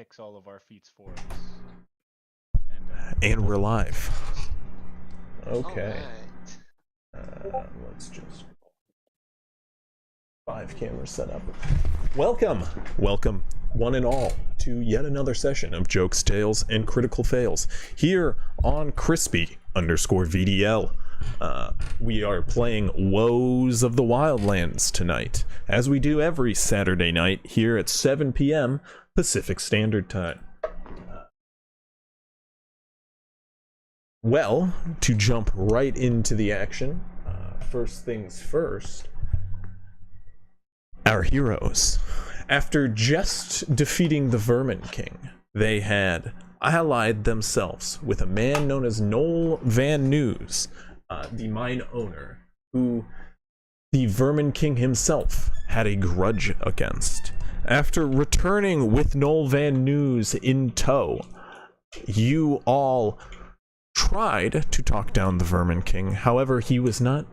kicks all of our feats for us. And we're live. Okay. Alright. Let's just 5 cameras set up. Welcome, one and all, to yet another session of Jokes, Tales, and Critical Fails here on Crispy_VDL. We are playing Woes of the Wildlands tonight, as we do every Saturday night here at 7 p.m. Pacific Standard Time. Well, to jump right into the action, first things first, our heroes. After just defeating the Vermin King, they had allied themselves with a man known as Noel Van News, the mine owner, who the Vermin King himself had a grudge against. After returning with Noel Van News in tow, you all tried to talk down the Vermin King. However, he was not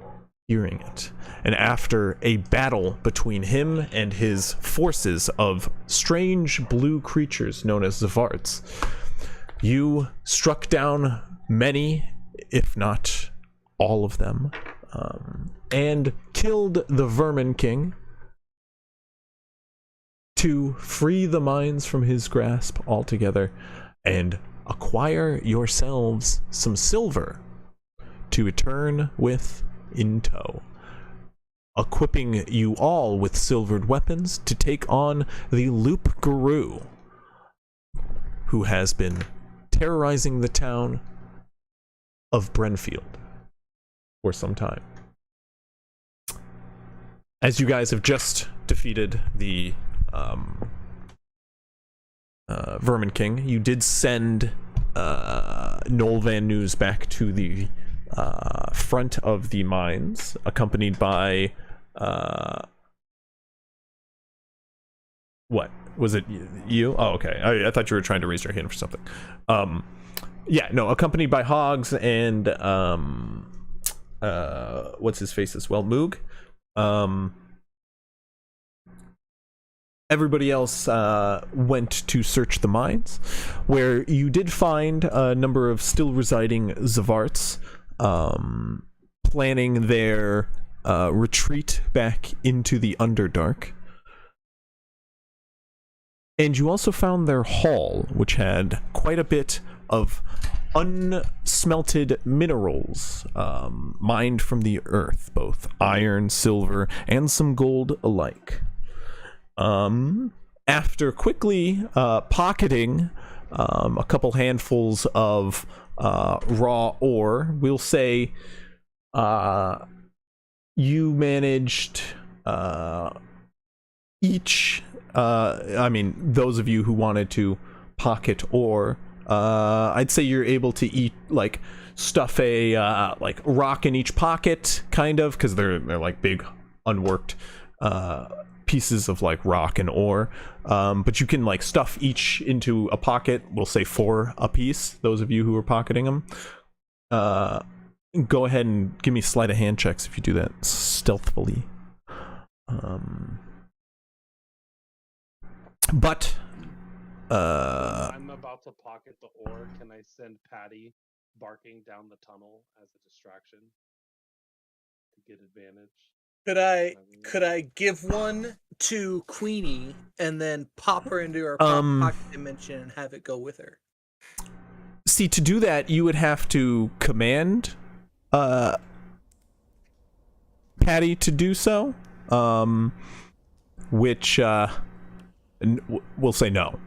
hearing it. And after a battle between him and his forces of strange blue creatures known as Zvarts, you struck down many, if not all of them, and killed the Vermin King to free the mines from his grasp altogether and acquire yourselves some silver to return with in tow, equipping you all with silvered weapons to take on the Loop Guru, who has been terrorizing the town of Brenfield for some time. As you guys have just defeated the Vermin King, you did send Noel Van News back to the front of the mines, accompanied by what was it? You? Oh, okay. I thought you were trying to raise your hand for something. Yeah, no, accompanied by Hogs and what's his face as well, Moog. Everybody else went to search the mines, where you did find a number of still residing Zvarts, planning their retreat back into the Underdark. And you also found their hall, which had quite a bit of unsmelted minerals mined from the earth, both iron, silver, and some gold alike. After quickly pocketing a couple handfuls of raw ore, we'll say you managed each, I mean, those of you who wanted to pocket ore, I'd say you're able to eat, like, stuff a like rock in each pocket, kind of, because they're like big unworked pieces of like rock and ore, but you can like stuff each into a pocket. We'll say 4 a piece, those of you who are pocketing them. Go ahead and give me sleight of hand checks if you do that stealthily. But I'm about to pocket the ore. Can I send Patty barking down the tunnel as a distraction to get advantage? Could I give one to Queenie and then pop her into her pocket dimension and have it go with her? See, to do that, you would have to command Patty to do so, which we'll say no.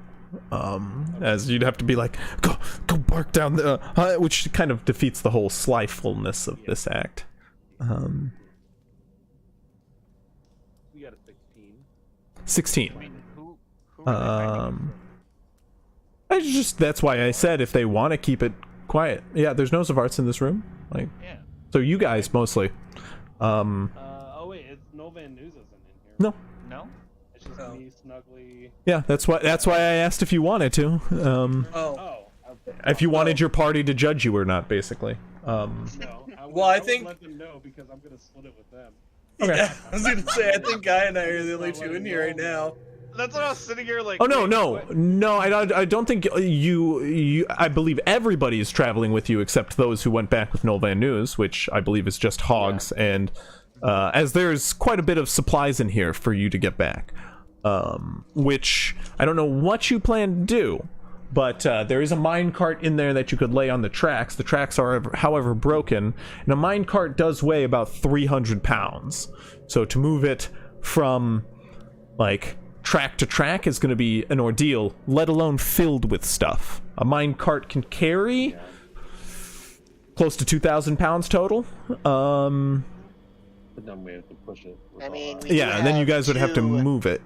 As you'd have to be like, go bark down the, which kind of defeats the whole slyfulness of this act. We got a 16. 16. I mean, who That's why I said if they want to keep it quiet. Yeah, there's no Zvarts in this room. Like, yeah. so you guys mostly. Oh wait, it's No Van News isn't in here. No. No? It's just me snugly. Yeah, that's why I asked if you wanted to. Oh. If you wanted your party to judge you or not, basically. No. Well, I would think- let them know because I'm gonna split it with them. Okay. Yeah, I was gonna say, I think Guy and I are the only two in here right now. That's what I was sitting here like. Oh no, wait, no, what? no! I don't think you. I believe everybody is traveling with you except those who went back with Noel Van News, which I believe is just Hogs, and as there's quite a bit of supplies in here for you to get back. Which I don't know what you plan to do, but there is a minecart in there that you could lay on the tracks. The tracks are, however, broken, and a minecart does weigh about 300 pounds. So to move it from, like, track to track is going to be an ordeal, let alone filled with stuff. A minecart can carry close to 2,000 pounds total. But then we have to push it. with I all mean, our- we do Yeah, and then you have guys would have to two- move it.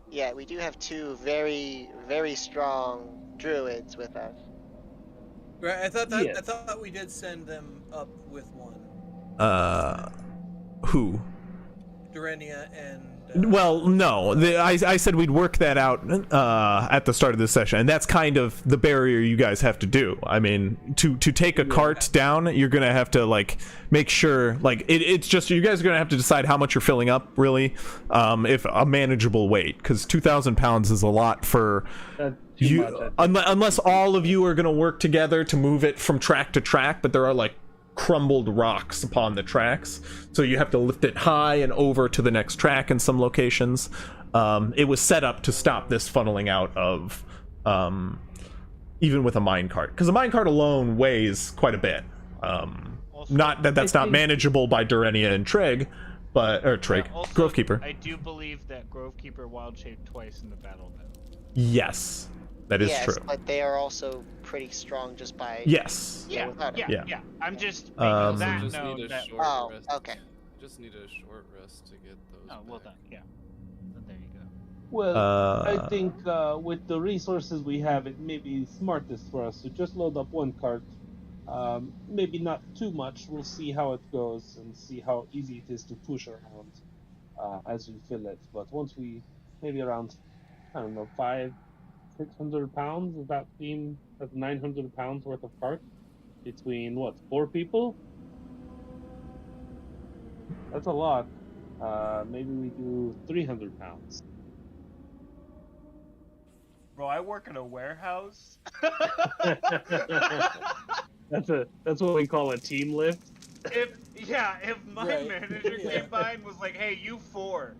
Yeah, we do have two very, very strong druids with us. Right, I thought that Yes. I thought we did send them up with one. Who? Durenia and Well, no. I said we'd work that out at the start of this session, and that's kind of the barrier you guys have to do. I mean, to take a cart down, you're gonna have to like make sure, like it's just you guys are gonna have to decide how much you're filling up, really, if a manageable weight, because 2,000 pounds is a lot for That's too you. much, I think. Unless all of you are gonna work together to move it from track to track, but there are like crumbled rocks upon the tracks, so you have to lift it high and over to the next track in some locations. It was set up to stop this funneling out of even with a minecart, because a minecart alone weighs quite a bit. Also, Not that that's I not think- manageable by Durenia and Trig, but or Trig, yeah, also, Grovekeeper. I do believe that Grovekeeper wild shaped twice in the battle. Yes, that is yes, true. but they are also pretty strong just by. Yes. Yeah, without it. yeah, Yeah. I'm just Um, making that just known need a that. short Oh, rest. okay. Just need a short rest to get those. Oh, well back. done. Yeah. But there you go. Well, I Uh, think with the resources we have, it may be smartest for us to just load up one cart. Maybe not too much. We'll see how it goes and see how easy it is to push around as we fill it. But once we, maybe around, I don't know, 600 pounds, does that seem that's 900 pounds worth of cart between what, 4 people? That's a lot. Maybe we do 300 pounds. Bro, I work in a warehouse. That's what we call a team lift. if my Right, manager yeah. came by and was like, "Hey, you 4,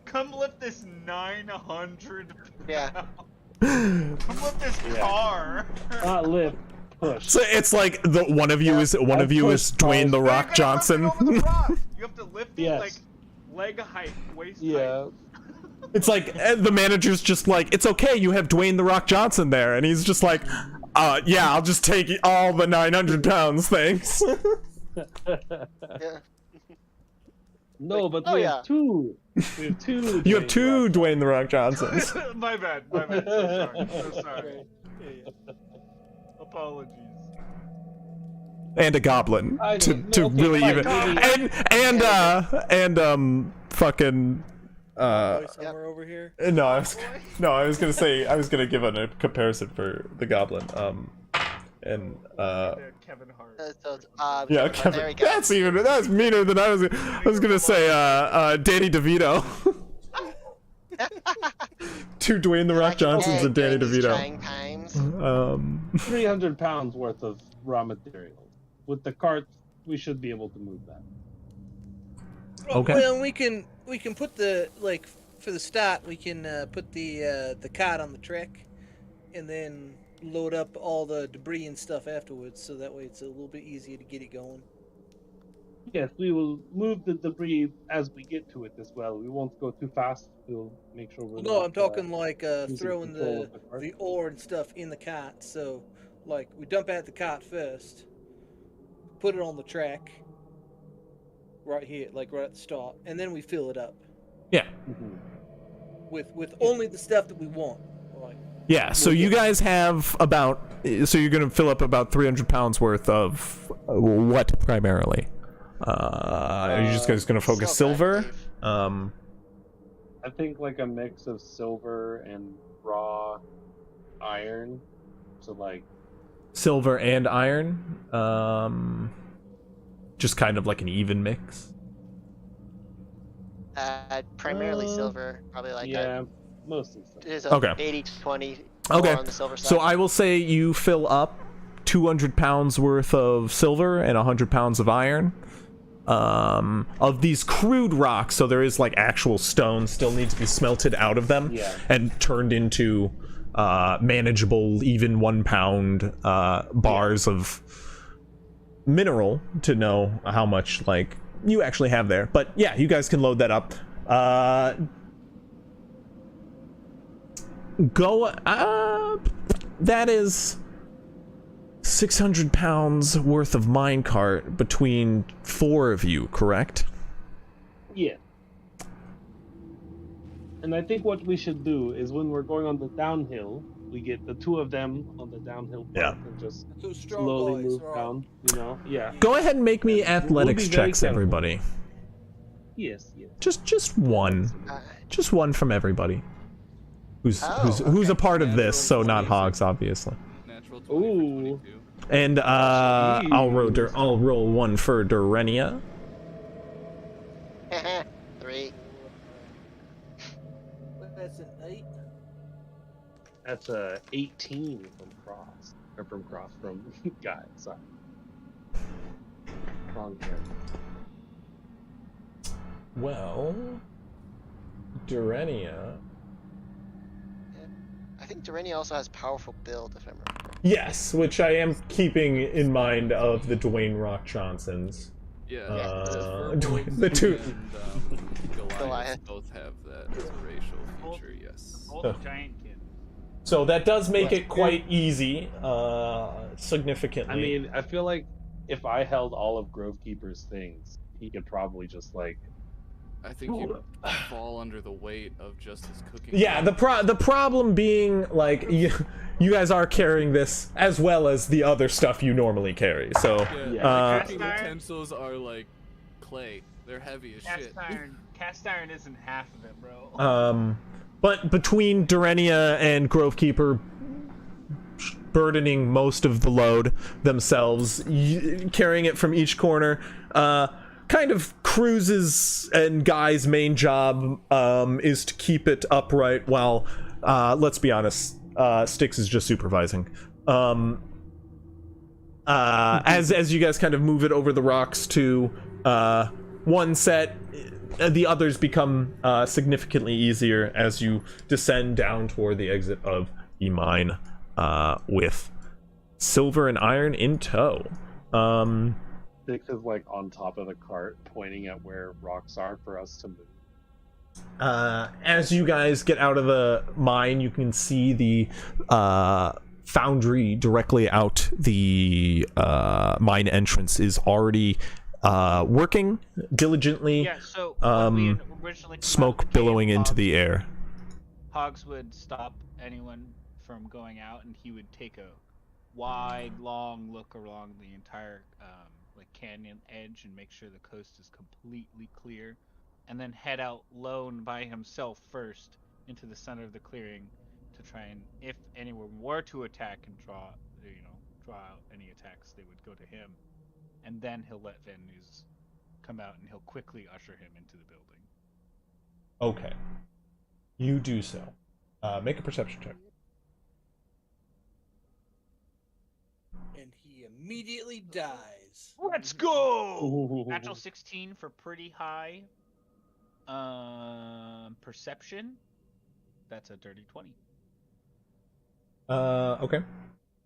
come lift this 900 Yeah. pounds. Come lift this Yeah. car." Not lift, push. So it's like the one of you is I've pushed Dwayne the cars. Rock You gotta Johnson. lift it over the rock. You have to lift it Yes. like leg height, waist Yeah. height. It's like the manager's just like, it's okay, you have Dwayne the Rock Johnson there, and he's just like, yeah, I'll just take all the 900 pounds, thanks. Yeah. No, but oh, we yeah. have two. We have two. You have Dwayne two Rock. Dwayne the Rock Johnsons. My bad. So sorry. So sorry. Right. Yeah. Apologies. And a goblin I to know. Okay, really fine, even maybe. and fucking Probably somewhere over here. I was gonna give a comparison for the goblin and Kevin Hart. So, yeah, there Kevin, we go. that's meaner than I was gonna say Danny DeVito. Two Dwayne the Rock Johnsons Yeah, and Danny during these DeVito. trying times. 300 pounds worth of raw material. With the cart, we should be able to move that. Okay. Well, we can put the for the start we can put the cart on the track, and then load up all the debris and stuff afterwards. So that way it's a little bit easier to get it going. Yes, we will move the debris as we get to it as well. We won't go too fast. We'll make sure we're. No, not, I'm talking losing throwing control the of the cart. the ore and stuff in the cart. So like we dump out the cart first, put it on the track. Right here, like right at the start, and then we fill it up Yeah. Mhm. with only the stuff that we want. Like, Yeah, so you guys have so you're gonna fill up about 300 pounds worth of what primarily? Are you just guys gonna focus Silver, I silver? I think like a mix of silver and raw iron. So like, Silver and iron? Just kind of like an even mix? Primarily Uh, silver, probably like yeah, mostly so. It is a Okay. 80-20 Okay, on the silver side. so I will say you fill up 200 pounds worth of silver and 100 pounds of iron. Of these crude rocks, so there is like actual stone still needs to be smelted out of them and turned into manageable, even 1 pound bars of mineral to know how much like you actually have there. But yeah, you guys can load that up. That is 600 pounds worth of minecart between 4 of you, correct? Yeah. And I think what we should do is when we're going on the downhill, we get the 2 of them on the downhill part and just Two strong slowly boys, move all right. down, you know? Yeah. Go ahead and make me We'll be athletics very checks, careful. everybody. Yes. Just one. Just one from everybody. Who's a part of this, so not Hogs, obviously. Natural 20 for Ooh. 22. And I'll roll one for Durenia. 3. That's an 8. That's a 18 from Cross. Or from Guy, sorry. Wrong character. Well, Durenia. I think Durenia also has powerful build, if I remember correctly. Yes, which I am keeping in mind of the Dwayne Rock Johnsons. Yeah, The two. And Goliath Goliath. both have that as a racial feature, yes. Old giant kid. So that does make it quite easy, significantly. I mean, I feel like if I held all of Grovekeeper's things, he could probably just like. I think you fall under the weight of just his cooking. Yeah, the problem being like you guys are carrying this as well as the other stuff you normally carry. So Cooking utensils are like clay. They're heavy as shit. Cast iron isn't half of it, bro. but between Durenia and Grovekeeper burdening most of the load themselves, carrying it from each corner, kind of Cruz's and Guy's main job is to keep it upright while, let's be honest, Styx is just supervising. As you guys kind of move it over the rocks to one set, the others become significantly easier as you descend down toward the exit of the mine with silver and iron in tow. Styx is like on top of the cart, pointing at where rocks are for us to move. As you guys get out of the mine, you can see the foundry directly out the mine entrance is already working diligently. Yeah, so when we originally came Smoke out of the billowing cave, into the air. Hogs would stop anyone from going out, and he would take a wide, long look along the entire like canyon edge and make sure the coast is completely clear, and then head out lone by himself first into the center of the clearing to try and, if anyone were to attack and draw out any attacks, they would go to him, and then he'll let Van Nuys come out and he'll quickly usher him into the building. Okay. You do so. Make a perception check. And he immediately dies. Let's go! Ooh. Natural 16 for pretty high. Perception. That's a dirty 20. Okay.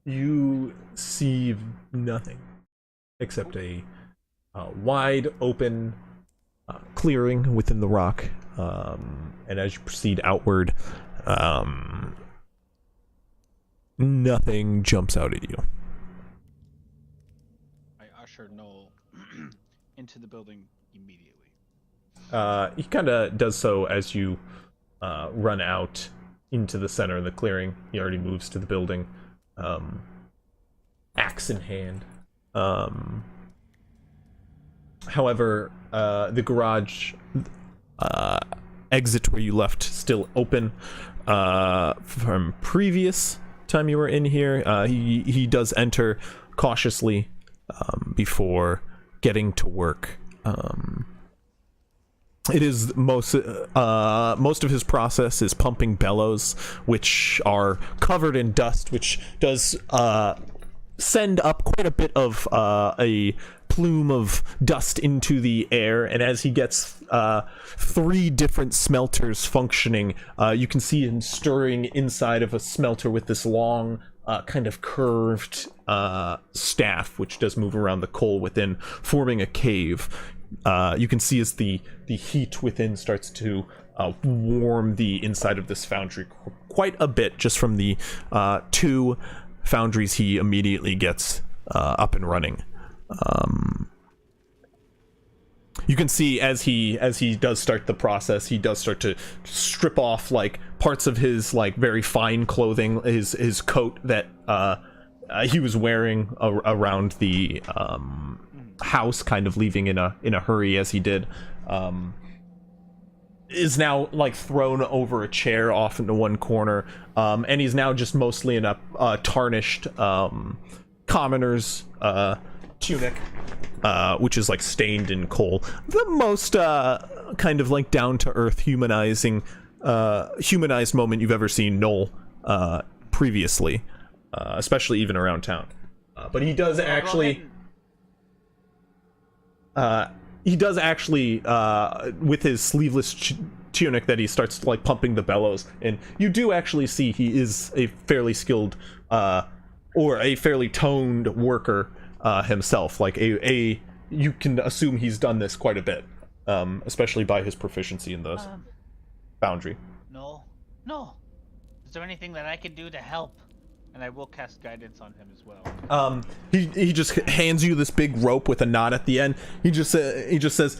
You see nothing except a wide open clearing within the rock, and as you proceed outward, nothing jumps out at you. I usher Noel into the building immediately. He kind of does so as you run out into the center of the clearing. He already moves to the building, axe in hand. However, the garage exit where you left still open from previous time you were in here. He does enter cautiously before getting to work. it is most of his process is pumping bellows, which are covered in dust, which does send up quite a bit of a plume of dust into the air. And as he gets 3 different smelters functioning, you can see him stirring inside of a smelter with this long kind of curved staff, which does move around the coal within, forming a cave. You can see as the heat within starts to warm the inside of this foundry quite a bit, just from the 2 foundries he immediately gets up and running. You can see as he does start the process, he does start to strip off like parts of his like very fine clothing, his coat that he was wearing around the house, kind of leaving in a hurry as he did. Is now like thrown over a chair off into one corner, and he's now just mostly in a tarnished commoner's tunic, which is like stained in coal. The most kind of like down to earth humanized moment you've ever seen Noel previously, especially even around town. But he does actually with his sleeveless tunic that he starts like pumping the bellows, and you do actually see he is a fairly skilled or a fairly toned worker himself. Like you can assume he's done this quite a bit, especially by his proficiency in the foundry. No. Is there anything that I can do to help? And I will cast guidance on him as well. He just hands you this big rope with a knot at the end. He just says,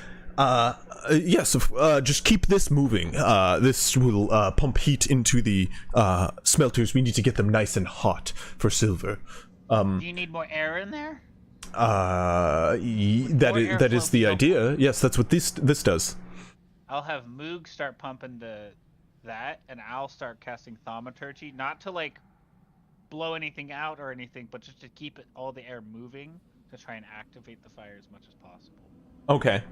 yes, just keep this moving. This will pump heat into the smelters. We need to get them nice and hot for silver. Do you need more air in there? That is the idea. Yes, that's what this does. I'll have Moog start pumping that, and I'll start casting thaumaturgy, not to like blow anything out or anything, but just to keep all the air moving to try and activate the fire as much as possible. Okay.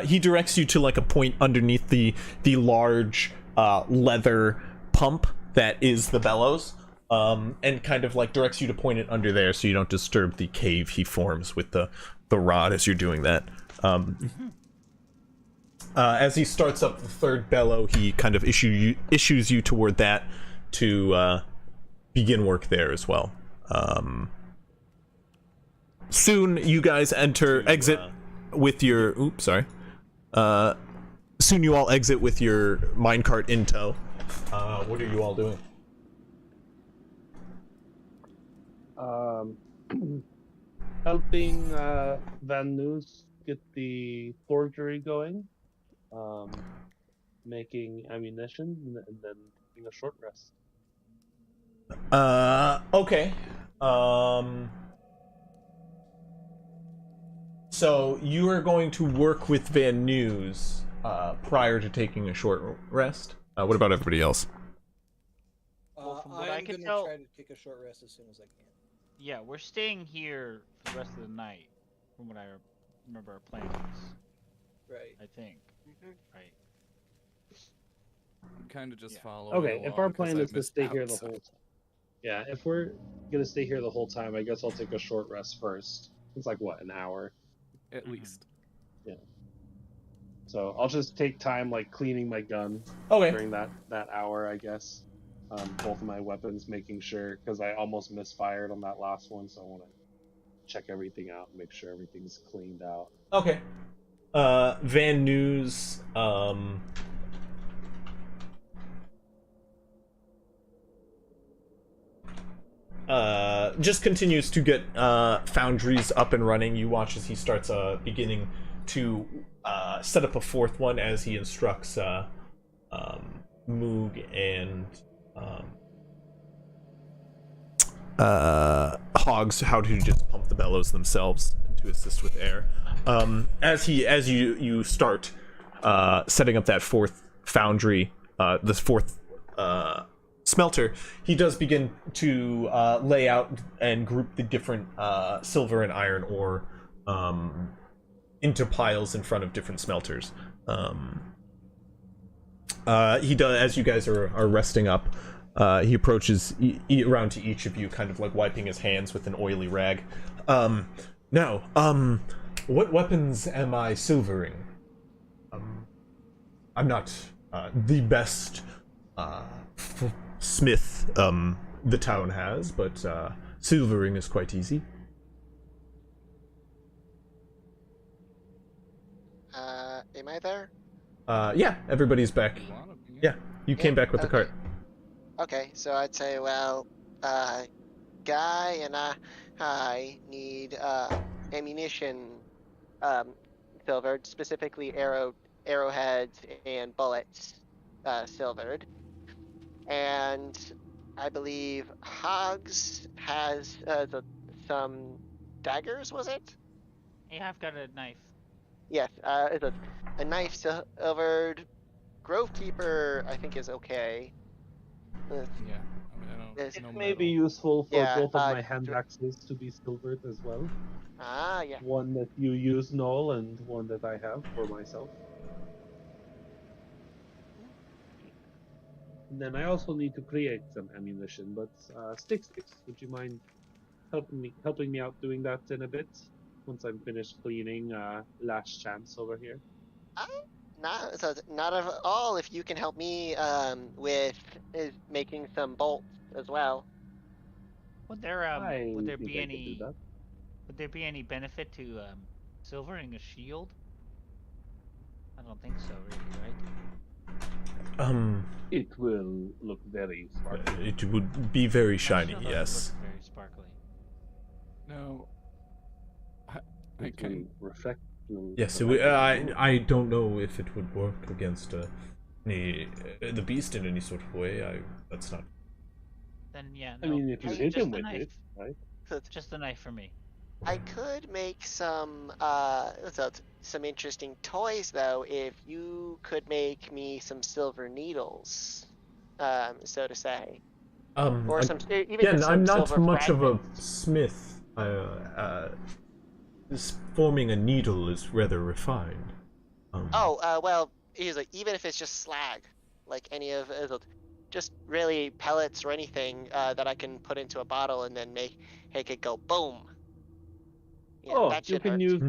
He directs you to like a point underneath the large leather pump that is the bellows, and kind of like directs you to point it under there so you don't disturb the cave he forms with the rod as you're doing that. As he starts up the 3rd bellow, he kind of issues you toward that to begin work there as well. Soon you guys exit with your soon you all exit with your minecart in tow. What are you all doing? Helping Van Nuys get the forgery going, making ammunition, and then taking a short rest. Okay. So you are going to work with Van Nuys prior to taking a short rest. What about everybody else? Well, from what I I'm can gonna tell, try to take a short rest as soon as I can. yeah, we're staying here for the rest of the night, from what I remember our plans. Right. I think. Right. I'm kind of just following. Okay, if our along 'cause plan I is to missed stay out, here the so- whole time. Yeah, if we're gonna stay here the whole time, I guess I'll take a short rest first. It's like what, an hour? At least. So I'll just take time like cleaning my gun Okay. during that hour, I guess. Both of my weapons, making sure, because I almost misfired on that last one, so I want to check everything out and make sure everything's cleaned out. Okay. Van Nuys, just continues to get foundries up and running. You watch as he starts beginning to set up a 4th one as he instructs Moog and Hogs how to just pump the bellows themselves to assist with air. As you start setting up that 4th foundry, this 4th smelter, he does begin to lay out and group the different silver and iron ore into piles in front of different smelters. He does, as you guys are resting up. He approaches around to each of you, kind of like wiping his hands with an oily rag. Now, what weapons am I silvering? I'm not the best smith the town has, but silvering is quite easy. Am I there? Yeah, everybody's back. Yeah, you came back with the cart. Okay, so I'd say, well, Guy and I need ammunition silvered, specifically arrowheads and bullets silvered. And I believe Hogs has some daggers, was it? Yeah, I've got a knife. Yes, it's a knife silvered. Grovekeeper, I think, is okay. Yeah, I mean, I don't. Yes. It no may be metal. useful for Yeah, both of my dr- hand axes to be silvered as well. Ah, yeah. One that you use, Noel, and one that I have for myself. And then I also need to create some ammunition, but Sticks, would you mind helping me out doing that in a bit? Once I'm finished cleaning Last Chance over here. Not at all. If you can help me with making some bolts as well. Would there I would there think be I could do that. would there be any benefit to silvering a shield? I don't think so, really, right? It will look very sparkly. It would be very That shiny, shield doesn't yes. look very sparkly. No. I It can. will reflect. Yes, I don't know if it would work against the beast in any sort of way. That's not. Then yeah, I no. mean, if you just hit the him with knife. it, right? Just the knife for me. I could make some some interesting toys though if you could make me some silver needles, so to say, or some even Again, just some I'm not silver much of a fragments. smith. Forming a needle is rather refined. Well, even if it's just slag, like any of just really pellets or anything that I can put into a bottle and then make it go boom. Yeah, that you should can hurt. use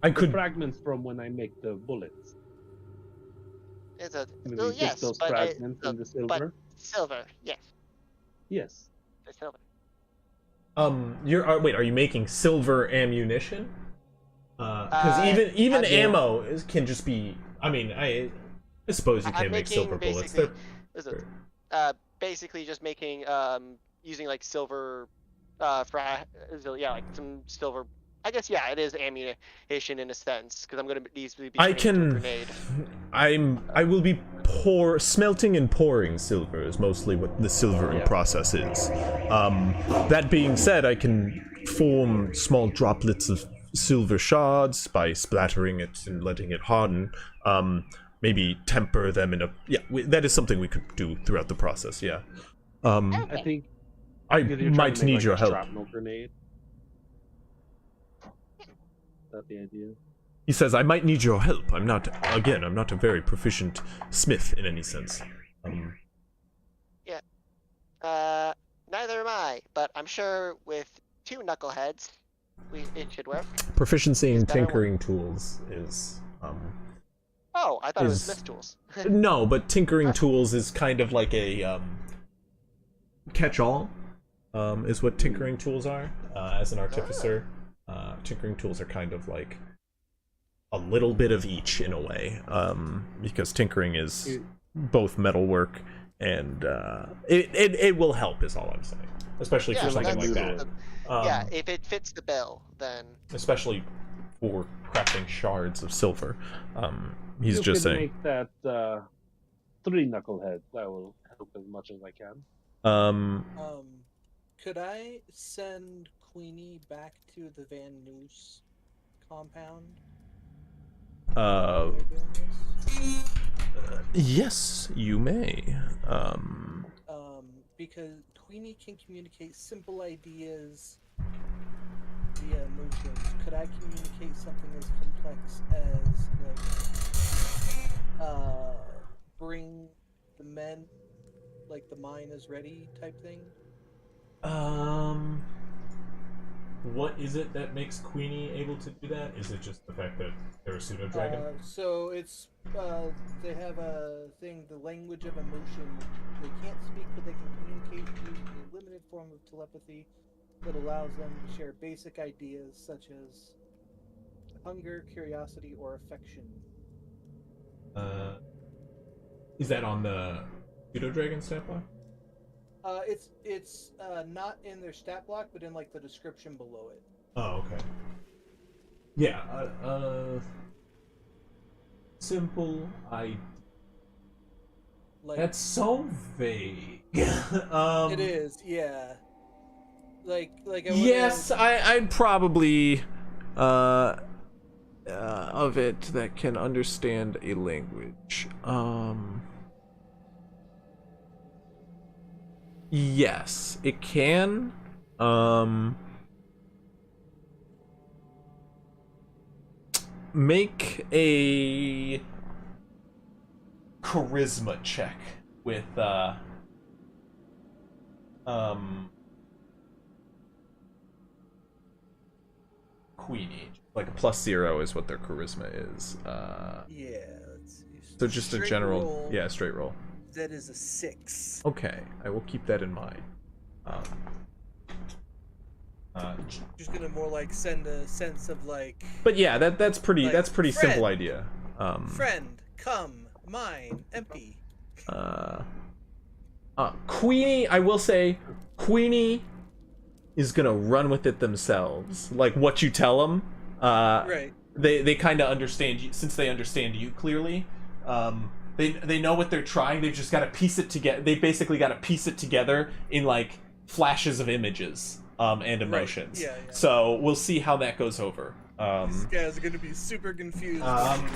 I the could. fragments from when I make the bullets. Maybe Well, dip yes, those but fragments in the silver. silver, yes, Yes. the silver. Wait, are you making silver ammunition? Because even I mean- ammo can just be. I mean, I suppose you I'm can make making silver bullets. basically- They're- Basically just making using like silver like some silver. I guess yeah, it is ammunition in a sense because I'm gonna easily be I turning into a can. grenade. I will be smelting and pouring silver is mostly what the silvering process is. That being said, I can form small droplets of silver shards by splattering it and letting it harden. Maybe temper them in a. Yeah, that is something we could do throughout the process. Yeah. I think I you're trying might to make, need like, your a help. shrapnel grenade. Is that the idea? He says, I might need your help. I'm not a very proficient smith in any sense. Neither am I, but I'm sure with two knuckleheads, it should work. Proficiency in Is that a tinkering tools is, Oh, I thought it was Is- Smith tools. no, but tinkering tools is kind of like a, catch-all, is what tinkering tools are. As an artificer, tinkering tools are kind of like a little bit of each in a way, because tinkering is both metalwork and it will help is all I'm saying, especially for something like that. Yeah, if it fits the bill, then Especially for crafting shards of silver. He's you just could saying. make that 3 knuckleheads. That will help as much as I can. Could I send Queenie back to the Van Noos compound? while we're doing this? Yes, you may. Because Queenie can communicate simple ideas via emotions. Could I communicate something as complex as like bring when, like, the mine is ready type thing? What is it that makes Queenie able to do that? Is it just the fact that they're a pseudo dragon? So it's they have a thing, the language of emotion. They can't speak, but they can communicate using a limited form of telepathy that allows them to share basic ideas such as hunger, curiosity, or affection. Is that on the pseudo dragon stat block? It's not in their stat block, but in like the description below it. Oh, okay. Yeah. Simple. Like That's so vague. it is, yeah. Like I Yes, I'd probably of it that can understand a language. Yes, it can. Make a charisma check with Queenie. Like a +0 is what their charisma is. yeah. Let's see. So just a Straight general, roll, yeah, straight roll. That is a 6. Okay, I will keep that in mind. Just gonna more like send a sense of like, But yeah, that's pretty Like, simple friend. idea. friend, come, mine, empty. Queenie, I will say, Queenie is gonna run with it themselves. Like what you tell them, Right. they kind of understand you, since they understand you clearly. They know what they're trying. They've just got to piece it together. They basically got to piece it together in like flashes of images and emotions. Yeah, yeah. So we'll see how that goes over. These guys are gonna be super confused. I'm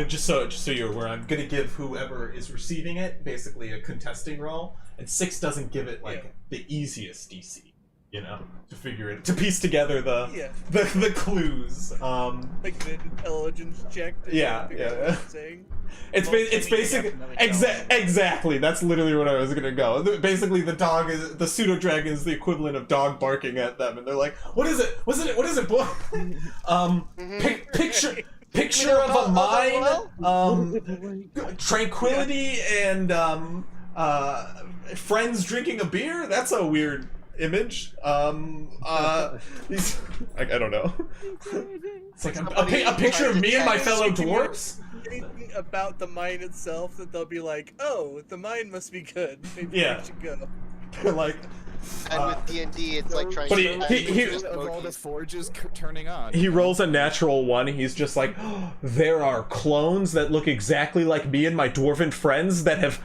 just so you're aware. I'm gonna give whoever is receiving it basically a contesting roll, and 6 doesn't give it like the easiest DC, you know, to figure it, to piece together the clues. Like the intelligence check. To Yeah, figure out yeah. what it's saying. It's basic. Exactly. That's literally what I was gonna go. Basically, the pseudo dragon is the equivalent of dog barking at them, and they're like, "What is it? What is it, boy?" Picture of a mine, tranquility, and friends drinking a beer. That's a weird image. I don't know. It's like a picture of me and my fellow dwarves. Anything about the mine itself that they'll be like, oh, the mine must be good. Maybe Yeah. we should go. Like, And with D&D, it's like trying But to... he of all the forges turning on. he rolls a natural 1. He's just like, oh, there are clones that look exactly like me and my dwarven friends that have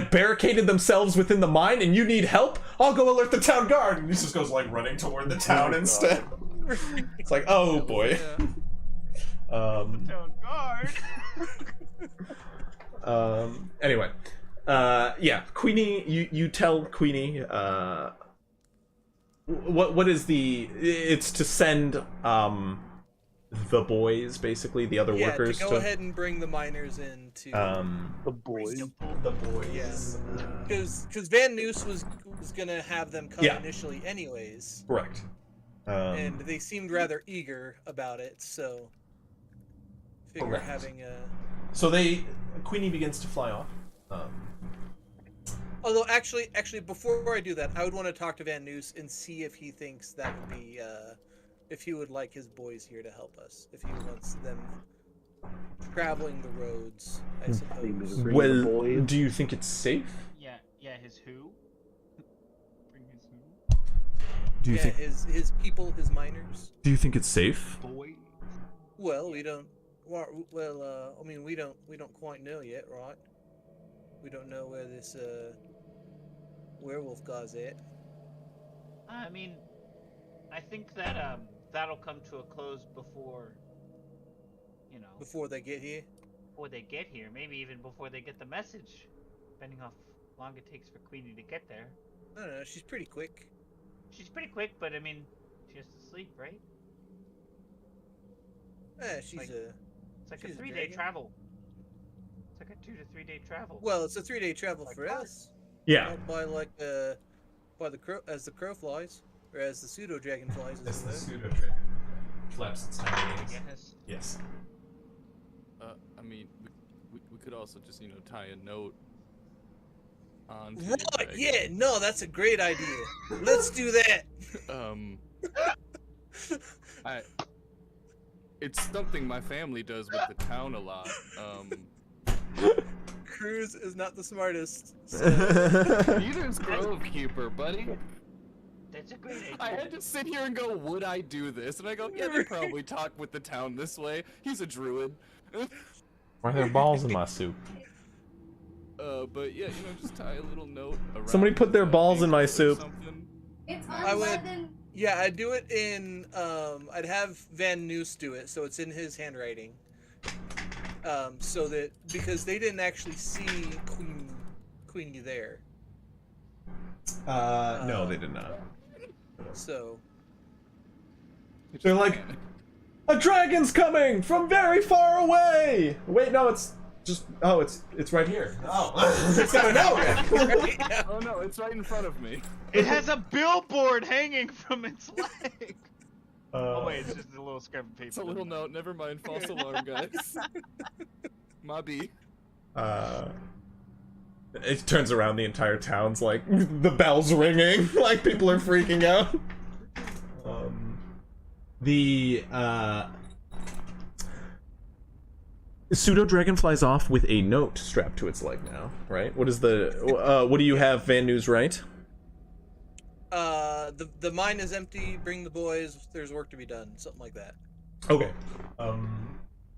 barricaded themselves within the mine, and you need help. I'll go alert the town guard. And he just goes like running toward the town instead. It's like, oh boy. Town guard. Anyway, yeah, Queenie, you tell Queenie, what is it's to send the boys, basically the other workers, to go ahead and bring the miners in to The boys. the boys. because Van Noos was gonna have them come Yeah. initially anyways, Correct. and they seemed rather eager about it, so figure Correct. having a. So Queenie begins to fly off. Although actually, before I do that, I would want to talk to Van Noos and see if he thinks that would be, if he would like his boys here to help us, if he wants them traveling the roads, I suppose. Bring the Well, boys. do you think it's safe? Yeah, his who? Bring his who? Do you Yeah, his people, his miners. Do you think it's safe? Boy. Well, we don't. Well, I mean, we don't quite know yet, right? We don't know where this werewolf guy's at. I mean, I think that that'll come to a close before, Before they get here. before they get here. Maybe even before they get the message, depending how long it takes for Queenie to get there. I don't know. She's pretty quick. She's pretty quick, but I mean, she has to sleep, right? Yeah, she's Like- a. It's like She's a a 3-day dragon. travel. It's like a 2 to 3 day travel. Well, it's a 3-day travel for us. Yeah. Not by the crow as the crow flies, or as the pseudo dragon flies. That's the As it were. pseudo dragon. Flaps its tiny I wings. guess. Yes. I mean, we could also just, you know, tie a note on. Right? Yeah. No, that's a great idea. Let's do that. It's something my family does with the town a lot. Cruz is not the smartest. Neither is Grovekeeper, buddy. That's a great idea. I had to sit here and go, would I do this? And I go, yeah, they probably talk with the town this way. He's a druid. Why are there balls in my soup? But yeah, you know, just tie a little note around. Somebody put their balls in my or soup. something. It's I would- unleavened. Yeah, I'd do it in. I'd have Van Noose do it, so it's in his handwriting. So that because they didn't actually see Queenie there. No, they did not. So They're like, a dragon's coming from very far away. Wait, no, it's just. Oh, it's right here. Oh, it's got a note. Oh no, it's right in front of me. It has a billboard hanging from its leg. Oh wait, it's just a little scrap of paper. It's a little note. Never mind. False alarm, guys. Mobby. It turns around, the entire town's like, the bell's ringing, like people are freaking out. The pseudo dragon flies off with a note strapped to its leg now, right? What is the what do you have, Van News, right? the mine is empty. Bring the boys. There's work to be done. Something like that. Okay.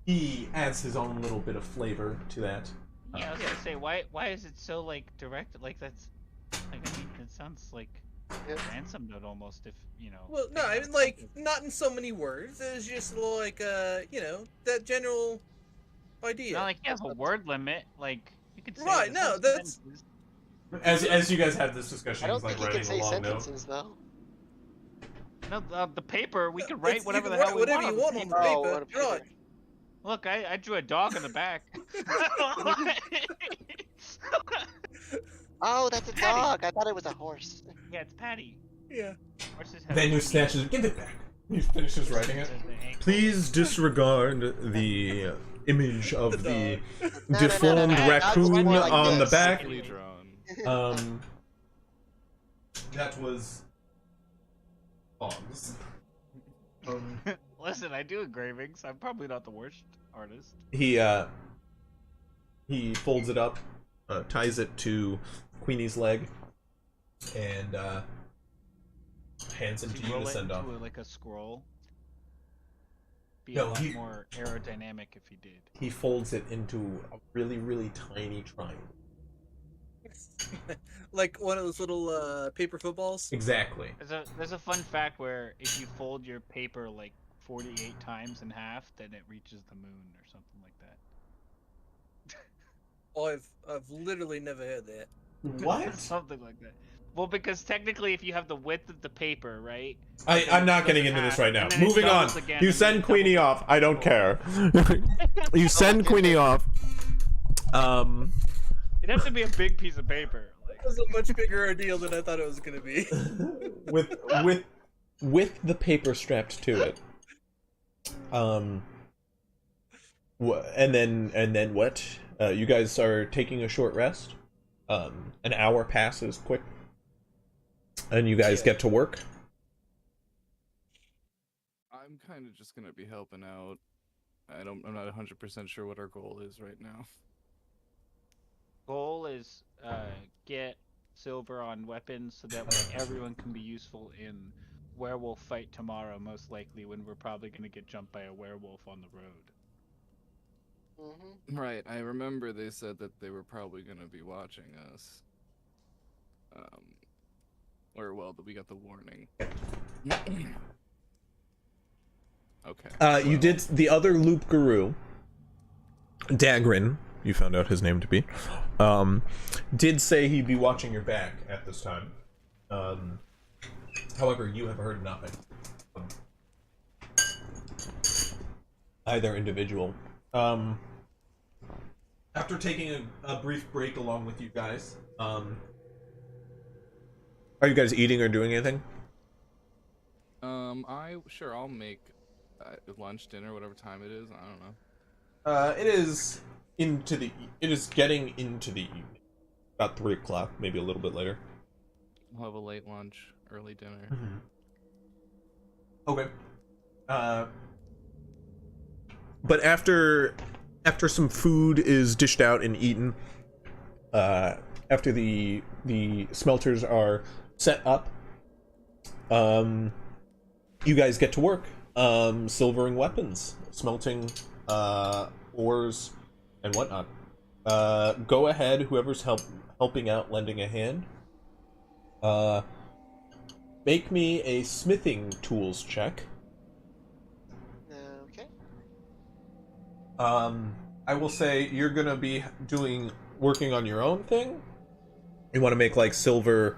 He adds his own little bit of flavor to that. Yeah, I was gonna say, why is it so like direct? Like that's, like I mean, it sounds like Yeah. ransom note almost. If you know. Well, no, I mean like not in so many words. It's just like you know, that general idea. It's not like you have a word limit. Like you could say. Right, it in no, some that's- sentences. As you guys had this discussion, I don't he's like think you writing can a say long note. sentences though. No, the paper we can It's- write you whatever can the write hell we whatever want you on want the on the paper. Oh, paper. what a paper. Right. Look, I drew a dog in the back. Oh, that's a dog. I thought it was a horse. Yeah, it's Patty. Yeah. Horses have Then you feet. snatches it. Give it back. He finishes writing it. Says the ankle. Please disregard the image of The the No, no, deformed no, no. raccoon More like on the this. back. Sickly drawn. That was Boggs. Listen, I do engravings. I'm probably not the worst artist. He folds it up, ties it to Queenie's leg, and hands it To to you roll to it send off. into like a scroll. Be No, a lot he- more aerodynamic if he did. He folds it into a really, really tiny triangle. Like one of those little paper footballs. Exactly. There's a fun fact where if you fold your paper like 48 times in half, then it reaches the moon or something like that. Oh, I've literally never heard that. What? Something like that. Well, because technically, if you have the width of the paper, right? I'm not getting Split into in this half, right now. and then it Moving on. doubles again, You and then send it Queenie doubles off. I don't care. You send Queenie off. It'd have to be a big piece of paper. Like, It was a much bigger ordeal than I thought it was gonna be. with the paper strapped to it. And then what? You guys are taking a short rest. An hour passes quick, and you guys get to work. I'm kind of just gonna be helping out. I'm not 100% sure what our goal is right now. goal is get silver on weapons so that way everyone can be useful in werewolf fight tomorrow, most likely when we're probably gonna get jumped by a werewolf on the road. Mm-hmm. Right, I remember they said that they were probably gonna be watching us. Or well, that we got the warning. Okay. You did the other loop guru, Dagrin. You found out his name to be. Did say he'd be watching your back at this time. However, you have heard nothing from either individual. After after taking a brief break along with you guys, are you guys eating or doing anything? I'll make lunch, dinner, whatever time it is. I don't know. It is it is getting into the evening. About 3 o'clock, maybe a little bit later. We'll have a late lunch, early dinner. Okay. But after some food is dished out and eaten, after the smelters are set up, you guys get to work, silvering weapons, smelting ores and whatnot. Go ahead, whoever's helping out, lending a hand. Make me a smithing tools check. Okay. I will say you're gonna be working on your own thing. You want to make like silver,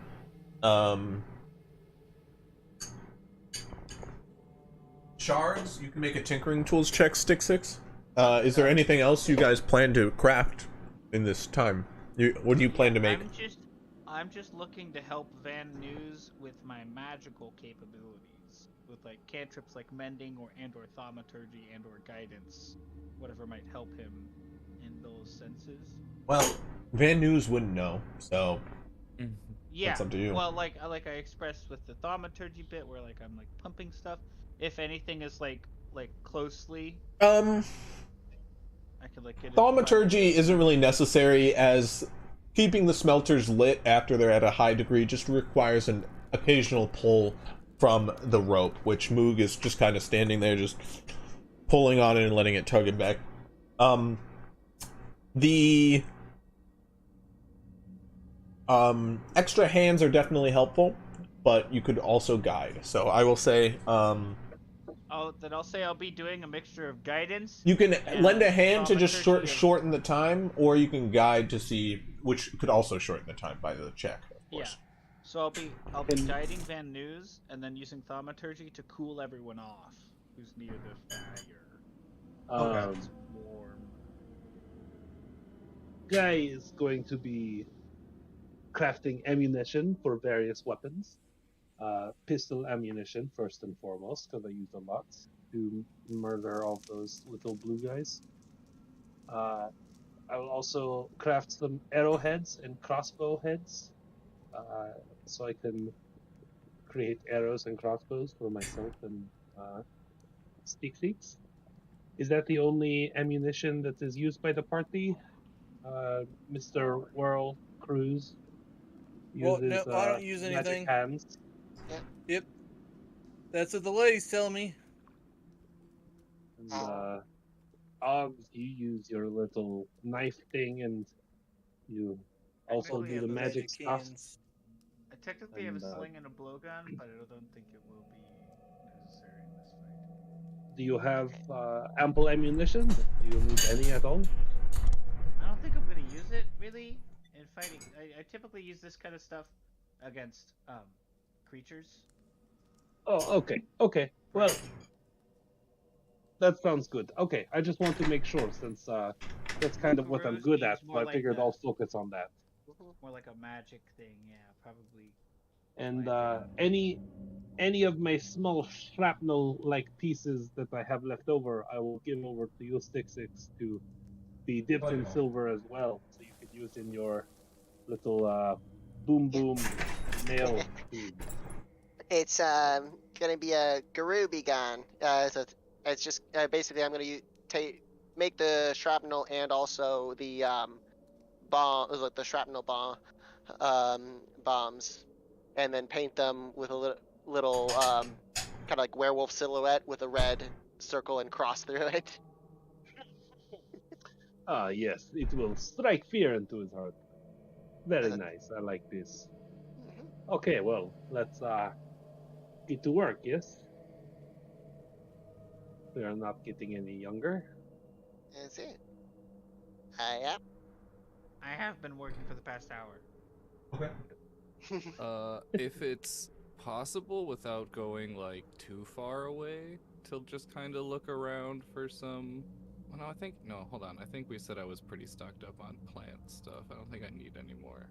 shards. You can make a tinkering tools check, Stick Six. Is there anything else you guys plan to craft in this time? What do you plan to make? I'm just looking to help Van News with my magical capabilities, with like cantrips like mending or thaumaturgy and or guidance, whatever might help him in those senses. Well, Van News wouldn't know, so Yeah. it's up to you. Well, like I expressed with the thaumaturgy bit, where like I'm like pumping stuff. If anything is like closely, I could like get Thaumaturgy isn't really necessary, as keeping the smelters lit after they're at a high degree just requires an occasional pull from the rope, which Moog is just kind of standing there just pulling on it and letting it tug it back. The extra hands are definitely helpful, but you could also guide. So I will say then I'll say I'll be doing a mixture of guidance. you can and lend a hand to just thaumaturgy shorten the time, or you can guide to see, which could also shorten the time by the check, of course. Yeah. So I'll be guiding Van News and then using thaumaturgy to cool everyone off who's near the fire. It's warm. Guy is going to be crafting ammunition for various weapons. Pistol ammunition first and foremost, because I use a lot to murder all those little blue guys. I will also craft some arrowheads and crossbow heads, so I can create arrows and crossbows for myself and Stick Six. Is that the only ammunition that is used by the party? Mr. Whirl Cruz Well, uses no, I don't use magic anything. hands. Yep. That's what the ladies tell me. And Oggs, you use your little knife thing, and you also Only do have the magic stuff. hands. I technically have And, a sling and a blowgun, but I don't think it will be necessary in this fight. Do you have ample ammunition? Do you need any at all? I don't think I'm gonna use it really in fighting. I typically use this kind of stuff against creatures. Oh, okay. Okay. Well, that sounds good. Okay, I just want to make sure, since that's kind of what I'm good at, so I figured I'll focus on that. More like a magic thing, yeah, probably. And any of my small shrapnel-like pieces that I have left over, I will give over to you, Stick Six, to be dipped in silver as well, so you could use in your little boom boom nail tube. It's gonna be a Garubi gun. So it's just basically I'm gonna make the shrapnel and also the bomb, the shrapnel bombs, and then paint them with a little kind of like werewolf silhouette with a red circle and cross through it. Ah, yes, it will strike fear into his heart. Very nice. I like this. Okay, well, let's get to work. Yes. We are not getting any younger. That's it. Yep. I have been working for the past hour. Okay. If it's possible without going like too far away, to just kind of look around for some Well, no, I think no. Hold on. I think we said I was pretty stocked up on plant stuff. I don't think I need any more.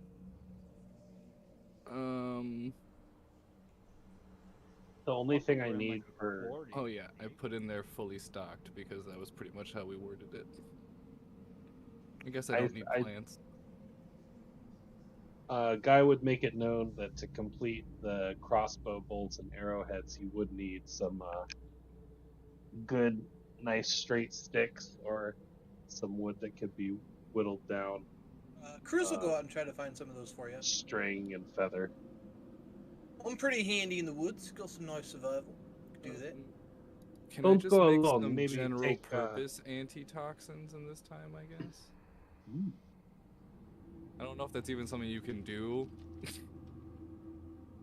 The only thing I We're in, need like, a for hoarding Oh yeah, I state. put in there fully stocked because that was pretty much how we worded it. I guess I don't need plants. Guy would make it known that to complete the crossbow bolts and arrowheads, he would need some good, nice straight sticks or some wood that could be whittled down, Cruz will go out and try to find some of those for you. string and feather. I'm pretty handy in the woods. Got some nice survival. Could do that. Can I Don't just go make alone. some Maybe general take, purpose antitoxins in this time? I guess. I don't know if that's even something you can do.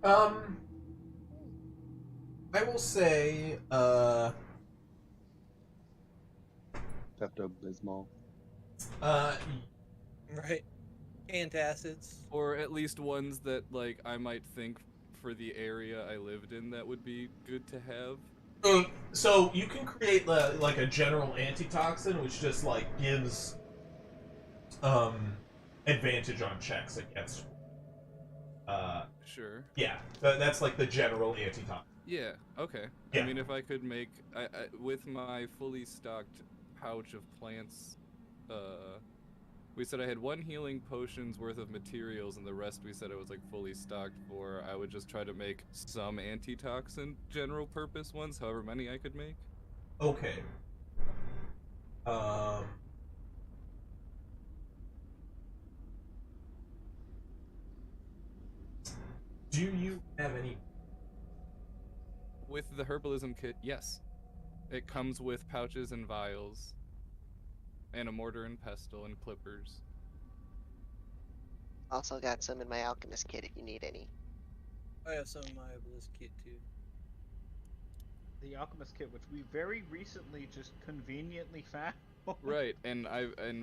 I will say, Pepto-Bismol. Right. Antacids. Or at least ones that, like, I might think for the area I lived in that would be good to have. So you can create like a general antitoxin, which just like gives advantage on checks against. Sure. Yeah, that's like the general antitoxin. Yeah, okay. Yeah. I mean, if I could make... with my fully stocked pouch of plants, we said I had 1 healing potion's worth of materials, and the rest we said I was, like, fully stocked for. I would just try to make some antitoxin general purpose ones, however many I could make. Okay. Do you have any? With the herbalism kit, yes. It comes with pouches and vials, and a mortar and pestle and clippers. Also got some in my alchemist kit if you need any. I have some in my obelisk kit too. The alchemist kit, which we very recently just conveniently found. Right, and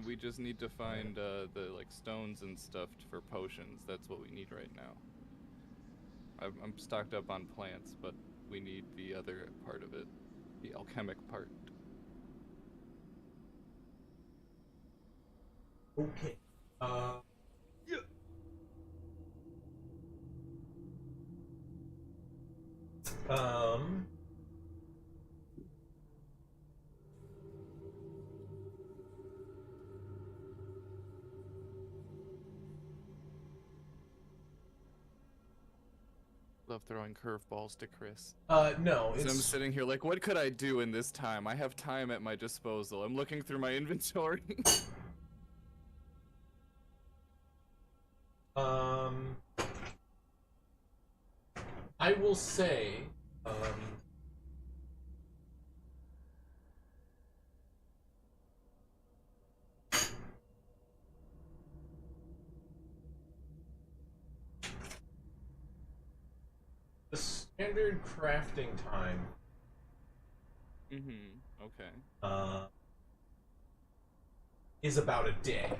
we just need to find the like stones and stuff for potions. That's what we need right now. I'm stocked up on plants, but we need the other part of it, the alchemic part. Okay. Love throwing curveballs to Chris. No, So I'm it's sitting here like, what could I do in this time? I have time at my disposal. I'm looking through my inventory. I will say, the standard crafting time, Okay. is about a day.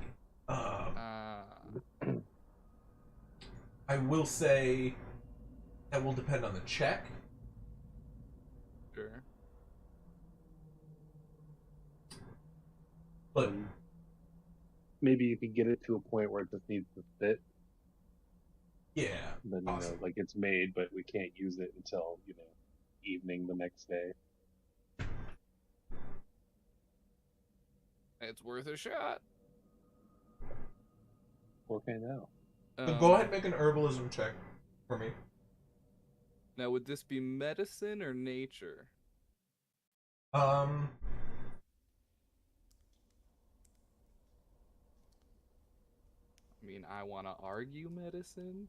I will say that will depend on the check. Sure. But Maybe you could get it to a point where it just needs to fit. yeah, Then, like it's made, but we can't use it until, evening the next day. It's worth a shot. Okay, now. so go ahead and make an herbalism check for me. Now, would this be medicine or nature? Um, I mean, I want to argue medicine.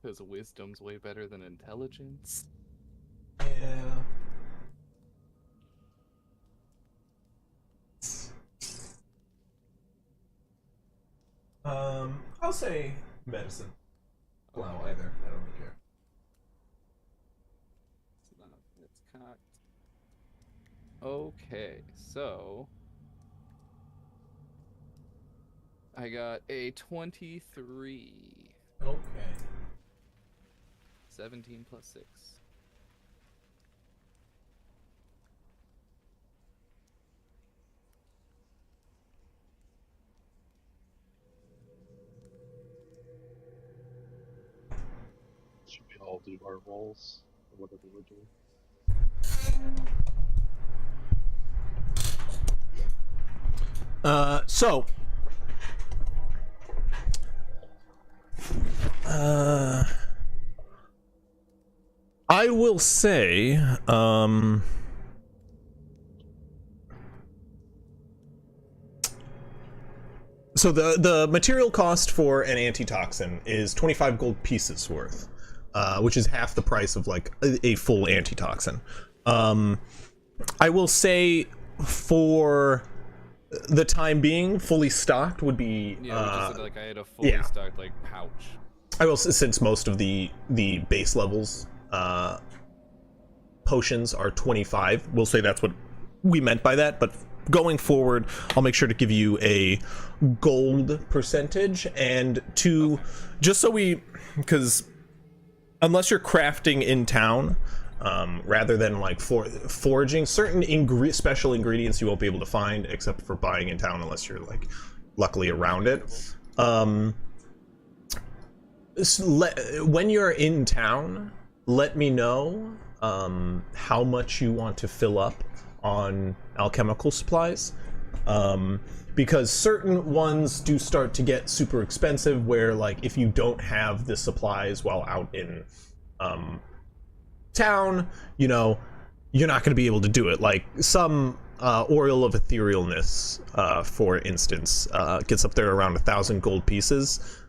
Because wisdom's way better than intelligence. yeah. I'll say medicine. Well, either. I don't really care. It's cocked. Okay, so I got a 23. Okay. 17 plus 6. do our rolls or whatever we're doing. So I will say, so the material cost for an antitoxin is 25 gold pieces worth, which is half the price of like a full antitoxin. I will say for the time being, fully stocked would be Yeah, we just said, like I had a fully yeah. stocked like pouch. I will say, since most of the base levels potions are 25, we'll say that's what we meant by that, but going forward I'll make sure to give you a gold percentage, and to just so because unless you're crafting in town, rather than like foraging, certain special ingredients you won't be able to find except for buying in town unless you're like luckily around it. When you're in town, let me know how much you want to fill up on alchemical supplies, because certain ones do start to get super expensive, where like if you don't have the supplies while out in town, you know, you're not going to be able to do it. Like some oil of etherealness, for instance, gets up there around 1,000 gold pieces.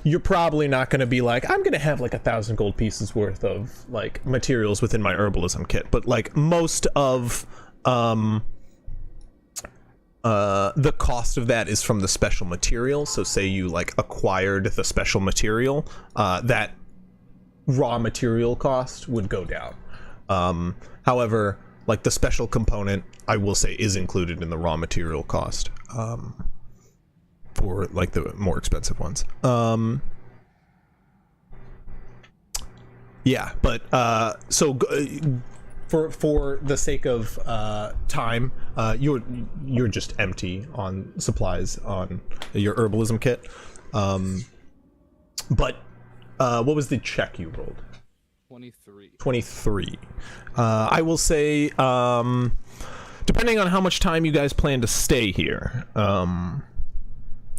You're probably not going to be like, I'm going to have like 1,000 gold pieces worth of like materials within my herbalism kit, but like most of the cost of that is from the special material. So say you like acquired the special material, that raw material cost would go down. However, like the special component, I will say, is included in the raw material cost, for like the more expensive ones. Yeah, but so for the sake of time, you're just empty on supplies on your herbalism kit. But what was the check you rolled? 23. I will say, depending on how much time you guys plan to stay here,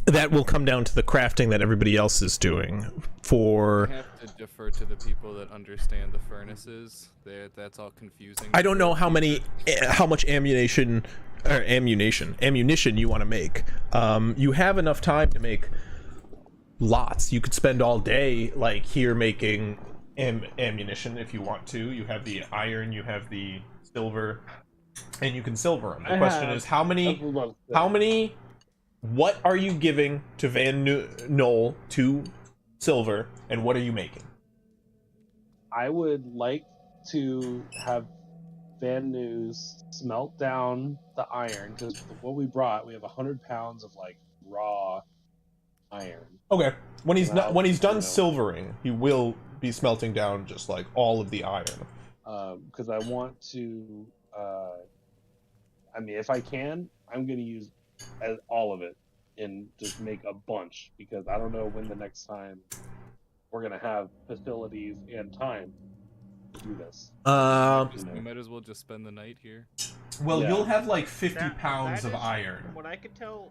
that will come down to the crafting that everybody else is doing. I have to defer to the people that understand the furnaces. That's all confusing. I don't know how much ammunition you want to make. You have enough time to make lots. You could spend all day like here making ammunition if you want to. You have the iron, you have the silver, and you can silver them. The question is how many. What are you giving to Van Knoll to silver, and what are you making? I would like to have Van News smelt down the iron, because what we brought, we have 100 pounds of like raw iron. Okay. When he's done know. silvering, he will be smelting down just like all of the iron. Because I want to. I mean, if I can, I'm going to use all of it and just make a bunch, because I don't know when the next time we're gonna have facilities and time to do this. We might as well just spend the night here. Well, Yeah. you'll have like 50 That- pounds that of is- iron. From what I could tell,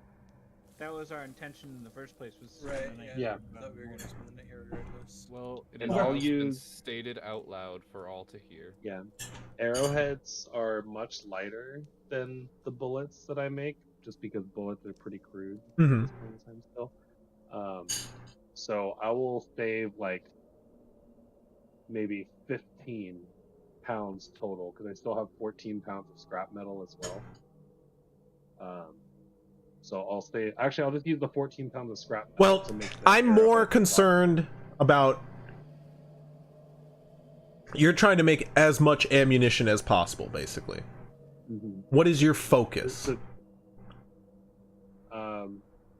that was our intention in the first place. Was to Right, spend the night Yeah. I thought we were gonna spend the night here regardless. Well, it And has I'll been use- stated out loud for all to hear. Yeah, arrowheads are much lighter than the bullets that I make, just because bullets are pretty crude Mhm. at this point in time still. So I will save like maybe 15 pounds total, because I still have 14 pounds of scrap metal as well. So I'll stay. Actually, I'll just use the 14 pounds of scrap metal. Well, to make the I'm more arrowhead concerned about you're trying to make as much ammunition as possible, basically. Mhm. What is your focus?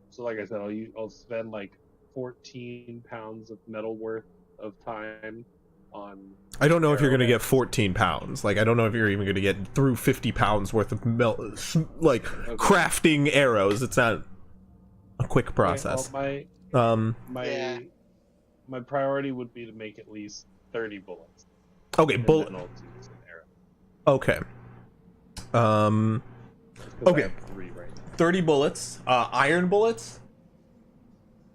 So like I said, I'll spend like 14 pounds of metal worth of time on. I don't know if you're going to get arrowheads. 14 pounds. Like, I don't know if you're even going to get through 50 pounds worth of like crafting arrows. It's not a quick process. Okay, well, Um, my Yeah. my priority would be to make at least 30 bullets. Okay, And bullet. then I'll choose an arrow. Okay. 'Cause Okay. I have 3 right now. 30 bullets. Iron bullets.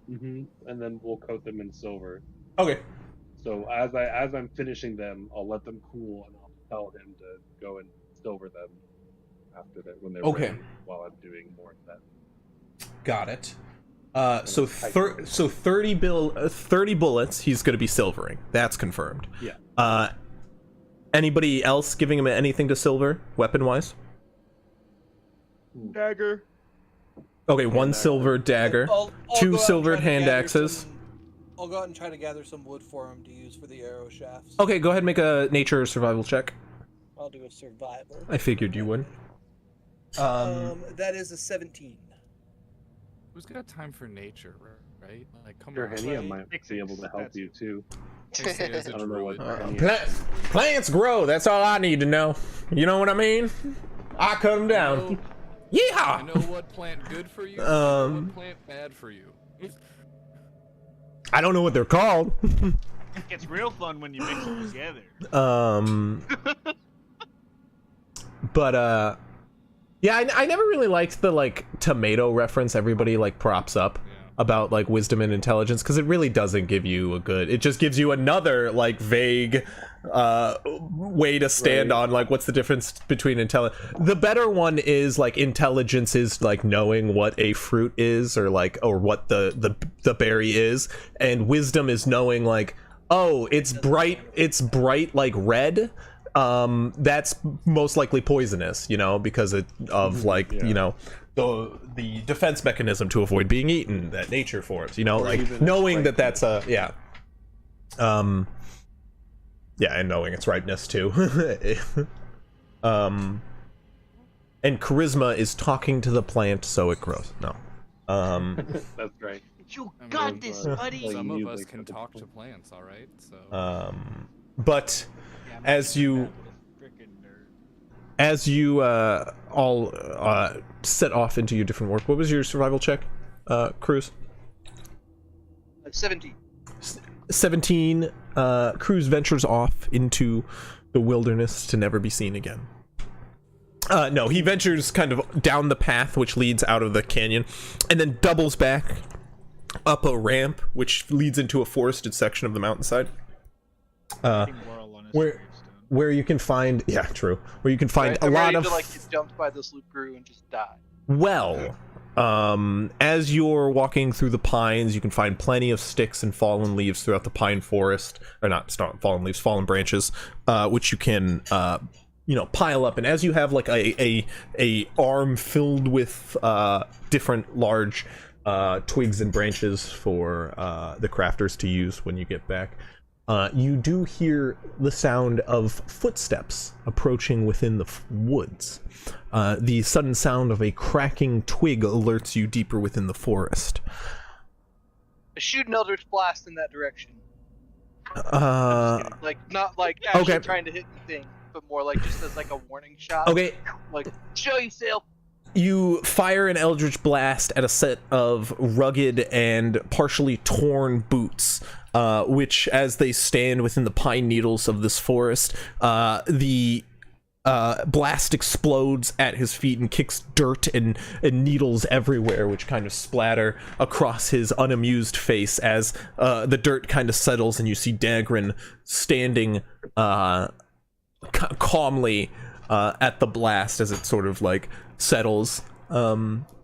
And then we'll coat them in silver. Okay. So as I'm finishing them, I'll let them cool, and I'll tell him to go and silver them after that when they're Okay. ready. While I'm doing more of that. Got it. So 30 bullets he's going to be silvering. That's confirmed. Yeah. Anybody else giving him anything to silver weapon wise? Dagger. Okay, one silver dagger, I'll two go out and silvered try to hand gather axes. I'll go out and try to gather some wood for him to use for the arrow shafts. Okay, go ahead and make a nature survival check. I'll do a survival. I figured you would. That is a 17. Who's got time for nature, right? Like, come Sure, on. Henia might Fix be it. able to help That's- you too. I say as a I don't know what druid. Henia- Plants grow. That's all I need to know. You know what I mean? I cut them down. I Yeehaw! know what plant good for you. I know what plant bad for you. I don't know what they're called. It gets real fun when you mix them together. But yeah, I never really liked the like tomato reference everybody like props up about like wisdom and intelligence, because it really doesn't give you a good, it just gives you another like vague way to stand on like what's the difference between intelligence. The better one is like intelligence is like knowing what a fruit is, or like, or what the berry is, and wisdom is knowing like, oh, it's bright like red, that's most likely poisonous, you know, because of like, you know, the defense mechanism to avoid being eaten that nature forms, you know, Or like even knowing that that's a yeah, and knowing its ripeness too. And charisma is talking to the plant so it grows. No. That's right. You I got mean, this, but- buddy. like, Some of us music, can but talk it's to plants, all right? So But Yeah, I'm as not you- that frickin' nerd. as you all set off into your different work, what was your survival check, Cruz? 17. 17. Cruz ventures off into the wilderness to never be seen again. No, he ventures kind of down the path which leads out of the canyon, and then doubles back up a ramp which leads into a forested section of the mountainside. Fucking whirl on his where- gravestone. Where you can find, yeah, true. Where you can find a I'm lot ready of, to like get jumped by this loop guru and just die. well, as you're walking through the pines, you can find plenty of sticks and fallen leaves throughout the pine forest, or not fallen leaves, fallen branches, which you can, you know, pile up. And as you have like a arm filled with different large twigs and branches for the crafters to use when you get back, you do hear the sound of footsteps approaching within the woods. The sudden sound of a cracking twig alerts you deeper within the forest. Shoot an Eldritch Blast in that direction. Like, not like actually Okay. trying to hit anything, but more like just as like a warning shot. Okay, Like, show yourself. you fire an eldritch blast at a set of rugged and partially torn boots, which, as they stand within the pine needles of this forest, the blast explodes at his feet and kicks dirt and needles everywhere, which kind of splatter across his unamused face as the dirt kind of settles, and you see Dagrin standing calmly at the blast as it sort of like settles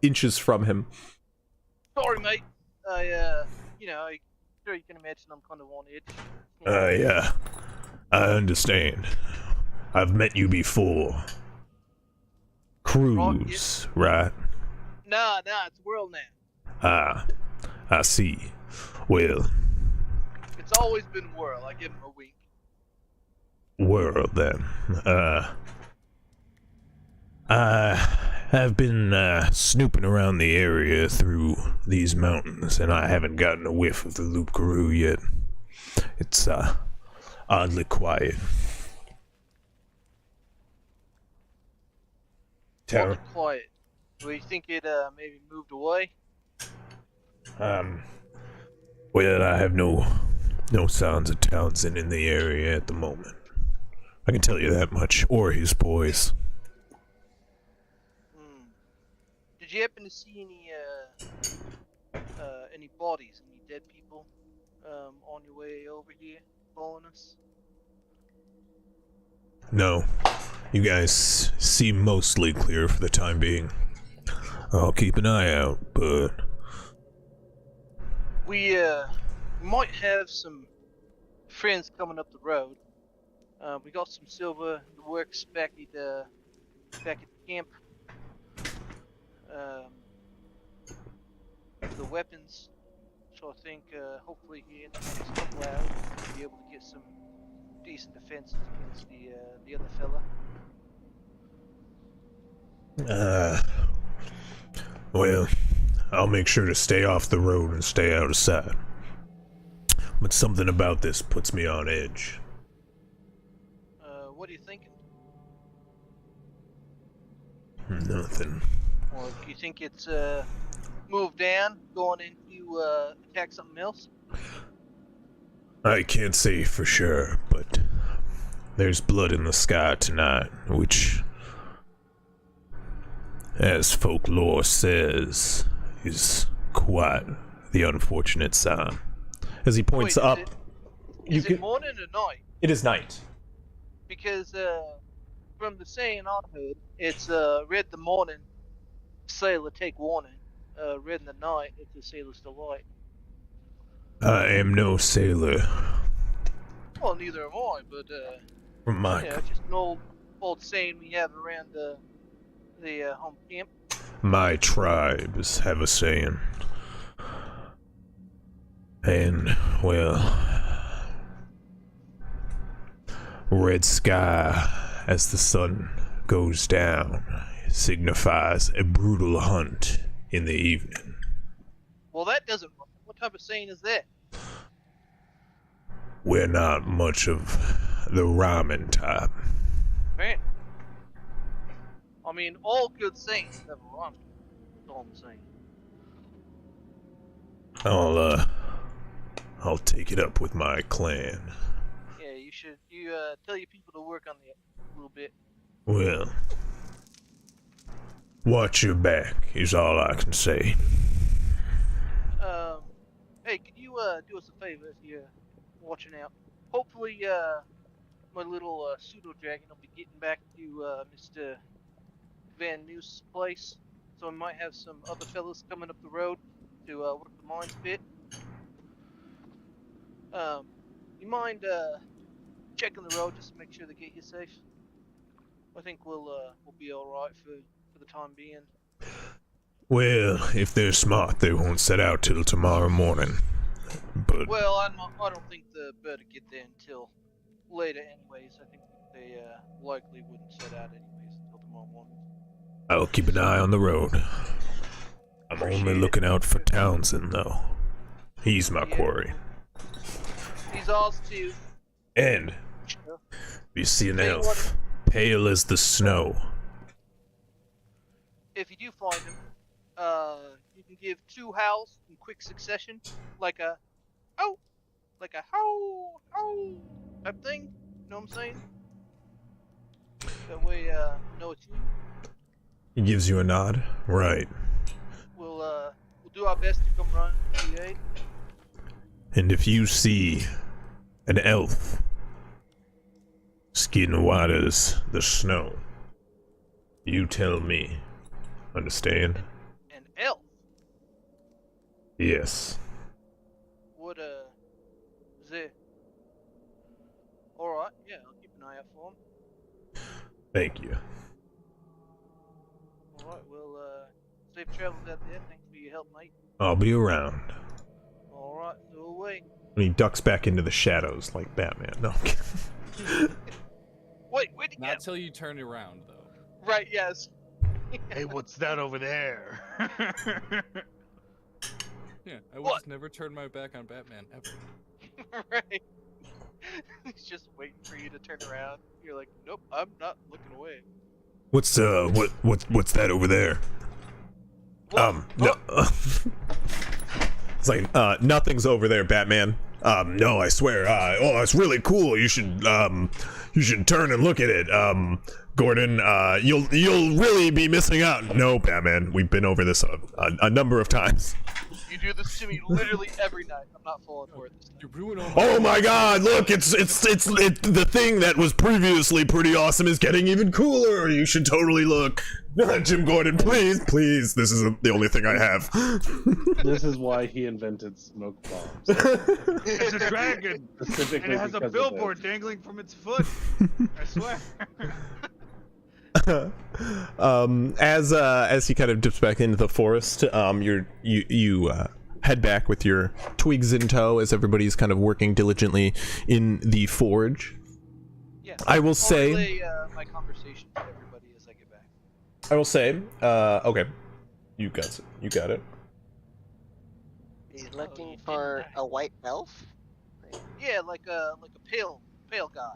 inches from him. Sorry, mate. I'm sure you can imagine I'm kind of on edge. Yeah, I understand. I've met you before. Cruz, right? Nah, it's World now. Ah, I see. Well, It's always been World. I give him a wink. world then. I have been snooping around the area through these mountains, and I haven't gotten a whiff of the Loop Guru yet. It's oddly quiet. Walking quiet. Do you think it maybe moved away? Well, I have no No signs of Townsend in the area at the moment. I can tell you that much, or his boys. Did you happen to see any bodies, any dead people, on your way over here, following us? No. You guys seem mostly clear for the time being. I'll keep an eye out, but... We might have some friends coming up the road. We got some silver in the works back at camp. The weapons. So I think hopefully here in the next couple hours we'll be able to get some decent defenses against the other fella. Well, I'll make sure to stay off the road and stay out of sight. But something about this puts me on edge. What are you thinking? Nothing. Or do you think it's moved down, going into attack something else? I can't say for sure, but there's blood in the sky tonight, which, as folklore says, is quite the unfortunate sign. As he points Wait, up, Is it morning or night? It is night. Because from the saying I heard, it's red the morning, sailor take warning. Red in the night, it's a sailor's delight. I am no sailor. Well, neither am I, but From my yeah, just an old saying we have around the home camp. my tribes have a saying. And, well, red sky as the sun goes down signifies a brutal hunt in the evening. Well, that doesn't. What type of saying is that? We're not much of the rhyming type. Man, I mean, all good sayings have a rhyme. That's all I'm saying. I'll take it up with my clan. Yeah, you should. You tell your people to work on that a little bit. Well, watch your back is all I can say. Hey, can you do us a favor if you're watching out? Hopefully, my little pseudo dragon will be getting back to Mr. Van Noos's place, so we might have some other fellas coming up the road to work the mines a bit. You mind checking the road just to make sure they get here safe? I think we'll be all right for the time being. Well, if they're smart, they won't set out till tomorrow morning. But Well, I don't think the bird will get there until later, anyways. I think they likely wouldn't set out anyways until tomorrow morning. I'll keep an eye on the road. I'm only looking out for Townsend, though. He's my quarry. He's ours too. And if you see an elf, pale as the snow. If you do find him, you can give 2 howls in quick succession, like a oh, like a how type thing. You know what I'm saying? That way, know it's you. He gives you a nod. Right. We'll do our best to come run to the aid. And if you see an elf, skin white as the snow, you tell me. Understand? An elf. Yes. What is it? All right. Yeah, I'll keep an eye out for him. Thank you. All right. Well, safe travels out there. Thanks for your help, mate. I'll be around. All right. So away. And he ducks back into the shadows like Batman. No. I'm kidding. Wait, where'd he Not get? till you turn around, though. Right. Yes. Hey, what's that over there? Yeah, I would What? just never turn my back on Batman ever. Right. He's just waiting for you to turn around. You're like, nope, I'm not looking away. What's that over there? What? No. It's like, nothing's over there, Batman. No, I swear. Oh, it's really cool. You should turn and look at it. Gordon, you'll really be missing out. No, Batman, we've been over this a number of times. You do this to me literally every night. I'm not falling for it this time. You ruin all Oh my God! Look, it's the thing that was previously pretty awesome is getting even cooler. You should totally look. Jim Gordon, please. This is the only thing I have. This is why he invented smoke bombs. It's a dragon, and Specifically it has a because of billboard this. dangling from its foot. I swear. As he kind of dips back into the forest, you head back with your twigs in tow as everybody's kind of working diligently in the forge. Yeah. I will I'll say- relay, my conversation with everybody as I get back. I will say, okay, you got it. He's you looking didn't for die. a white elf? Yeah, like a pale guy.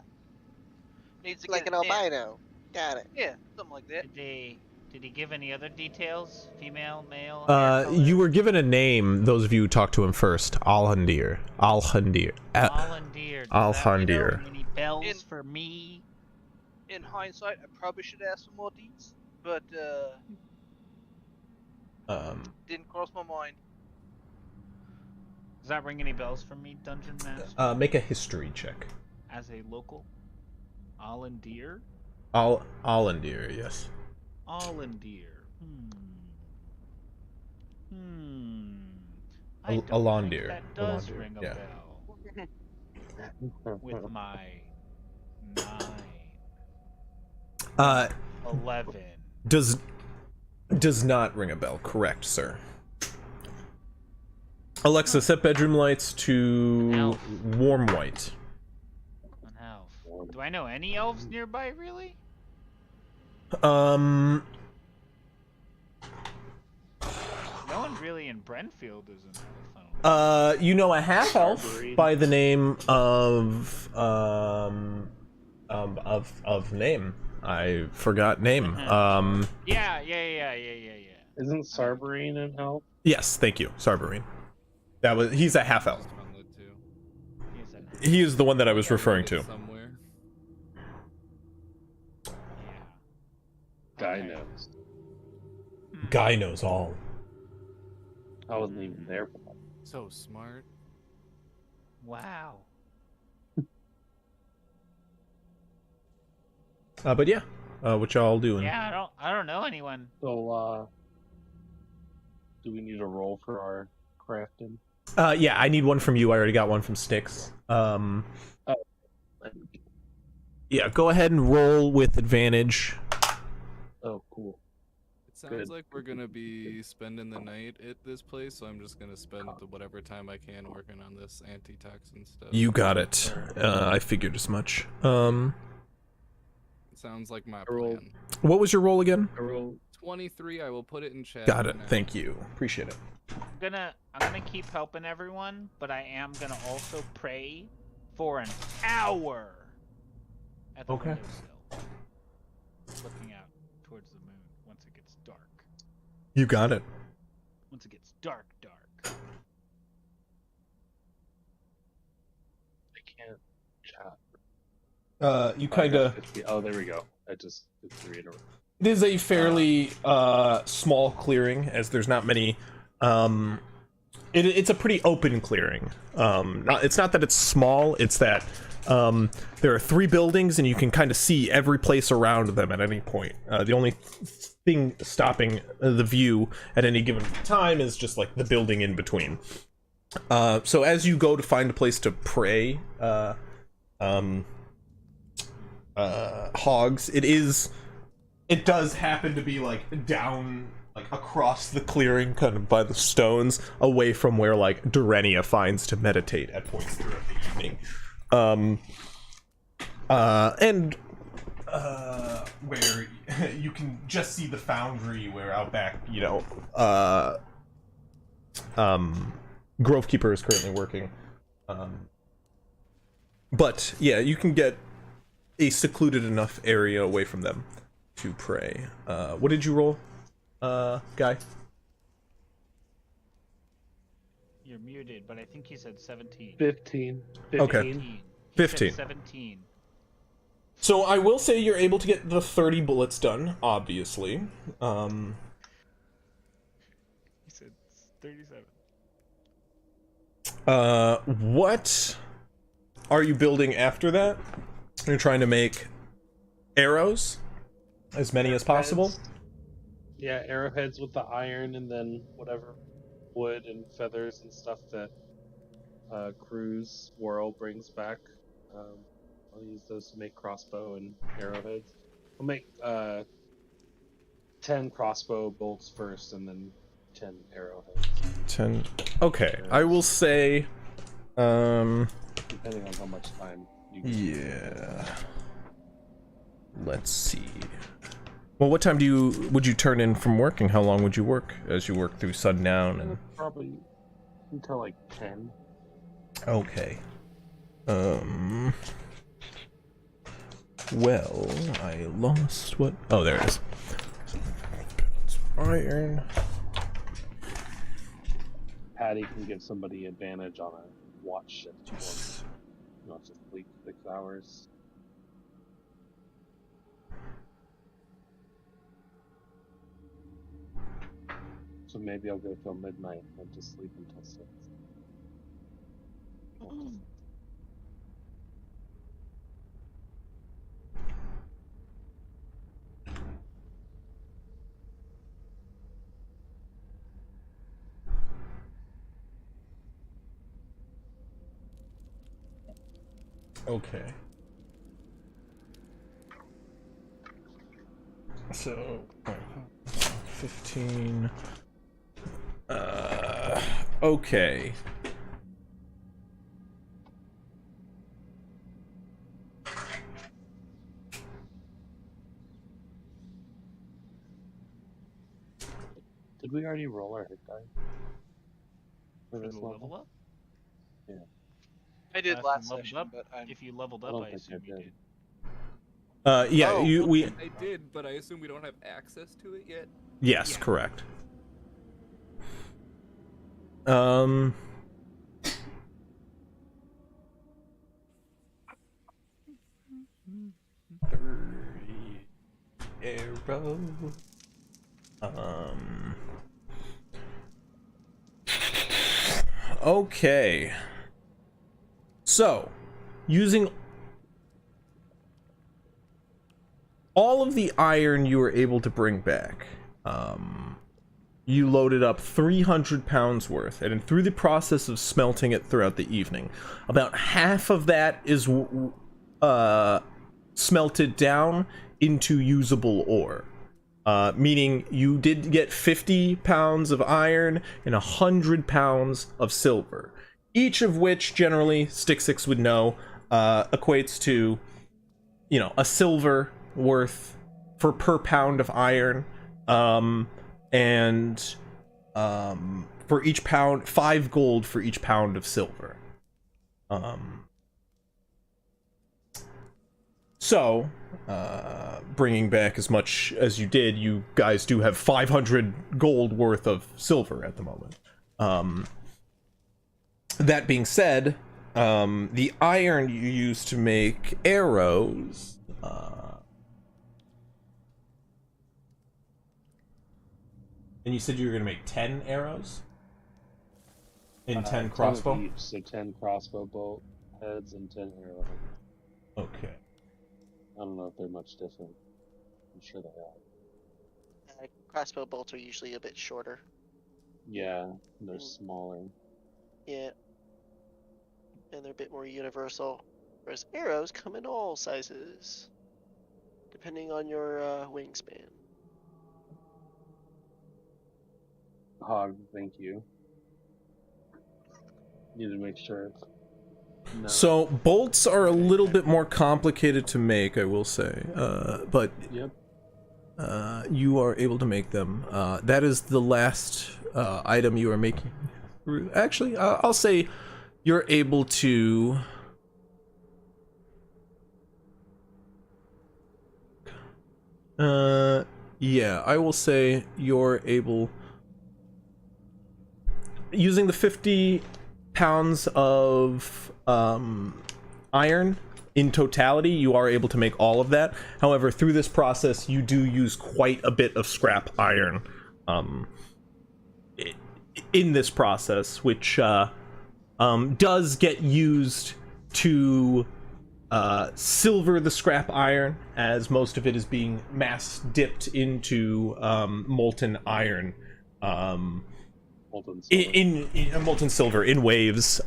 Needs to Like get an a tan. albino. Got it. Yeah, something like that. Did he give any other details? Female, male? hair color? You were given a name. Those of you who talked to him first, Alhandir. Alhandir. Alhandir. Any bells In- for me? In hindsight, I probably should ask some more deeds, but didn't cross my mind. Does that ring any bells for me, Dungeon Master? Make a history check. As a local? Alhandir? Alhandir, yes. Alhandir. I Al- don't Alandir. think that does Alandir, ring a yeah. bell. With my 9, 11. Does not ring a bell. Correct, sir. Alexa, set bedroom lights to Elf. warm white. An elf. Do I know any elves nearby, really? Um, No one really in Brentfield is an elf. I don't know. you know a half elf Carberry. by the name of name. I forgot name. Yeah. Isn't Sarberine an elf? Yes, thank you, Sarberine. He's a half elf. on the two. He's an elf. He is the one that I was referring to. Somewhere. Yeah. Guy Okay. knows. Guy knows all. I wasn't even there for that. So smart. Wow. But yeah, what y'all doing? Yeah, I don't know anyone. So, do we need a roll for our crafting? Yeah, I need one from you. I already got one from Styx. Yeah, go ahead and roll with advantage. Oh, cool. It sounds Good. like we're gonna be spending the night at this place, so I'm just gonna spend whatever time I can working on this antitoxin stuff. You got it. I figured as much. It sounds like my roll- plan. What was your roll again? I roll 23. I will put it in chat. Got it. now. Thank you. Appreciate it. I'm gonna keep helping everyone, but I am gonna also pray for an hour at the Okay. windowsill, looking out towards the moon once it gets dark. You got it. Once it gets dark. I can't chat. You kind of. Oh, there we go. I just did 3 in a row. It is a fairly small clearing, as there's not many. It's a pretty open clearing. It's not that it's small. It's that there are 3 buildings, and you can kind of see every place around them at any point. The only thing stopping the view at any given time is just like the building in between. So as you go to find a place to pray, Hogs, it does happen to be like down, like across the clearing, kind of by the stones, away from where like Durenia finds to meditate at points throughout the evening. Where you can just see the foundry where out back, Grovekeeper is currently working. But yeah, you can get a secluded enough area away from them to pray. What did you roll, Guy? You're muted, but I think he said 17. 15. Okay. 15. He 15. said 17. So I will say you're able to get the 30 bullets done, obviously. He said 37. What are you building after that? You're trying to make arrows? As many as possible? Arrowheads. Yeah, arrowheads with the iron, and then whatever wood and feathers and stuff that Cruz Worrell brings back. I'll use those to make crossbow and arrowheads. I'll make 10 crossbow bolts first, and then 10 arrowheads. 10. Okay, I will say, Depending on how much time you get. yeah. Let's see. Well, what time would you turn in from work, and how long would you work as you work through sundown and? Probably until like 10. Okay. Well, I lost what? Oh, there it is. Iron. Patty can give somebody advantage on a watch shift. Not just sleep 6 hours. So maybe I'll go till midnight and just sleep until 6. Okay. So, 15. Okay. Did we already roll our hit die? For For this the level? level up? I did If last you leveled session, up, but I'm if you leveled I up, don't I think I assume you did. did. Yeah, Oh, we. I did, but I assume we don't have access to it yet. Yes, Yeah. correct. Arrow. Okay. So, using all of the iron you were able to bring back, you loaded up 300 pounds worth, and through the process of smelting it throughout the evening, about half of that is smelted down into usable ore. Meaning you did get 50 pounds of iron and 100 pounds of silver, each of which generally Stick Six would know equates to, a silver worth per pound of iron, and for each pound, 5 gold for each pound of silver. So, bringing back as much as you did, you guys do have 500 gold worth of silver at the moment. That being said, the iron you use to make arrows, and you said you were going to make 10 arrows? And 10 crossbow? 10 each, so 10 crossbow bolt heads and 10 arrowheads. Okay. I don't know if they're much different. I'm sure they are. Crossbow bolts are usually a bit shorter. Yeah, they're smaller. Yeah. And they're a bit more universal. Whereas arrows come in all sizes, depending on your wingspan. Hog, thank you. Need to make sure it's... No. So, bolts are a little bit more complicated to make, I will say. But Yep. you are able to make them. That is the last item you are making. Actually, I'll say you're able to... yeah, I will say you're able using the 50 pounds of iron in totality, you are able to make all of that. However, through this process, you do use quite a bit of scrap iron in this process, which does get used to silver the scrap iron, as most of it is being mass dipped into molten iron. Molten silver. In molten silver in waves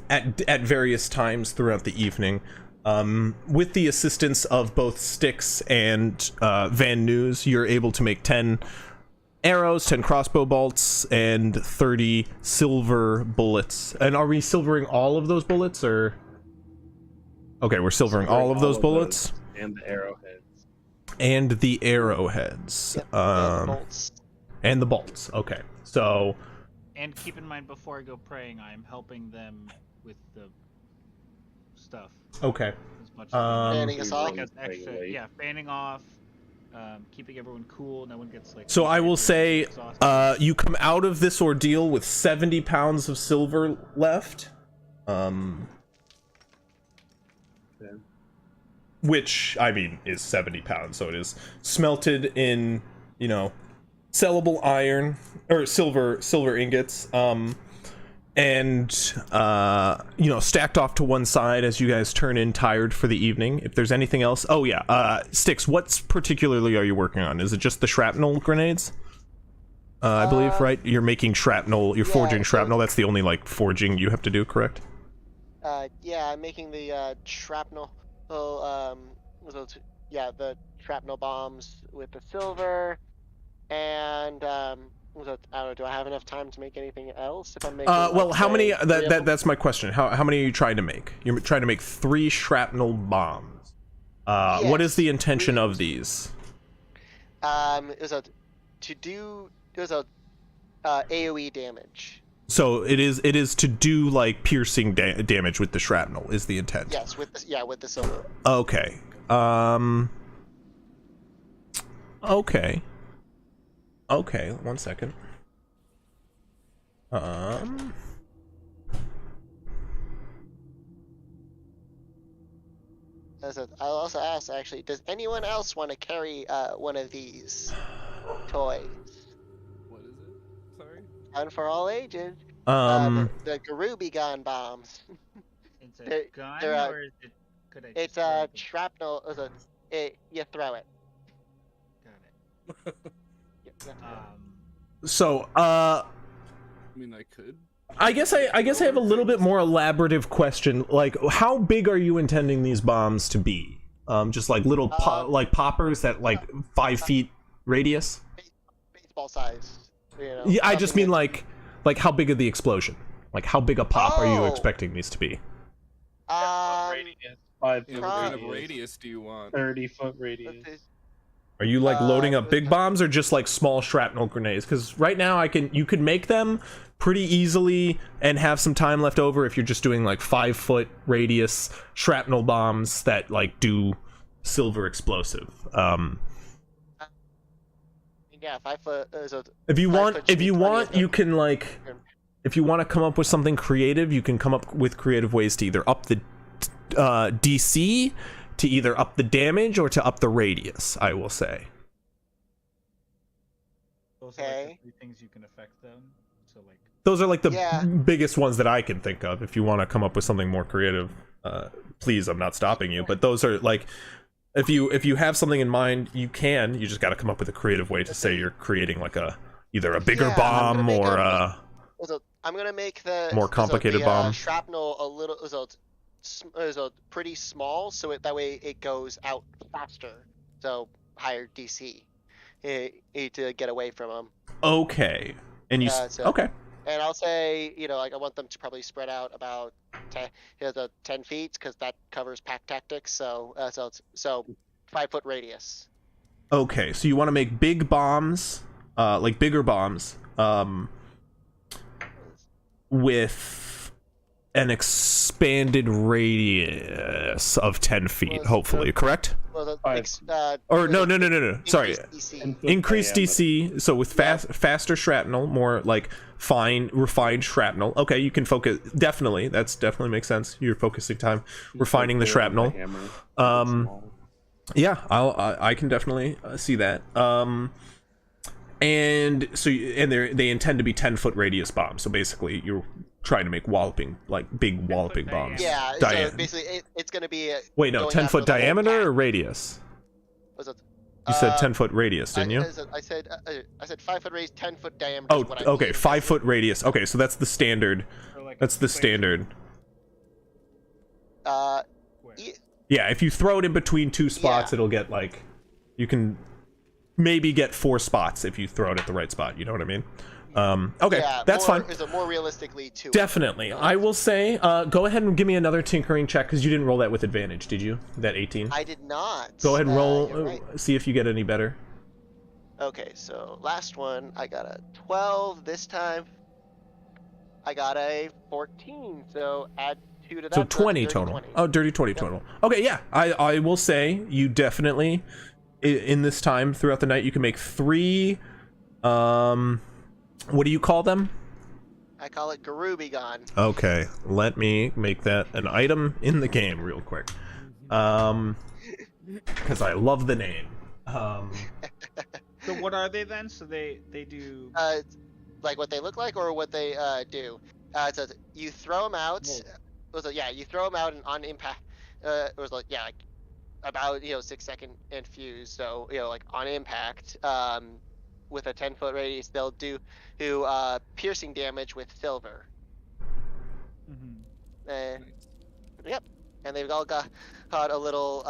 at various times throughout the evening, with the assistance of both Styx and Van News. You're able to make 10 arrows, 10 crossbow bolts, and 30 silver bullets. And are we silvering all of those bullets, or? Okay, we're silvering all of those bullets and the arrowheads. and the arrowheads. Yep, and the bolts. And the bolts. Okay, so And keep in mind, before I go praying, I am helping them with the stuff okay. as much as I can. Fanning us off. Like fanning off, keeping everyone cool. No one gets like. So I will say, exhausted. you come out of this ordeal with 70 pounds of silver left, which I mean is 70 pounds. So it is smelted in, sellable iron or silver ingots, and stacked off to one side as you guys turn in tired for the evening. If there's anything else, Styx, what particularly are you working on? Is it just the shrapnel grenades? I believe, right? You're making shrapnel. You're forging shrapnel. That's the only forging you have to do, correct? Yeah, I'm making the shrapnel. The shrapnel bombs with the silver, and I don't know. Do I have enough time to make anything else? If I'm making. Well, how many? That's my question. How many are you trying to make? You're trying to make 3 shrapnel bombs. What is the intention of these? It was AOE damage. So it is to do piercing damage with the shrapnel is the intent. Yes, with the silver. Okay. Okay, 1 second. I'll also ask, actually, does anyone else want to carry one of these toys? What is it? Sorry? And for all ages. Um, The Garubigan bombs. It's they're- a gun, they're, or is it? Could I? It's just grab it? shrapnel. You throw it. Got it. Yeah. so I mean, I could. I guess I have a little bit more elaborative question. How big are you intending these bombs to be? Just little poppers that 5 feet radius? Baseball size. Yeah, I just mean how big of the explosion? How big a pop are you expecting these to be? Radius, 5 Yeah, foot what kind of radius, radius do you want? 30-foot radius. Are you loading up big bombs or just small shrapnel grenades? Because right now you could make them pretty easily and have some time left over if you're just doing 5-foot radius shrapnel bombs that do silver explosive. Yeah, 5 foot. If you want, should be you plenty can if you want to come up with something creative, you can come up with creative ways to either up the DC, to either up the damage, or to up the radius, I will say. Those are Okay. the 3 things you can affect them. So Those are the Yeah. biggest ones that I can think of. If you want to come up with something more creative, please, I'm not stopping you. But those are if you have something in mind, you just got to come up with a creative way to say you're creating either a bigger Yeah, I'm bomb gonna make or I'm gonna make the more complicated the, bomb. shrapnel a little pretty small, so that way it goes out faster. So higher DC, to get away from them. Okay. And you okay. And I'll say, I want them to probably spread out about 10 feet, because that covers pack tactics. So 5 foot radius. Okay, so you want to make big bombs, bigger bombs, with an expanded radius of 10 feet, Was hopefully, correct? Well, Or no. Sorry, increased DC. 10-foot increased diameter. DC. So with faster shrapnel, more like fine, refined shrapnel. Okay, you can focus. Definitely, that's definitely makes sense. You're focusing time, refining the Like shrapnel. hammer, Um, small. Yeah, I can definitely see that. And so they intend to be 10-foot radius bombs. So basically, you're trying to make big walloping bombs. Yeah, Dia- so basically it's going to be. Wait, no, going 10-foot after the whole diameter pack. or radius? Was it? You said 10-foot radius, didn't you? I said 5-foot radius, 10-foot diameter. Oh, is what I okay, believe. 5-foot radius. Okay, so that's the standard. Or like That's the square standard. Uh, square. e- Yeah, if you throw it in between two spots, Yeah. it'll get like, you can maybe get 4 spots if you throw it at the right spot. You know what I mean? Okay, yeah, that's more, fine. Is it more realistically two? Definitely. I will say, go ahead and give me another tinkering check because you didn't roll that with advantage, did you? That 18. I did not. Go ahead and roll. You're right. See if you get any better. Okay, so last one I got a 12. This time I got a 14. So add 2 to that. So that's 20 dirty total. 20. Oh, dirty 20 total. Okay, yeah. I will say you definitely in this time throughout the night you can make 3 what do you call them? I call it Garubigon. Okay, let me make that an item in the game real quick. Because I love the name. So what are they then? So they do. Like what they look like or what they do. So you throw them out. You throw them out and on impact. It was like about 6-second infuse. So like on impact. With a 10-foot radius, they'll do piercing damage with silver. Mhm. Yep, and they've all got a little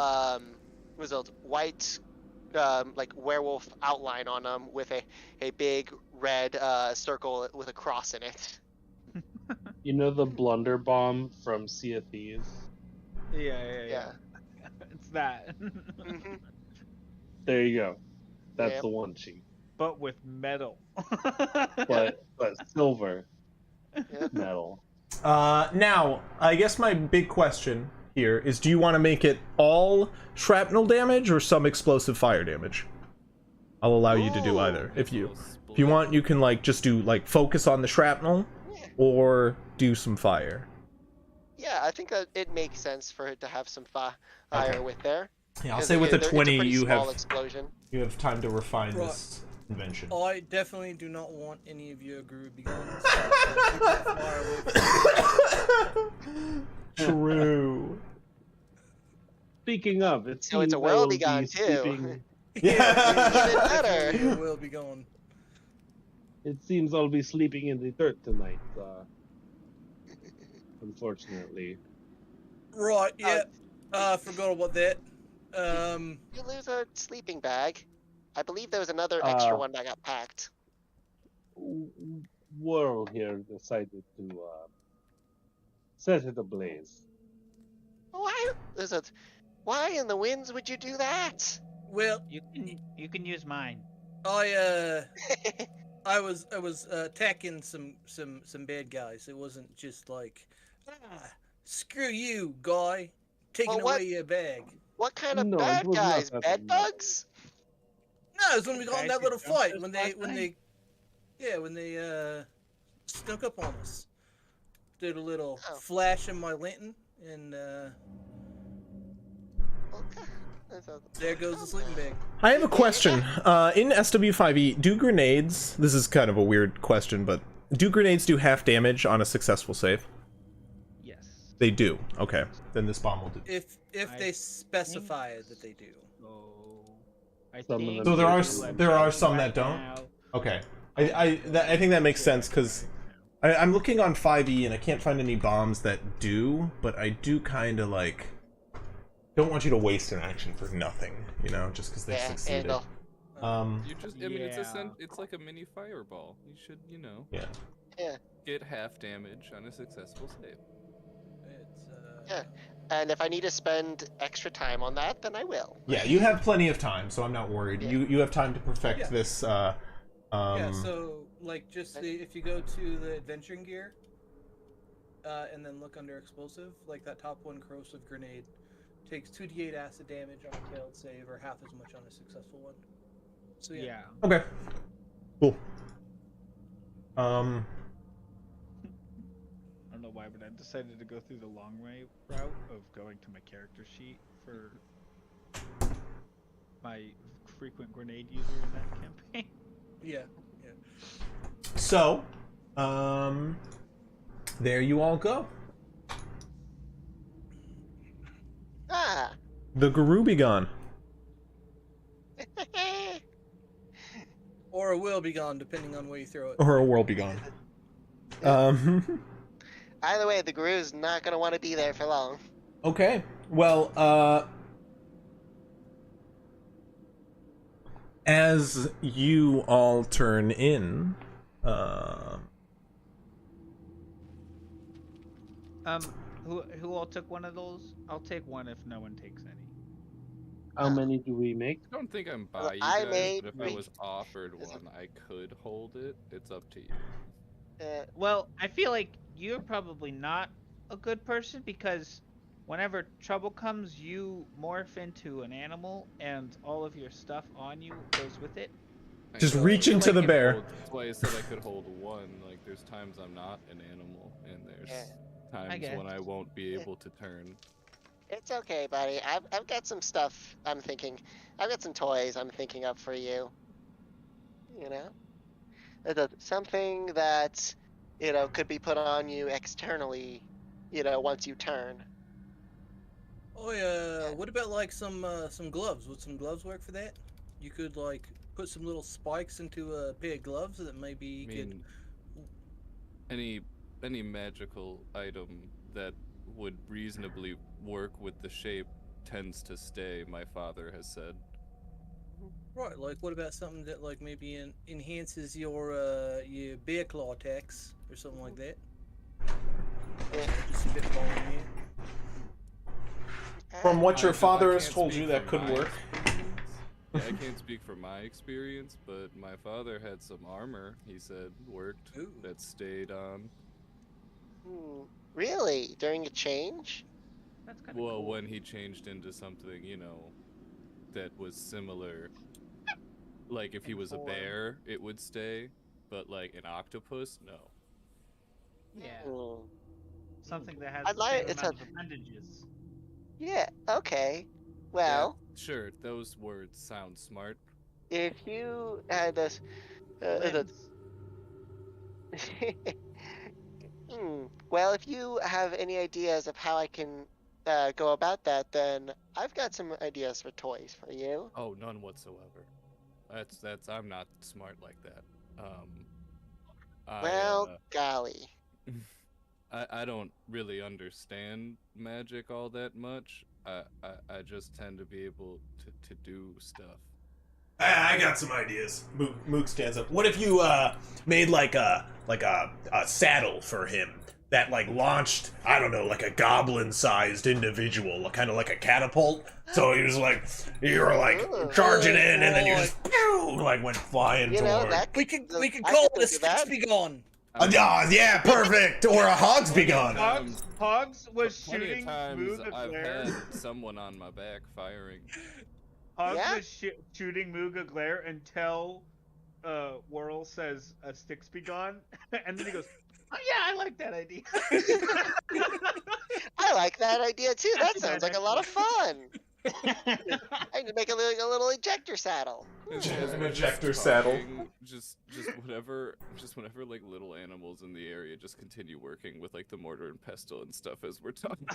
white like werewolf outline on them with a big red circle with a cross in it. You know the blunder bomb from Sea of Thieves? Yeah. It's that, hmm There you go. That's Yep. the one, Chief. but with metal. But silver Yep. metal. Now, I guess my big question here is, do you want to make it all shrapnel damage or some explosive fire damage? I'll allow you to do Ooh. either. If you want, you can just do focus on the shrapnel or do some fire. Yeah, I think it makes sense for it to have some fire Okay. with there. Yeah, I'll 'Cause say with the it's a 20 pretty you small have explosion. time to refine Right. this invention. I definitely do not want any of your groovy guns. True. Speaking of, it So it's a seems I will worldy be gun, too. sleeping- Even better. It will be gone. It seems I'll be sleeping in the dirt tonight. Unfortunately. Right, yeah. Forgot about that. You lose a sleeping bag. I believe there was another extra Uh, one that got packed. World here decided to set it ablaze. Why in the winds would you do that? well, You can use mine. I was attacking some bad guys. It wasn't just like, screw you, guy, taking Well, what- away your bag. What kind of No, it bad was not guys? that Bed bad. bugs? No, it was when we got in Guys that who little jumped fight us when last they night? snuck up on us. Did a little Oh. flash in my lantern, and Okay. That's a- there goes the sleeping bag. I have a question. In SW5E, do grenades, this is kind of a weird question, but do grenades do half damage on a successful save? Yes. They do. Okay. Then this bomb will do. If I they specify that they do. So I Some of think them So there are if you let there are me some right that don't? now- Okay. I think that makes sense because I'm looking on 5e and I can't find any bombs that do, but I do kind of don't want you to waste an action for nothing, just because they Yeah, succeeded. and You just, I mean, Yeah. it's like a mini fireball. You should, Yeah. get half damage on a successful save. It's Yeah. And if I need to spend extra time on that, then I will. Yeah, you have plenty of time, so I'm not worried. Yeah. You have time to perfect Yeah. this. yeah. So if you go to the adventuring gear, and then look under explosive. Like that top one, corrosive grenade, takes 2d8 acid damage on a failed save, or half as much on a successful one. So Yeah. Okay. Cool. I don't know why, but I decided to go through the long way route of going to my character sheet for my frequent grenade user in that campaign. Yeah. So, there you all go. Ah. The Guru be gone. Or it will be gone, depending on where you throw it. Or a world be gone. Either way, the Guru's not gonna want to be there for long. Okay. Well, as you all turn in, Who all took one of those? I'll take one if no one takes any. How many do we make? I don't think I'm by Well, you I guys, made but if I three. was offered one, I could hold it. It's up to you. Well, I feel like you're probably not a good person because whenever trouble comes, you morph into an animal and all of your stuff on you goes with it. I Just know, reach I into the could bear. hold- That's why I said I could hold one. Like, there's times I'm not an animal, and there's times guess. when I won't be able to turn. It's okay, buddy. I've got some stuff I'm thinking. I've got some toys I'm thinking of for you. You know? Something that, could be put on you externally, once you turn. Oh yeah. What about like some gloves? Would some gloves work for that? You could like put some little spikes into a pair of gloves that maybe I could. mean, any magical item that would reasonably work with the shape tends to stay, my father has said. Right. Like what about something that like maybe enhances your bear claw attacks or something like that? Just a bit more in here. from what your I father has can't told speak you, that from could my work. experience. Yeah, I can't speak from my experience, but my father had some armor, he said, worked, Ooh. that stayed on. Really? During a change? That's kind of Well, cool. when he changed into something, that was similar. Like, if he was a Form. bear, it would stay, but, like, an octopus, no. Yeah, Hmm. something that has I'd the like- same it's amount of appendages. Yeah, okay. Well, Yeah, sure, those words sound smart. if you had this... Limbs. Well, if you have any ideas of how I can go about that, then I've got some ideas for toys for you. Oh, none whatsoever. I'm not smart like that. Well, golly. I don't really understand magic all that much. I just tend to be able to do stuff. I got some ideas. Mook stands up. What if you made like a saddle for him that like launched, I don't know, like a goblin-sized individual, kind of like a catapult. So he was like, you were like Ooh. charging in, and then you just pew, like went flying You know, toward. that We could I call could it a think of that. Sticks Be Gone. Yeah, perfect. Or a Hogs Be Gone. Hogs was Plenty of shooting times Moog I've Glare. had someone on my back firing. Hogs Yeah? was shooting Mooga Glare until Whirl says "Sticks be gone," and then he goes, "Oh yeah, I like that idea." I like that idea too. That That's sounds like a lot of fun. I need to make a little ejector saddle. As An we're just ejector saddle. talking, just whatever like little animals in the area just continue working with like the mortar and pestle and stuff as we're talking.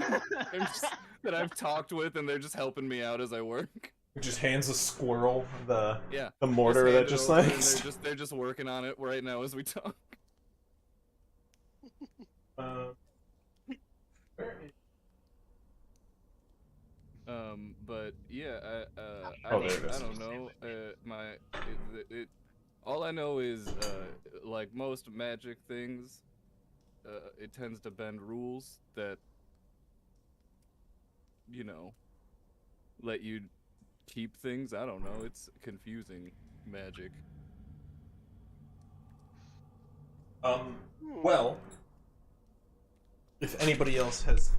That I've talked with, and they're just helping me out as I work. Just hands a squirrel the Yeah. mortar hand that it just over, like. and they're just working on it right now as we talk. But yeah, Oh, there it is. I don't know. All I know is, like most magic things, it tends to bend rules that, let you keep things. I don't know. It's confusing magic. Well, if anybody else has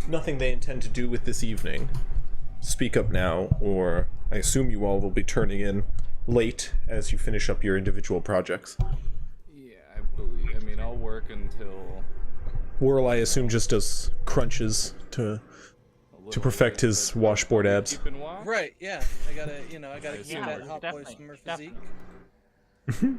nothing they intend to do with this evening, speak up now, or I assume you all will be turning in late as you finish up your individual projects. Yeah, I mean, I'll work until Whirl, I assume, just does crunches to a little perfect bit, his but, washboard are we abs. keeping watch? Right, yeah. I gotta keep assume that we're- hot boy definitely, summer physique. definitely.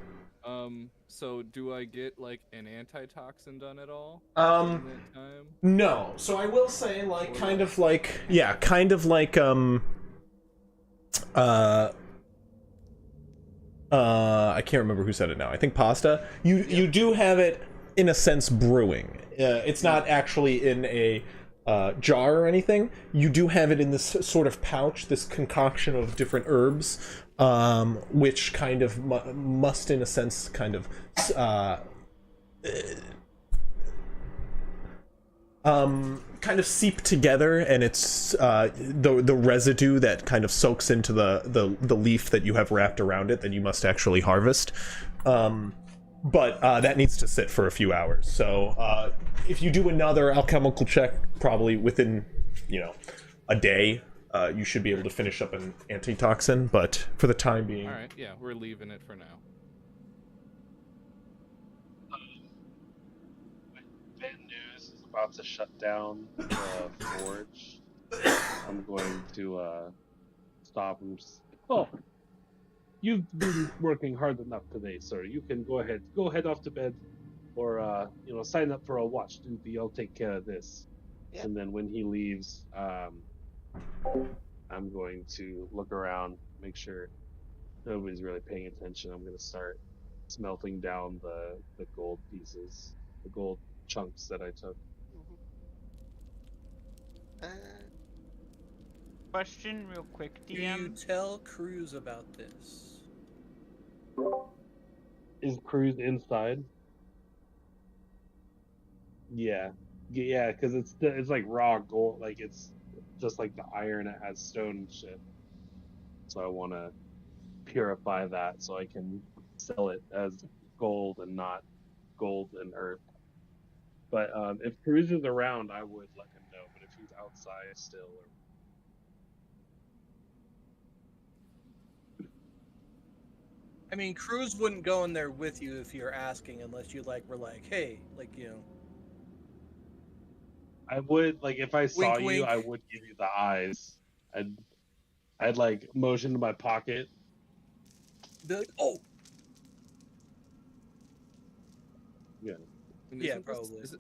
So do I get like an antitoxin done at all? Um, in that time? No. So I will say, like, kind of like I can't remember who said it now. I think pasta. You do have it in a sense brewing. It's not actually in a jar or anything. You do have it in this sort of pouch, this concoction of different herbs, which kind of must, in a sense, kind of kind of seep together, and it's the residue that kind of soaks into the leaf that you have wrapped around it that you must actually harvest. But that needs to sit for a few hours. So if you do another alchemical check, probably within a day, you should be able to finish up an antitoxin. But for the time being, All right, yeah, we're leaving it for now. Van News is about to shut down the forge. I'm going to stop and just. Oh, you've been working hard enough today, sir. You can go head off to bed, or sign up for a watch duty. I'll take care of this. Yeah. And then when he leaves, I'm going to look around, make sure nobody's really paying attention. I'm going to start smelting down the gold pieces, the gold chunks that I took. Question, real quick, Do you DM. tell Cruz about this? Is Cruz inside? Yeah, because it's like raw gold, like it's just like the iron. It has stone and shit. So I want to purify that so I can sell it as gold and not gold and earth. But if Cruz is around, I would let him know. But if he's outside still, I mean, Cruz wouldn't go in there with you if you're asking, unless you were like, hey, I would like if I saw Wink, you, wink. I would give you the eyes. I'd like motion to my pocket. be like, oh, And Yeah, isn't this- probably.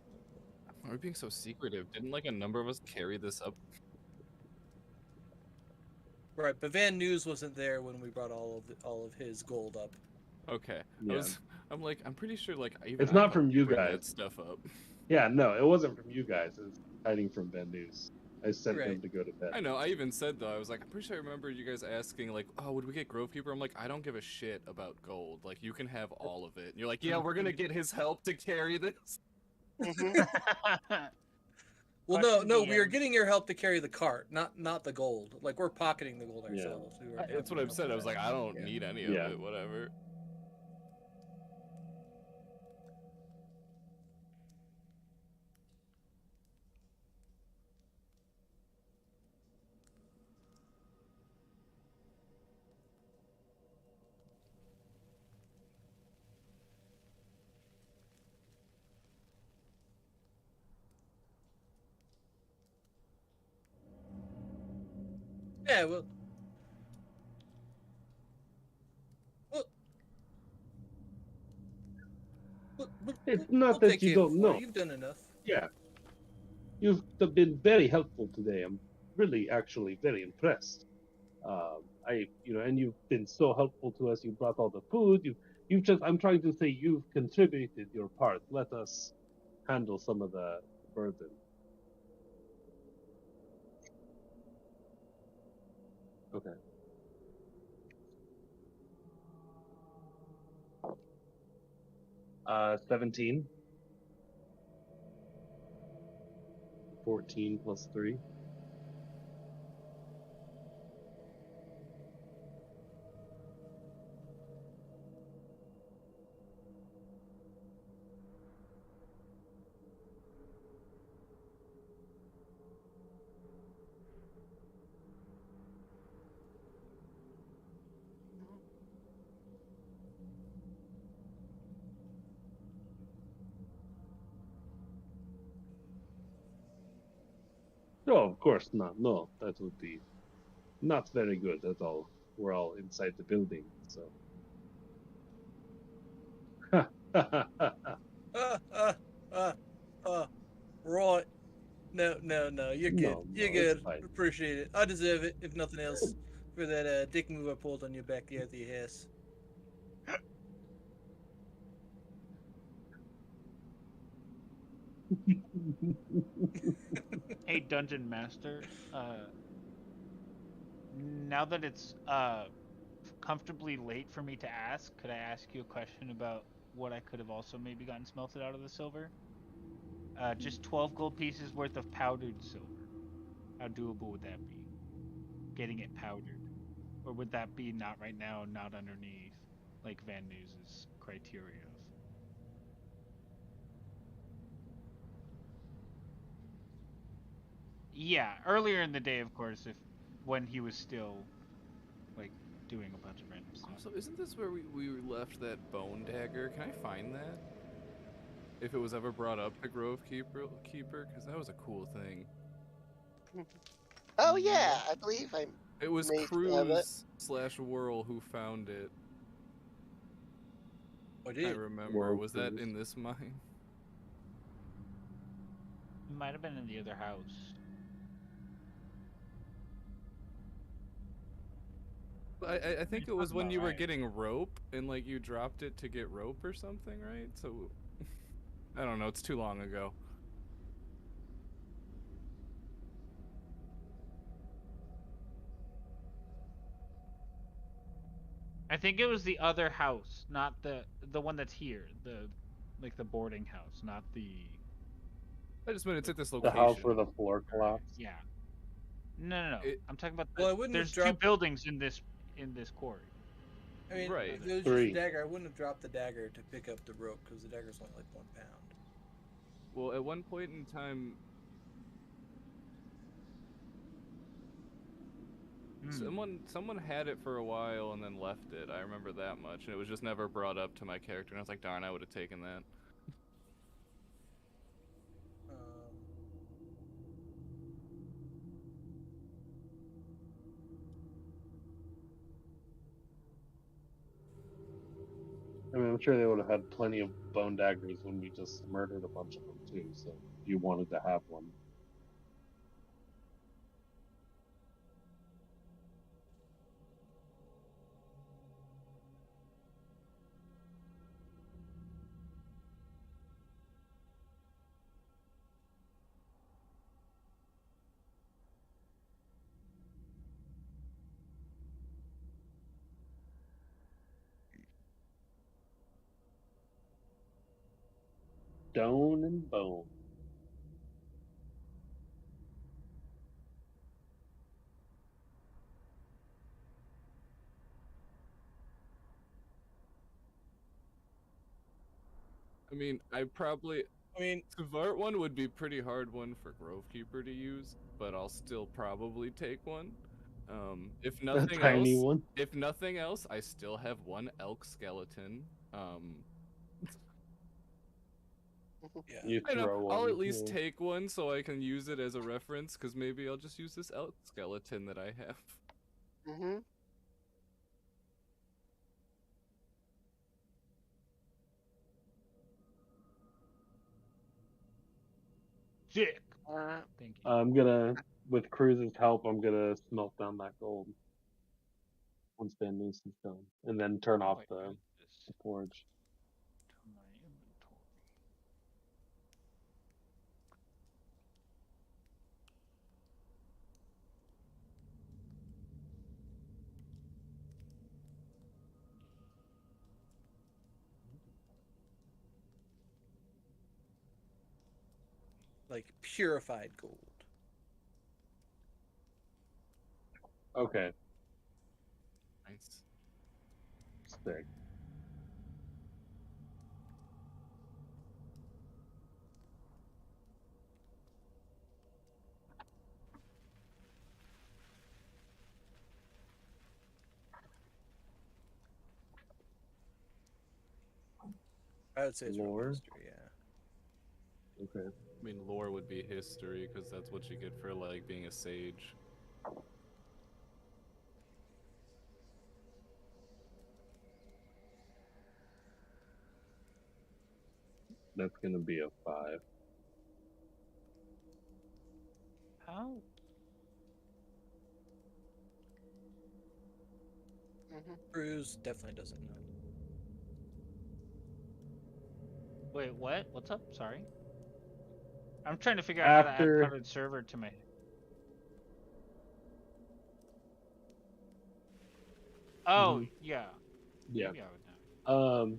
Are we being so secretive? Didn't like a number of us carry this up? right. But Van News wasn't there when we brought all of his gold up. Okay. Yeah. I'm pretty sure like It's not from you bring guys. that stuff up. Yeah, no, it wasn't from you guys. It was hiding from Ben News. I sent him Right. to go to bed. I know. I even said though, I was like, I'm pretty sure I remember you guys asking like, oh, would we get Grovekeeper? I'm like, I don't give a shit about gold. Like, you can have all of it. And you're like, yeah, we're gonna get his help to carry this. Well, Question, no, we are DM. getting your help to carry the cart, not the gold. Like, we're pocketing the gold Yeah. ourselves. We were That's having what I've help said. with I was that. like, I don't Yeah. need any Yeah. of it. Whatever. Yeah, well. It's not we'll that take you it don't for know. You've done enough. Yeah. You've been very helpful today. I'm really, actually, very impressed. And you've been so helpful to us. You brought all the food. I'm trying to say you've contributed your part. Let us handle some of the burden. Okay. Uh, 17. 14 plus 3. No, of course not. No, that would be not very good at all. We're all inside the building, so. Right. No. You're good. No, You're it's good. fine. Appreciate it. I deserve it, if nothing else, for that dick move I pulled on your backyard of your house. Hey, Dungeon Master. Now that it's comfortably late for me to ask, could I ask you a question about what I could have also maybe gotten smelted out of the silver? Just 12 gold pieces worth of powdered silver. How doable would that be? Getting it powdered, or would that be not right now, not underneath like Van News's criteria of? Yeah, earlier in the day, of course, if when he was still like doing a bunch of random stuff. Also, isn't this where we left that bone dagger? Can I find that? If it was ever brought up to Grove Keeper, because that was a cool thing. Oh yeah, I believe I. It was Made of it. Cruz/Whirl who found it. I I did. remember. Whirl Was that Cruz. in this mine? It might have been in the other house. I think it was sounds when about you were right. getting rope and like you dropped it to get rope or something, right? So I don't know. It's too long ago. I think it was the other house, not the one that's here. The boarding house, not the. I just meant it's at this The location. house where the floor collapsed. Yeah. No. It- I'm talking about. Well, I wouldn't have There's two dropped- buildings in this quarry. I mean, Right. if it was Three. just a dagger, I wouldn't have dropped the dagger to pick up the rope because the dagger's only like 1 pound. Well, at one point in time, someone had it for a while and then left it. I remember that much, and it was just never brought up to my character. And I was like, darn, I would have taken that. I mean, I'm sure they would have had plenty of bone daggers when we just murdered a bunch of them too. So you wanted to have one. Stone and bone. I mean, I mean, Savart one would be pretty hard one for Grovekeeper to use, but I'll still probably take one. If A nothing tiny else, one. if nothing else, I still have one elk skeleton. yeah. You I know, throw one. I'll at least yeah. take one so I can use it as a reference, because maybe I'll just use this elk skeleton that I have. Mm-hmm. Sick. Uh, Thank you. I'm gonna, with Cruz's help, I'm gonna smelt down that gold once Van Moose is done, and then turn off Wait, the what is this? forge. To my inventory. Like purified gold. Okay, Nice. sick. I would say it's Lore? Rochester, yeah. Okay. I mean, lore would be history, because that's what you get for, like, being a sage. That's gonna be a 5. How? Hmm. Cruz definitely doesn't know. Wait, what? What's up? Sorry. I'm trying to figure out how to add After crowded server to my. Oh, yeah. yeah. Maybe I would know.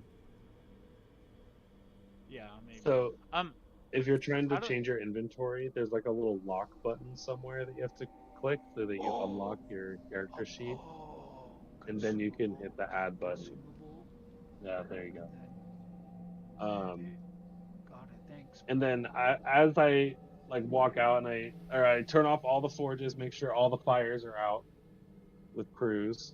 Yeah, maybe. So Um, if you're trying to how do- change your inventory, there's like a little lock button somewhere that you have to click so that you unlock your character sheet, Oh, and then you can hit the add button. consumable. Yeah, there you go. Got it. Thanks. And then as I like walk out and I turn off all the forges, make sure all the fires are out with Cruz.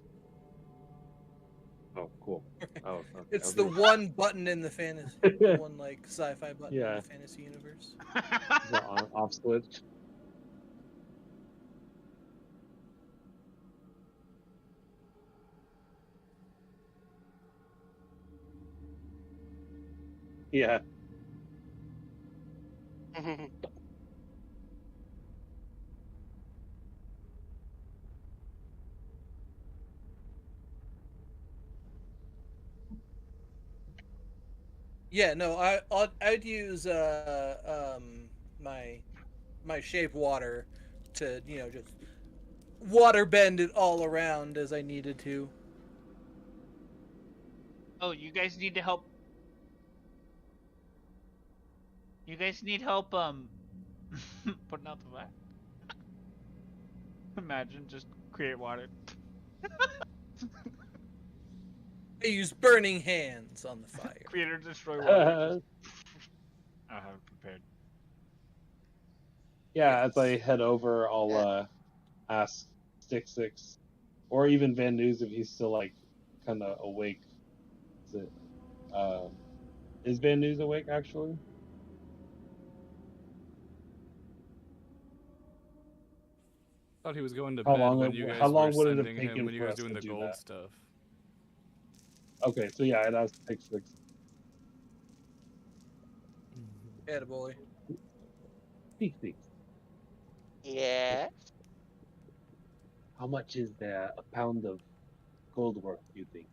Oh, cool. Oh, okay. It's the one button in the fantasy, the one like sci-fi button in Yeah. the fantasy universe. the off switch. Yeah. Yeah, no, I'd use my shape water to just water bend it all around as I needed to. Oh, you guys need to help. You guys need help putting out the fire. Imagine just create water. I use burning hands on the fire. Create or destroy water. I have it prepared. Yeah, as I head over, I'll ask Stick Six, or even Van News if he's still like kind of awake. Is Van News awake actually? Thought he was going to How bed long when it- you guys how long were would it have sending him taken when you for guys us doing to the do gold that? stuff. Okay, so yeah, I'd ask Stick Six. Attaboy. Speak. Yeah. How much is a pound of gold worth, you think?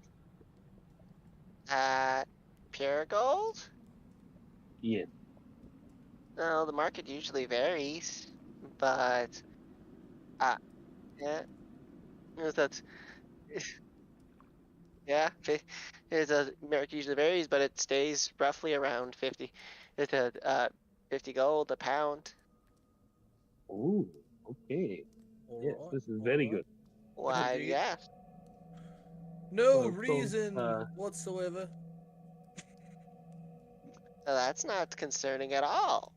Pure gold? Yeah. Well, the market usually varies, but yeah, that's yeah. It's a market usually varies, but it stays roughly around 50. It's 50 gold a pound. Ooh, okay. Yes, Alright, this is very alright. good. Why? Indeed. Yeah. No So, reason whatsoever. So that's not concerning at all.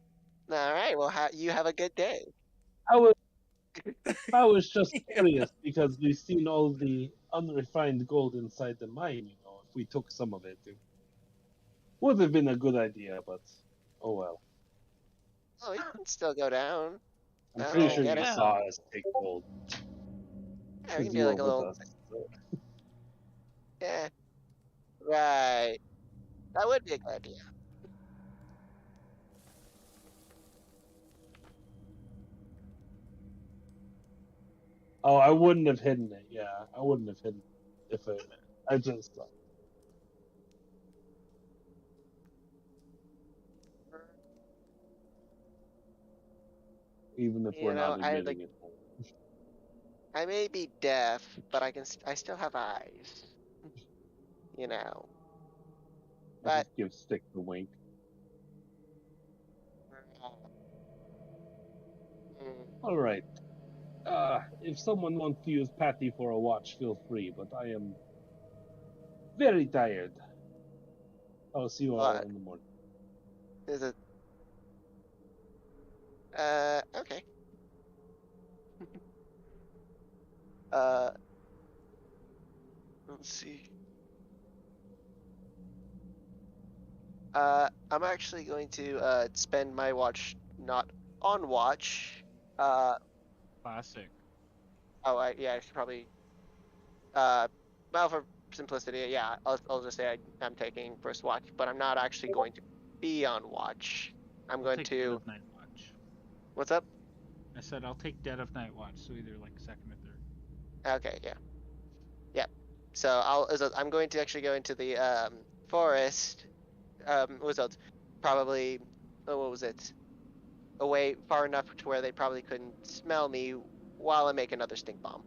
All right. Well, you have a good day. I was just curious because we've seen all the unrefined gold inside the mine. If we took some of it, it would have been a good idea. But oh well. Oh, you can still go down. I'm Oh, pretty I sure get you it. saw us take gold. Yeah, we can You do like were a with little. us. Yeah. Right. That would be a good idea. Oh, I wouldn't have hidden it. Yeah, I wouldn't have hidden it if it. I just. Even if we're not admitting it. I may be deaf, but I still have eyes. You know. I But just give Stick the wink. All right. If someone wants to use Patty for a watch, feel free. But I am very tired. I'll see you all What? in the morning. Is it? Okay. Let's see. I'm actually going to spend my watch not on watch. Classic. Yeah, I should probably. Well, for simplicity, yeah, I'll just say I'm taking first watch, but I'm not actually going to be on watch. I'm I'll going take Dead to. of Night Watch. What's up? I said I'll take Dead of Night Watch, so either like second or third. Okay, yeah, yeah. So I'm going to actually go into the forest. What was it? Probably. What was it? Away far enough to where they probably couldn't smell me while I make another stink bomb.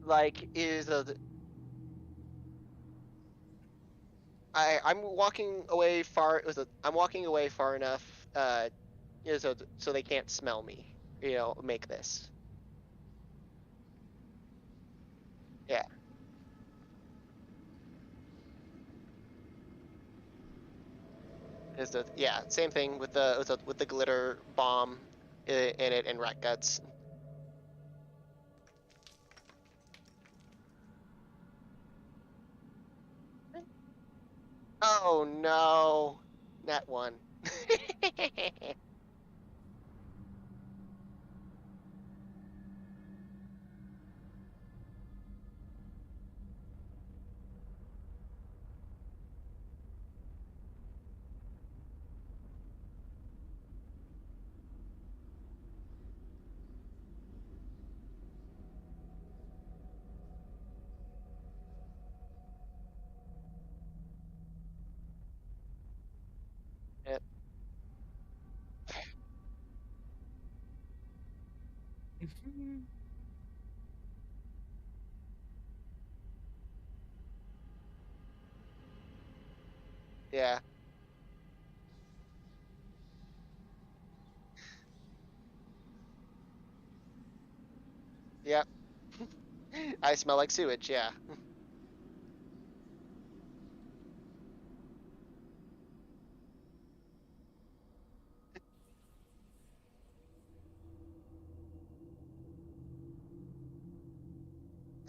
Like I'm walking away far. I'm walking away far enough, so they can't smell me. Make this. Yeah. Yeah, same thing with the glitter bomb in it and rat guts. Oh no, nat one. Yep. Yeah. Yep. I smell like sewage. Yeah.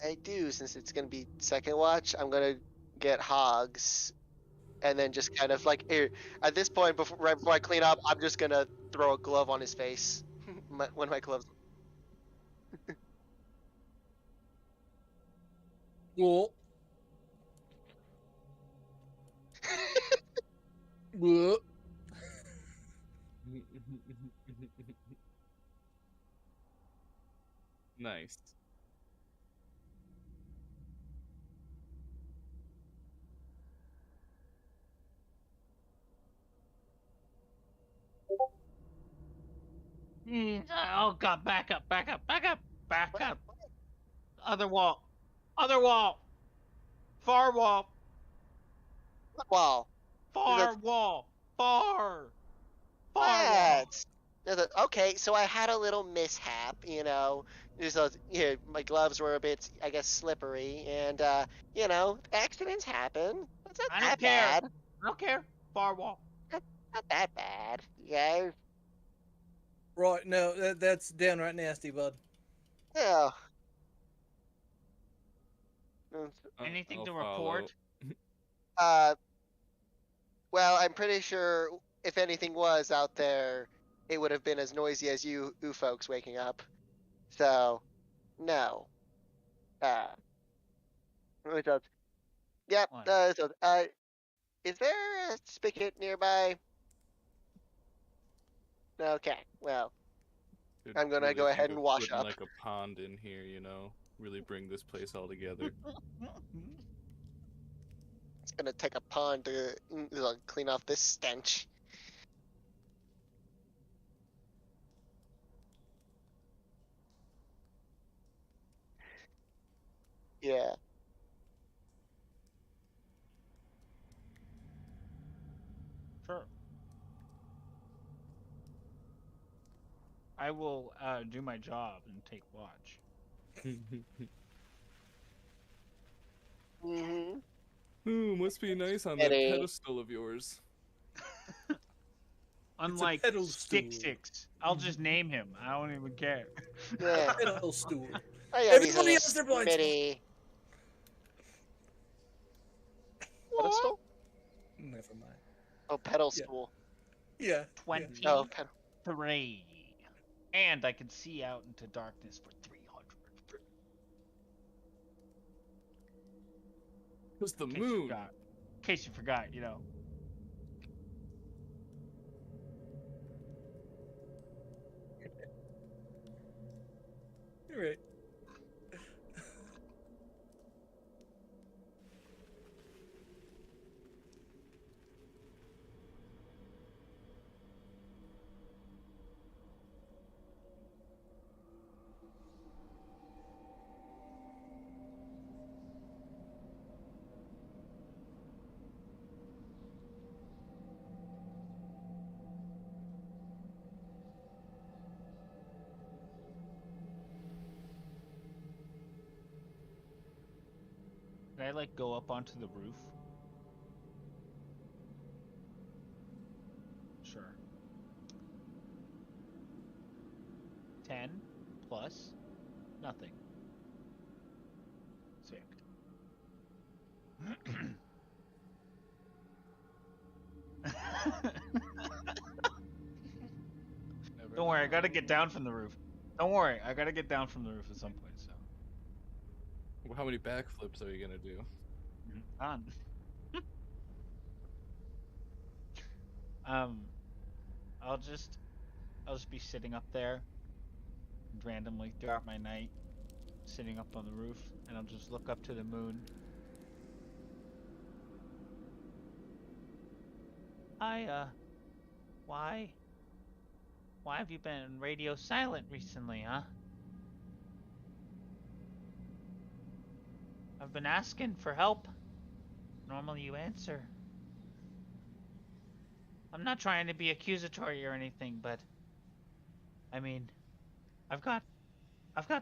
I do, since it's gonna be second watch. I'm gonna get hogs, and then just kind of like here at this point, right before I clean up, I'm just gonna throw a glove on his face. When my gloves. Well, well, Nice. Oh god, back up, back up, back up, back What? up. Other wall. Other wall. Far wall. What wall? Far wall. Far. Far wall. What? Okay, so I had a little mishap, my gloves were a bit, I guess, slippery, and accidents happen. It's not I that don't care. bad. I don't care. Far wall. Not that bad. Yeah. right. No, that's downright nasty, bud. Yeah. Anything I'll to follow. report? Well, I'm pretty sure if anything was out there, it would have been as noisy as you folks waking up. So, no. What else? Yep. What? Is there a spigot nearby? Okay. Well, Could I'm gonna really go think ahead and of wash putting, up. like a pond in here, really bring this place all together. It's gonna take a pond to clean off this stench. Yeah. Sure. I will do my job and take watch. Mm-hmm. Ooh, must be nice on that Eddie. pedestal of yours. Unlike pedal Stick stool. Six, I'll just name him. I don't even care. Yeah. Pedal stool. Oh yeah, these are Everybody has just their blind spot. mini pedestal. Never mind. Oh, pedal Yeah. stool. Yeah. 20. Oh, pedal. 3. And I can see out into darkness for 300. It was the In case you moon. forgot. In case you forgot, you know. You're right. Can I like go up onto the roof? Sure. 10 plus nothing. Sick. Don't worry, I gotta get down from the roof. Don't worry, I gotta get down from the roof at some point, so. How many backflips are you gonna do? On. um, I'll just be sitting up there randomly throughout my night, sitting up on the roof, and I'll just look up to the moon. Why have you been radio silent recently, huh? I've been asking for help. Normally you answer. I'm not trying to be accusatory or anything, but I mean, I've got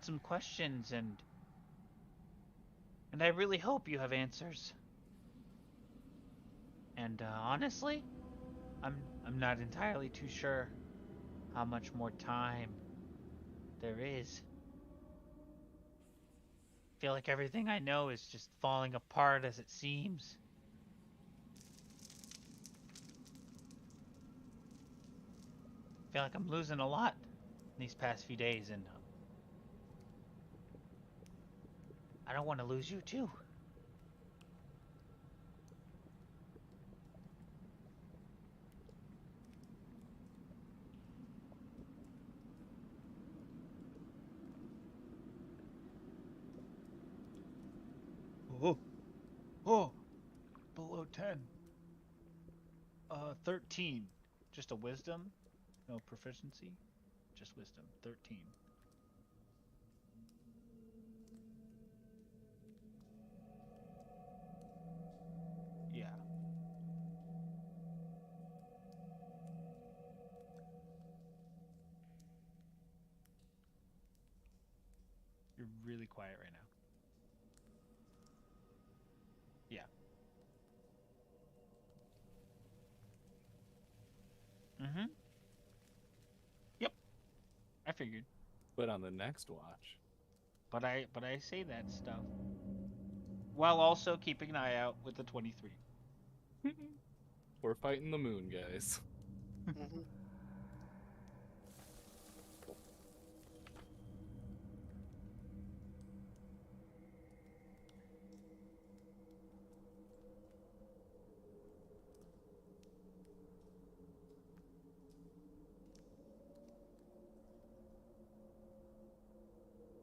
some questions and I really hope you have answers. And honestly, I'm not entirely too sure how much more time there is. I feel like everything I know is just falling apart as it seems. I feel like I'm losing a lot these past few days, and I don't want to lose you too. Oh, below 10. 13. Just a wisdom, no proficiency, just wisdom. 13. Yeah. You're really quiet right now. Yeah. Mm-hmm. Yep. I figured. But on the next watch. But I say that stuff while also keeping an eye out with the 23. We're fighting the moon, guys. Mhm.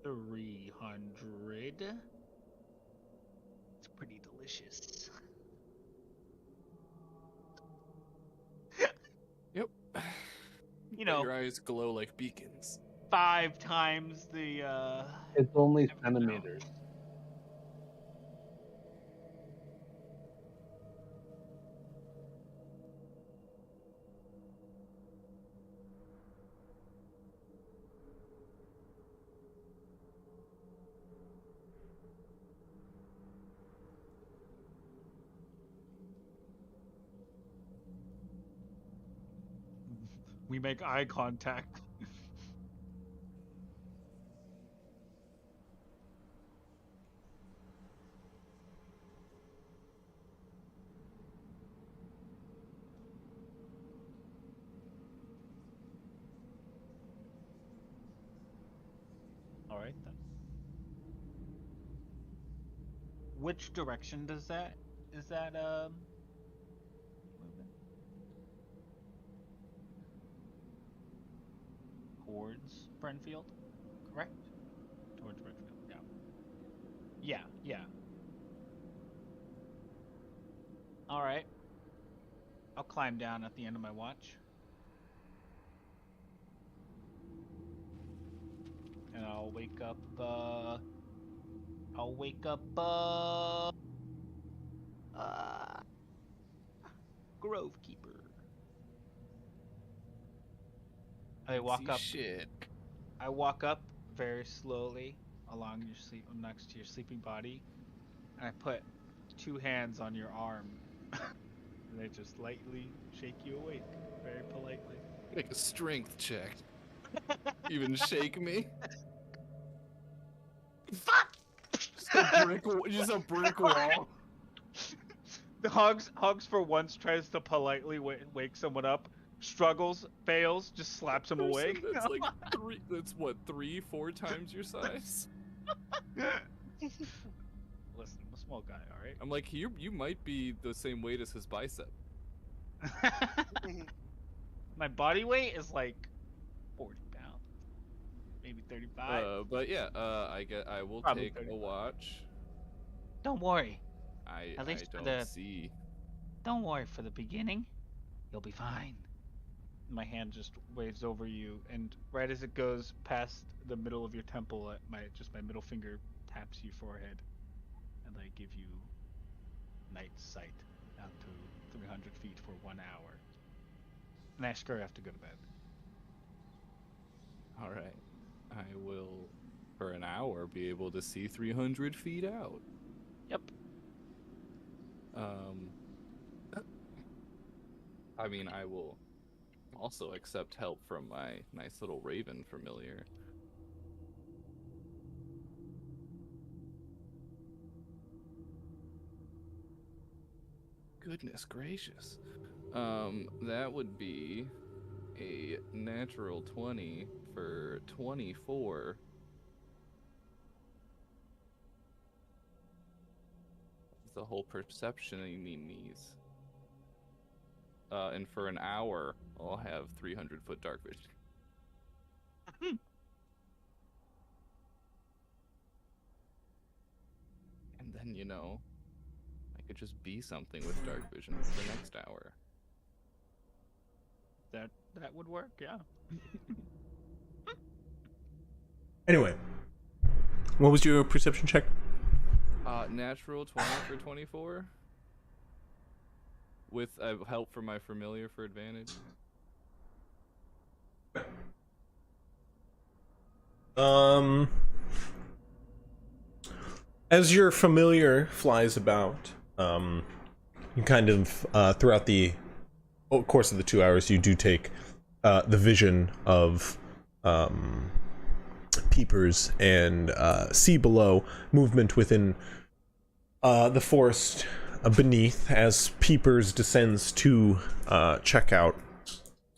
$300. It's pretty delicious. Yep. You Let know, your eyes glow like beacons. 5 times the It's only centimeters. We make eye contact. All right then. Which direction is that moving? Towards Brenfield, correct? Towards Brenfield, yeah. Yeah, yeah. All right. I'll climb down at the end of my watch. And I'll wake up, Grovekeeper. I walk up. Shit. I walk up very slowly along your next to your sleeping body, and I put 2 hands on your arm, and they just lightly shake you awake, very politely. Make a strength check. Even shake me. Fuck! Just a brick wall. The Hogs for once tries to politely wake someone up, struggles, fails, just slaps him awake. That's like 3. That's what 3-4 times your size. Listen, I'm a small guy, all right. I'm like, you might be the same weight as his bicep. My body weight is like 40 pounds, maybe 35. But yeah, I will Probably take 35. a watch. Don't worry. I At least for don't the- see. Don't worry for the beginning. You'll be fine. My hand just waves over you, and right as it goes past the middle of your temple, my middle finger taps your forehead, and I give you night sight out to 300 feet for 1 hour. And I scurry off to go to bed. All right, I will, for an hour, be able to see 300 feet out. Yep. I mean, I will also accept help from my nice little raven familiar. Goodness gracious. That would be a natural 20 for 24. The whole perception needs. And for an hour, I'll have 300-foot dark vision. And then, I could just be something with dark vision for the next hour. That would work, yeah. Anyway, what was your perception check? Natural 20 for 24. With help from my familiar for advantage. As your familiar flies about, you kind of throughout the course of the 2 hours, you do take the vision of peepers and see below movement within the forest beneath. As Peepers descends to check out,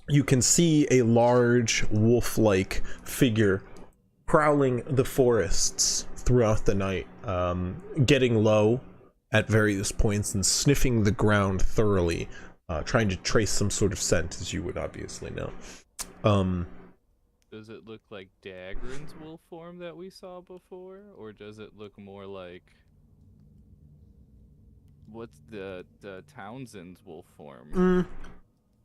you can see a large wolf-like figure prowling the forests throughout the night, getting low at various points and sniffing the ground thoroughly, trying to trace some sort of scent, as you would obviously know. Does it look like Dagran's wolf form that we saw before, or does it look more like what's the Townsend's wolf form?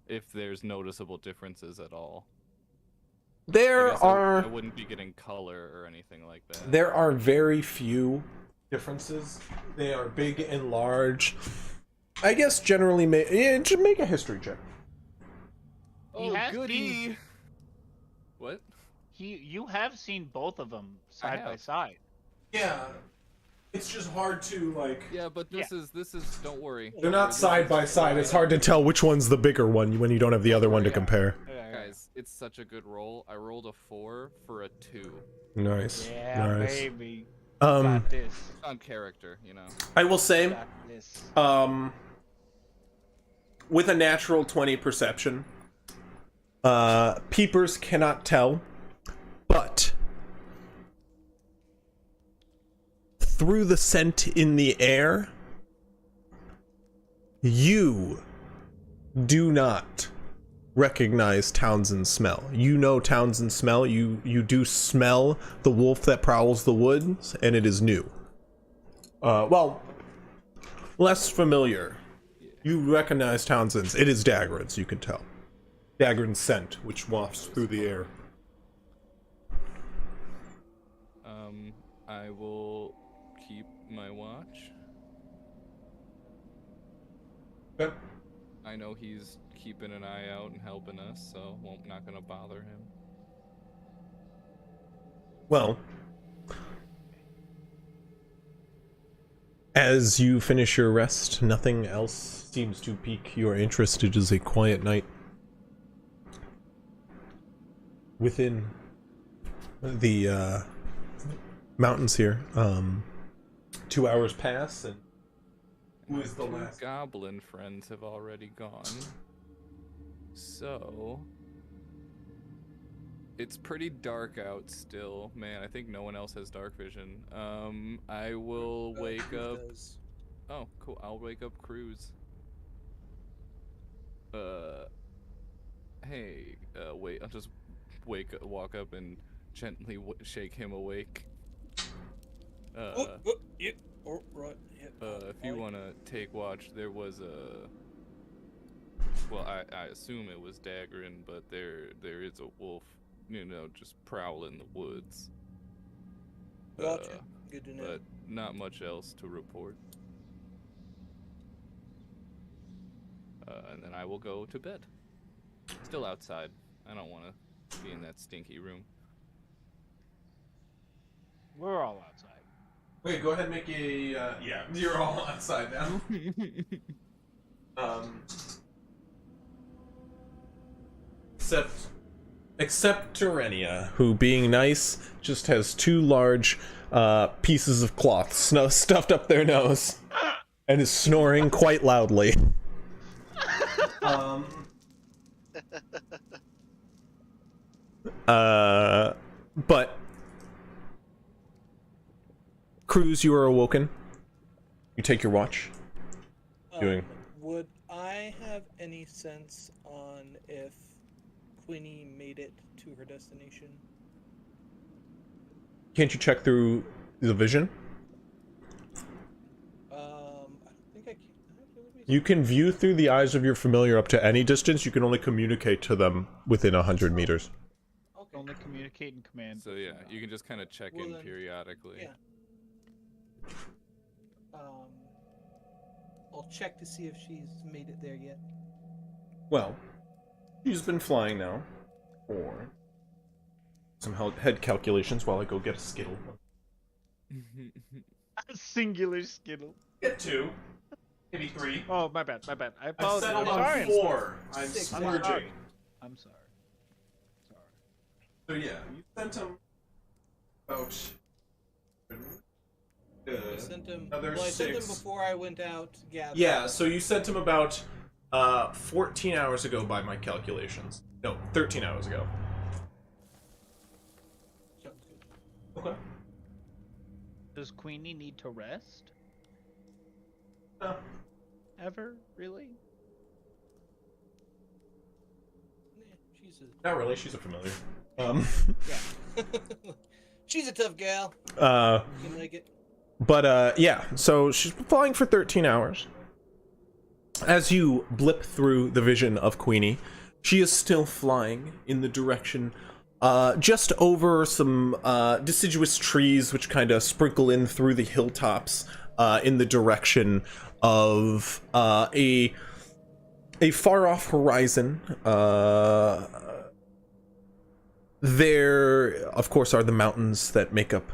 If there's noticeable differences at all. There I wouldn't be getting color or anything like that. There are very few differences. They are big and large. I guess generally, just make a history check. Oh, has goody! been- What? You have seen both of them side by have. side. Yeah, it's just hard to like. Yeah, but this is don't worry. They're not side by side. It's hard to tell which one's the bigger one when you don't have the other one to compare. Guys, guys, it's such a good roll. I rolled a 4 for a 2 Nice. Yeah, nice. baby. Um, Got this. on character, you know. I will say, Got this. with a natural 20 perception, peepers cannot tell, but through the scent in the air, you do not recognize Townsend's smell. You know Townsend's smell. You do smell the wolf that prowls the woods, and it is new. Well, less familiar. You recognize Townsend's. It is Daggeron's, you can tell. Daggeron's scent, which wafts through the air. I will keep my watch. Okay. I know he's keeping an eye out and helping us, so I'm not gonna bother him. Well, as you finish your rest, nothing else seems to pique your interest. It is a quiet night. Within the mountains here, 2 hours pass, and who is the Two last? goblin friends have already gone. So it's pretty dark out still. Man, I think no one else has dark vision. I will wake Cruz up. does. Oh, cool. I'll wake up Cruz. Hey, wait. I'll just walk up and gently shake him awake. Yep. Oh, right. Yep. If you want to take watch, there was a. Well, I assume it was Daggeron, but there is a wolf, just prowling the woods. Gotcha. Good to know. But not much else to report. And then I will go to bed. Still outside. I don't want to be in that stinky room. We're all outside. Wait, go ahead and make a, yeah, you're all outside now. Except Terenia, who, being nice, just has 2 large, pieces of cloth stuffed up their nose, and is snoring quite loudly. But Cruz, you are awoken. You take your watch. Doing. Would I have any sense on if Queenie made it to her destination? Can't you check through the vision? I don't think I can. You can view through the eyes of your familiar up to any distance. You can only communicate to them within 100 meters. Okay. Only communicate in command. So yeah, you can just kind of check Well in then, periodically. Yeah. I'll check to see if she's made it there yet. Well, she's been flying now for some head calculations while I go get a Skittle. Singular Skittle. Get 2, maybe 3. Oh, my bad. I I've apologize. settled I'm sorry. on 4. I'm Six. splurging. I'm sorry. So yeah, you sent him about. I sent him. Another Well, I sent him 6. before I went out. Gather. Yeah, so you sent him about 14 hours ago by my calculations. No, 13 hours ago. Sounds good. Okay. Does Queenie need to rest? No. Ever? Really? Yeah, she's Not really, she's a familiar. a. She's a tough gal. You can like it. But yeah, so she's been flying for 13 hours. As you blip through the vision of Queenie, she is still flying in the direction just over some deciduous trees which kind of sprinkle in through the hilltops in the direction of a far off horizon. There, of course, are the mountains that make up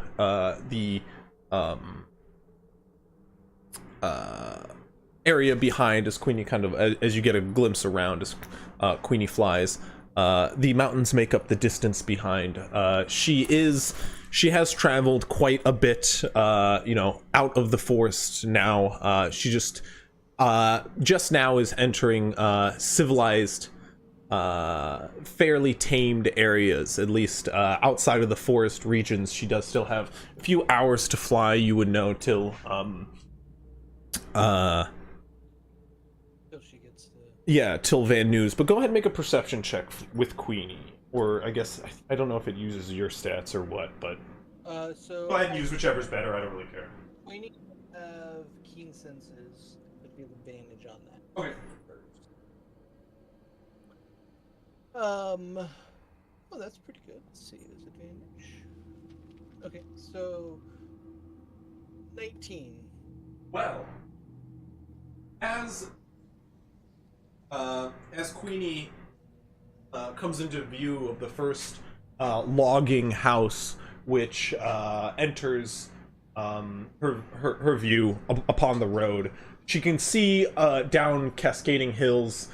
the area behind as Queenie kind of, as you get a glimpse around as Queenie flies. the mountains make up the distance behind. She has traveled quite a bit, out of the forest now. She just now is entering civilized, fairly tamed areas, at least outside of the forest regions. She does still have a few hours to fly, you would know, till she gets to... yeah, till Van News. But go ahead and make a perception check with Queenie. Or I guess, I don't know if it uses your stats or what, but... so... Go ahead and use whichever's better, I don't really care. We need to have keen senses. Would be an advantage on that. Okay. Oh, that's pretty good. Let's see, there's advantage. Okay, so... 19. Well, as Queenie comes into view of the first logging house, which enters her view upon the road, she can see down cascading hills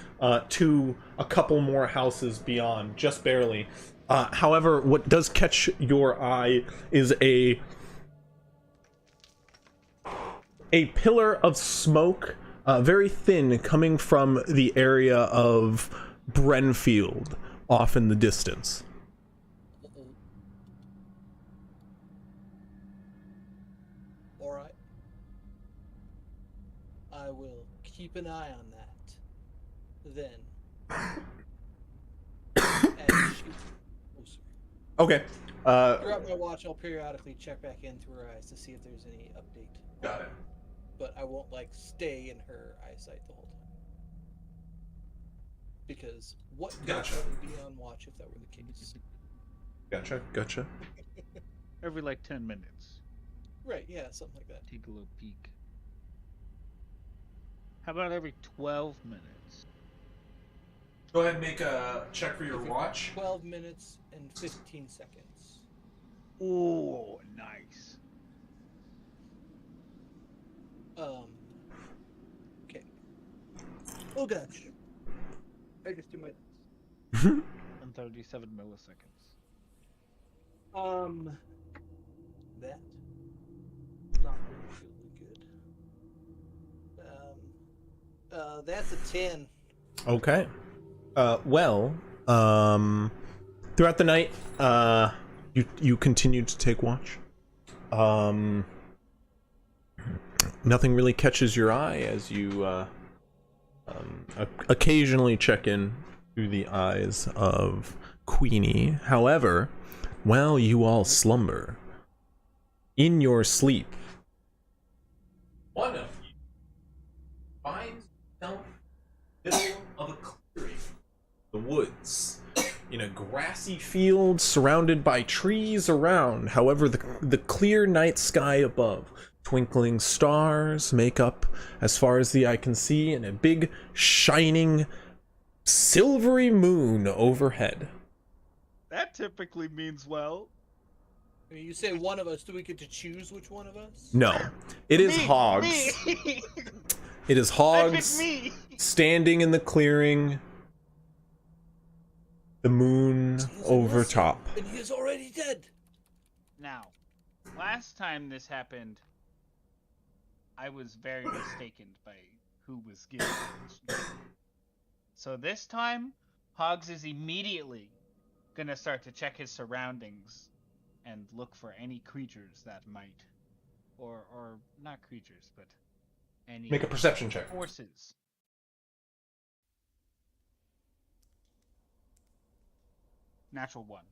to a couple more houses beyond, just barely. However, what does catch your eye is a pillar of smoke, very thin, coming from the area of Brenfield off in the distance. Alright. I will keep an eye on that. Then. And shoot closer. Okay. Throughout my watch, I'll periodically check back in through her eyes to see if there's any update. Got it. But I won't, stay in her eyesight the whole time. Because what would Gotcha. be on watch if that were the case? Gotcha. Every 10 minutes. Right, yeah, something like that. Take a little peek. How about every 12 minutes? Go ahead and make a check for your watch. 12 minutes and 15 seconds. Oh, nice. Okay. Oh gosh. I just do my... And 37 milliseconds. That. Not really good. That's a 10. Okay. Throughout the night, you continue to take watch. Nothing really catches your eye as you occasionally check in through the eyes of Queenie. However, while you all slumber, in your sleep, one of you finds yourself in the middle of a clearing, the woods, in a grassy field surrounded by trees around. However, the clear night sky above, twinkling stars make up, as far as the eye can see, and a big shining silvery moon overhead. That typically means well. I mean, you say one of us, do we get to choose which one of us? No, it is Me, hogs. me. It is I hogs picked me. standing in the clearing, the moon over Listen, top. And he is already dead. Now, last time this happened, I was very mistaken by who was giving this. So this time, Hogs is immediately gonna start to check his surroundings and look for any creatures that might, or not creatures, but any Make a perception check. forces. Natural 1.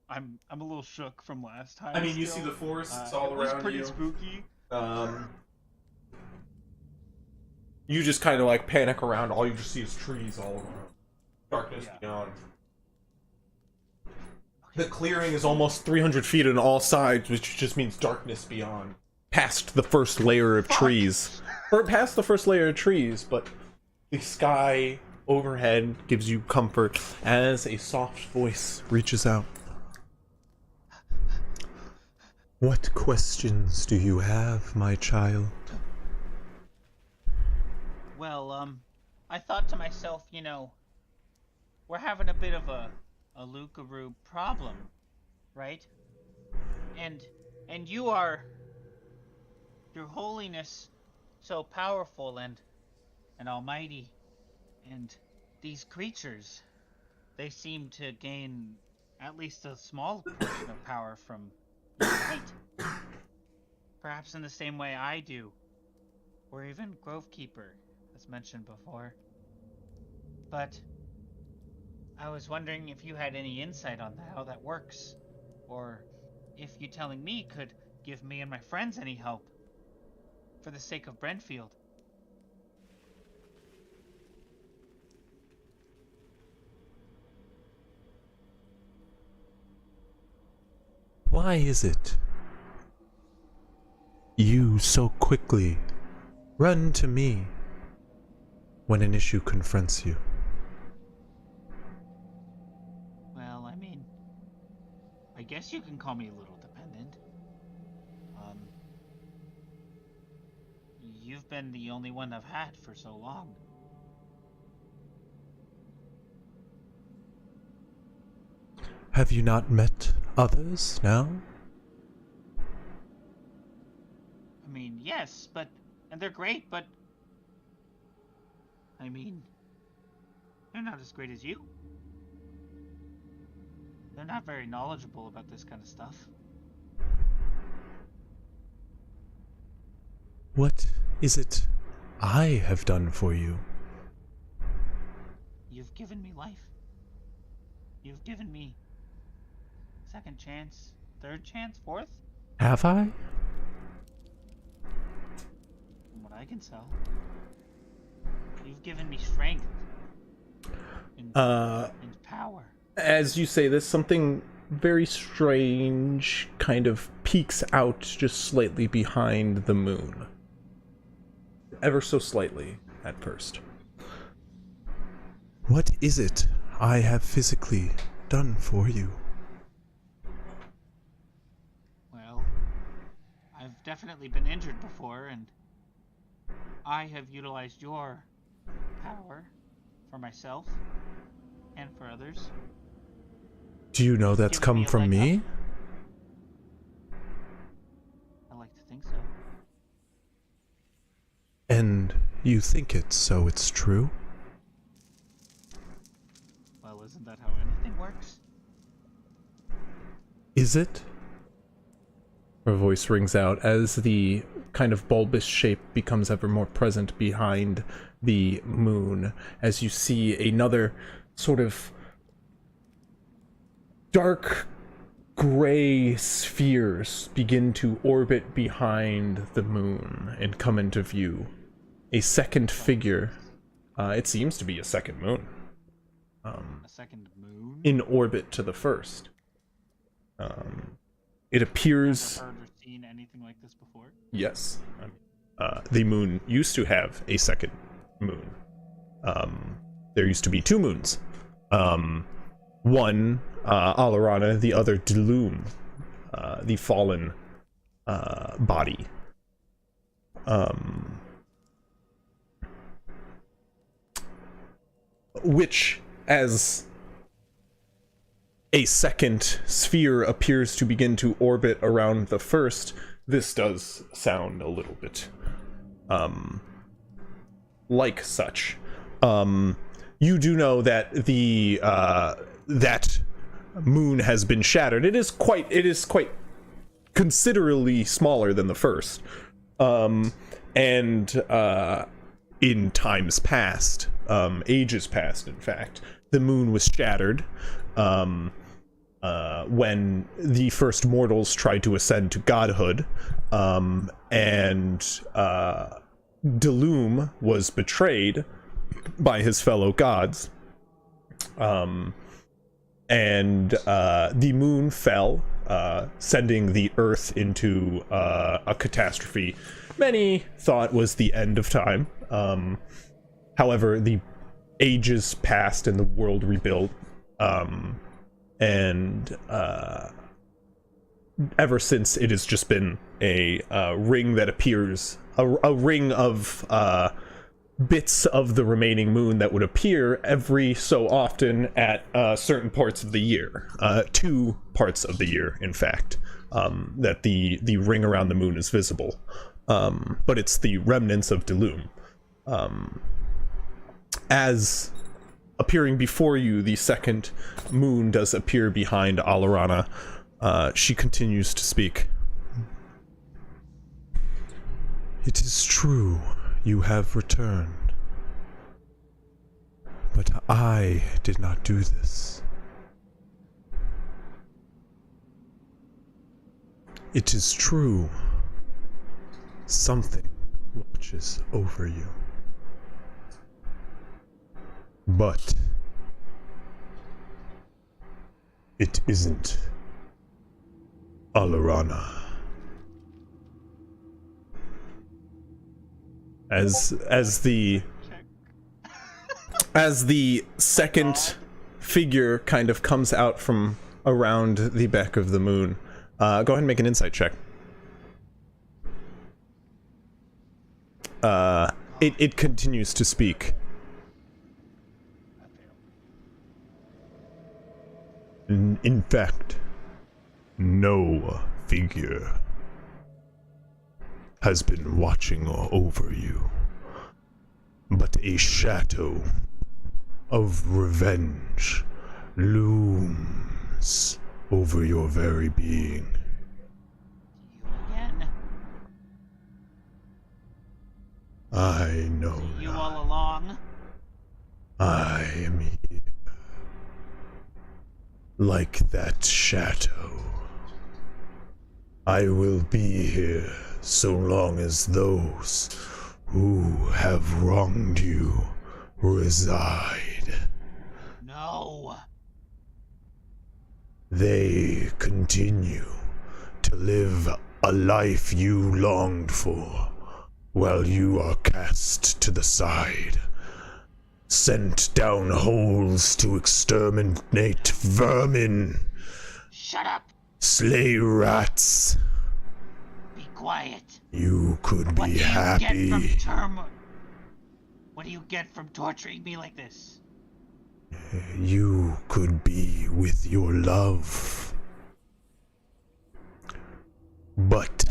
I'm a little shook from last time. I mean, you still. see the forests It all was around pretty you. spooky. You just kind of panic around. All you just see is trees all around. Darkness beyond. The clearing is almost 300 feet on all sides, which just means darkness beyond. Past the first layer of trees. Or past the first layer of trees, but the sky overhead gives you comfort as a soft voice reaches out. What questions do you have, my child? Well, I thought to myself, we're having a bit of a a Lucaru problem, right? And you are, Your Holiness, so powerful and almighty, and these creatures, they seem to gain at least a small portion of power from your light. Perhaps in the same way I do, or even Grovekeeper, as mentioned before. But I was wondering if you had any insight on how that works, or if you telling me could give me and my friends any help, for the sake of Brentfield. Why is it you so quickly run to me when an issue confronts you? Well, I mean, I guess you can call me a little dependent. You've been the only one I've had for so long. Have you not met others now? I mean, yes, and they're great, but I mean, they're not as great as you. They're not very knowledgeable about this kind of stuff. What is it I have done for you? You've given me life. You've given me second chance, third chance, fourth? Have I? From what I can tell. You've given me strength. And power. As you say this, something very strange kind of peeks out just slightly behind the moon. Ever so slightly at first. What is it I have physically done for you? Well, I've definitely been injured before, and I have utilized your power for myself and for others. Do you know that's come from me? I like to think so. And you think it, so it's true? Well, isn't that how anything works? Is it? Her voice rings out as the kind of bulbous shape becomes ever more present behind the moon, as you see another sort of dark gray spheres begin to orbit behind the moon and come into view. A second figure, it seems to be a second moon. A second moon? In orbit to the first. It appears... Have you heard or seen anything like this before? Yes. The moon used to have a second moon. There used to be two moons. One, Alarana, the other, Delum, the fallen body. Which, as a second sphere appears to begin to orbit around the first, this does sound a little bit like such. You do know that the that moon has been shattered. It is quite considerably smaller than the first. And in times past, ages past, in fact, the moon was shattered when the first mortals tried to ascend to godhood, and Delum was betrayed by his fellow gods, and the moon fell, sending the earth into a catastrophe many thought was the end of time. However, the ages passed and the world rebuilt, and ever since it has just been a ring that appears, a ring of bits of the remaining moon that would appear every so often at certain parts of the year. 2 parts of the year, in fact, that the ring around the moon is visible. But it's the remnants of Delum. As appearing before you, the second moon does appear behind Alarana. She continues to speak. It is true, you have returned. But I did not do this. It is true, something watches over you. But it isn't Alarana. As the second figure kind of comes out from around the back of the moon, go ahead and make an insight check. It continues to speak. In fact, no figure has been watching over you, but a shadow of revenge looms over your very being. You again. I know You not. all along? I am here. Like that shadow. I will be here so long as those who have wronged you reside. No. They continue to live a life you longed for, while you are cast to the side, sent down holes to exterminate vermin, Shut up. slay rats. Be quiet. You could What be do you happy. get from What do you get from torturing me like this? You could be with your love. But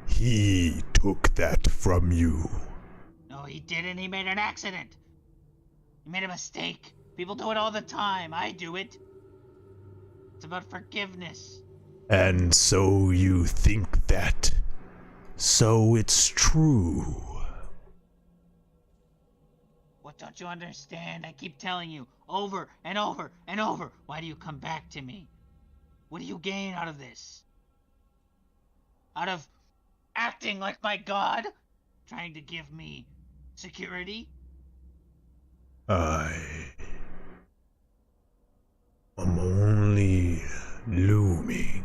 he took that from you. No, he didn't. He made an accident. He made a mistake. People do it all the time. I do it. It's about forgiveness. And so you think that. So it's true. What don't you understand? I keep telling you over and over and over. Why do you come back to me? What do you gain out of this? Out of acting like my god? Trying to give me security? I am only looming.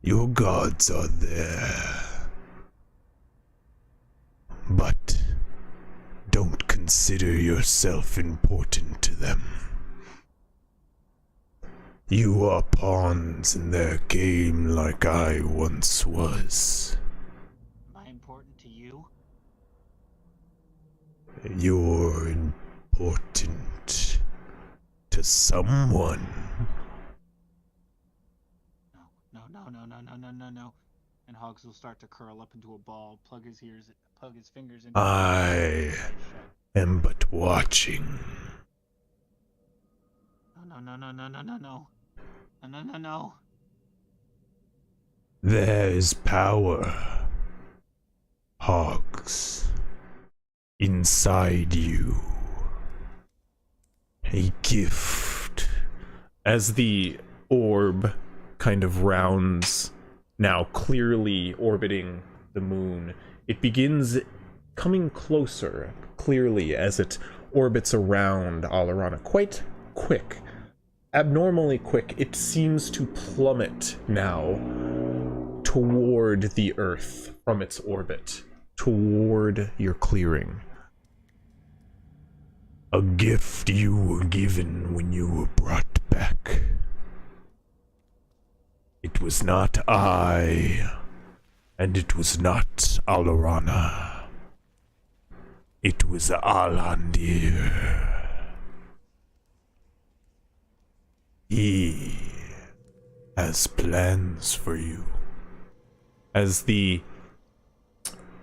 Your gods are there. But don't consider yourself important to them. You are pawns in their game like I once was. Am I important to you? You're important to someone. No. And Hogs will start to curl up into a ball, plug his fingers into I am but watching. No. There's power, Hogs, inside you. A gift. As the orb kind of rounds, now clearly orbiting the moon, it begins coming closer, clearly, as it orbits around Alarana. Quite quick. Abnormally quick. It seems to plummet now toward the Earth from its orbit, toward your clearing. A gift you were given when you were brought back. It was not I, And it was not Alorana. It was Alandir. He has plans for you. As the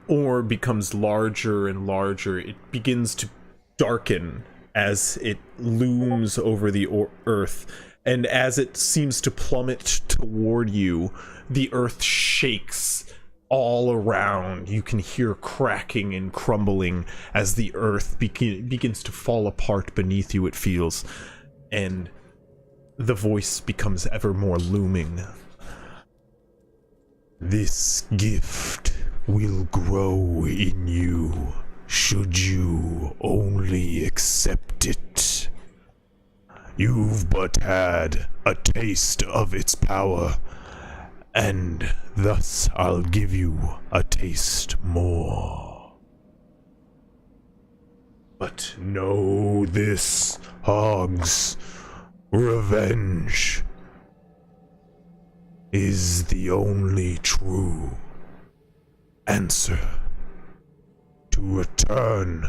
orb becomes larger and larger, it begins to darken as it looms over the earth. And as it seems to plummet toward you, the earth shakes all around. You can hear cracking and crumbling as the earth begins to fall apart beneath you, it feels. And the voice becomes ever more looming. This gift will grow in you, should you only accept it. You've but had a taste of its power, and thus I'll give you a taste more. But know this, Hogs. Revenge is the only true answer to return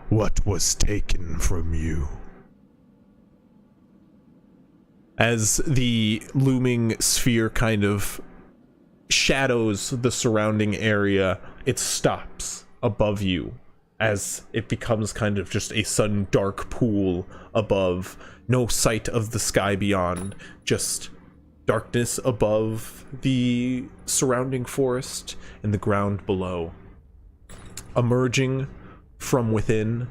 what was taken from you. As the looming sphere kind of shadows the surrounding area, it stops above you as it becomes kind of just a sudden dark pool above. No sight of the sky beyond, just darkness above the surrounding forest and the ground below. Emerging from within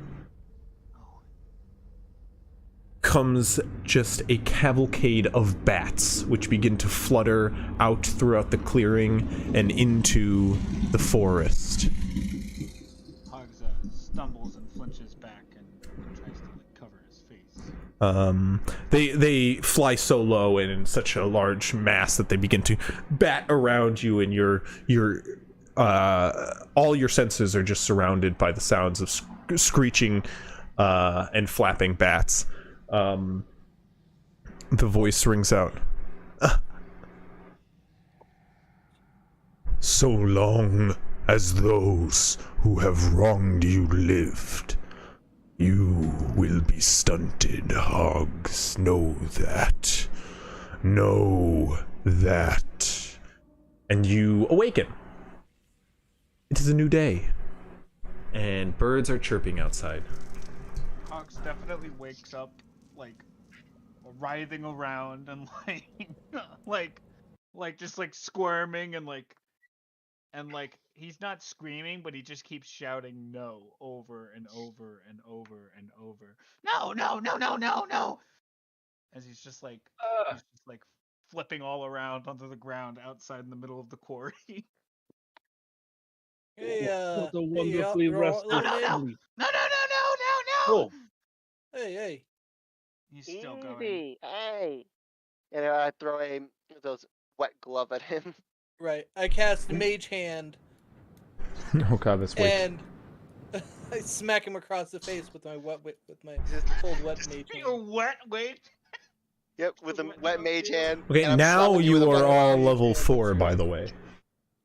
comes just a cavalcade of bats, which begin to flutter out throughout the clearing and into the forest. Hogs stumbles and flinches back and tries to cover his face. They fly so low and in such a large mass that they begin to bat around you, and your all your senses are just surrounded by the sounds of screeching and flapping bats. The voice rings out. So long as those who have wronged you lived, you will be stunted, Hogs. Know that. Know that. And you awaken. It is a new day. And birds are chirping outside. Hogs definitely wakes up, like, writhing around and like just like squirming and he's not screaming, but he just keeps shouting no over and over and over and over. No, no, no, no, no, no. As he's just like flipping all around onto the ground outside in the middle of the quarry. Hey, What a hey, wonderfully you're all- restful no, no, sleep. No, no, no, no, no, no. Oh, Hey. He's still going. Easy, hey. And I throw those wet glove at him. Right. I cast Mage Hand Oh god, that's weird. and I smack him across the face with my cold wet Mage You're Hand. wet. Wait. Yep, with a wet mage hand. Okay, and I'm now slapping you with a are wet all glove. level 4, by the way.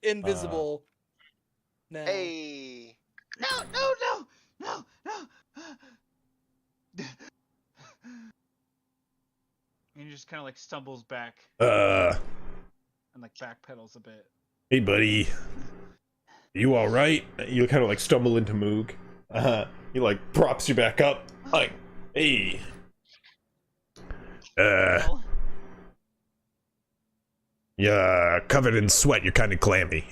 Invisible. Now. Hey. No, no, no, no, no. And he just kind of like stumbles back and like backpedals a bit. Hey buddy. You alright? You kind of like stumble into Moog. He like props you back up. Like, hey. Well, Yeah, covered in sweat. You're kind of clammy.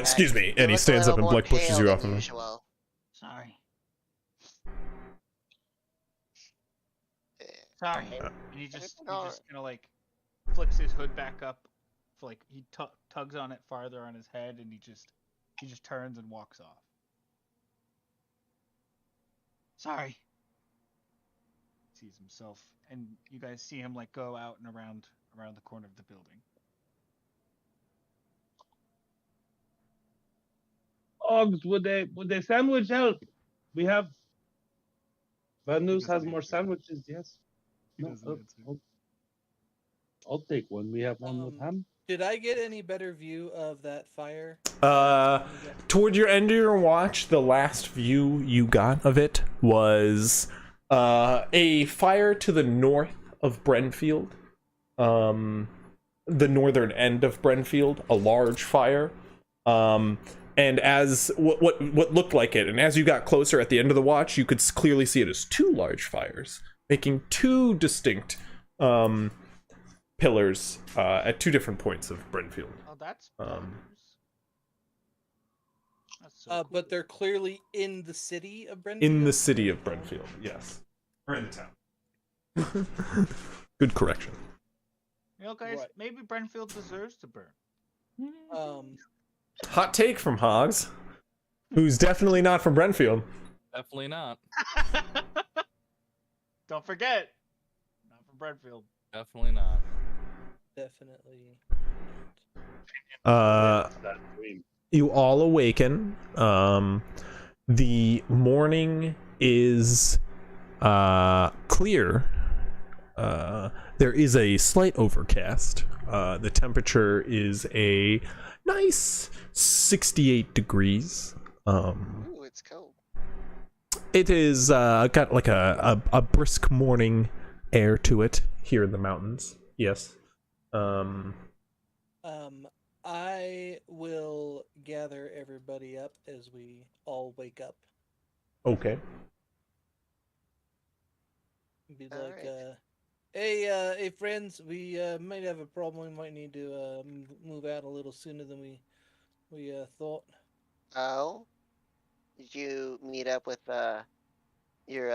Excuse me. And he look a stands up little and more like pushes pale you than off of him. usual. sorry. Yeah. Sorry. And he just No. kind of like flicks his hood back up. Like he tugs on it farther on his head, and he just turns and walks off. Sorry. Sees himself, and you guys see him like go out and around the corner of the building. Ogs, would a sandwich help? We have. Bad News doesn't has more answer. sandwiches. Yes. He doesn't answer. oh. I'll take one. We have one with ham. Did I get any better view of that fire? Toward your end of your watch, the last view you got of it was a fire to the north of Brenfield. The northern end of Brenfield, a large fire. And as what looked like it, and as you got closer at the end of the watch, you could clearly see it as two large fires, making two distinct pillars at two different points of Brenfield. Oh, that's. That's so cool. But they're clearly in the city of Brenfield. In the city of Brenfield, yes. Or in the town. Good correction. You know, guys, Right. maybe Brenfield deserves to burn. Hot take from Hogs, who's definitely not from Brenfield. Definitely not. Don't forget, not from Brenfield. Definitely not. Definitely. You all awaken. The morning is clear. There is a slight overcast. The temperature is a nice 68 degrees. Ooh, it's cold. It is got like a brisk morning air to it here in the mountains. Yes. I will gather everybody up as we all wake up. Okay. Be All like, right. hey, friends, we might have a problem. We might need to move out a little sooner than we thought. Oh, did you meet up with your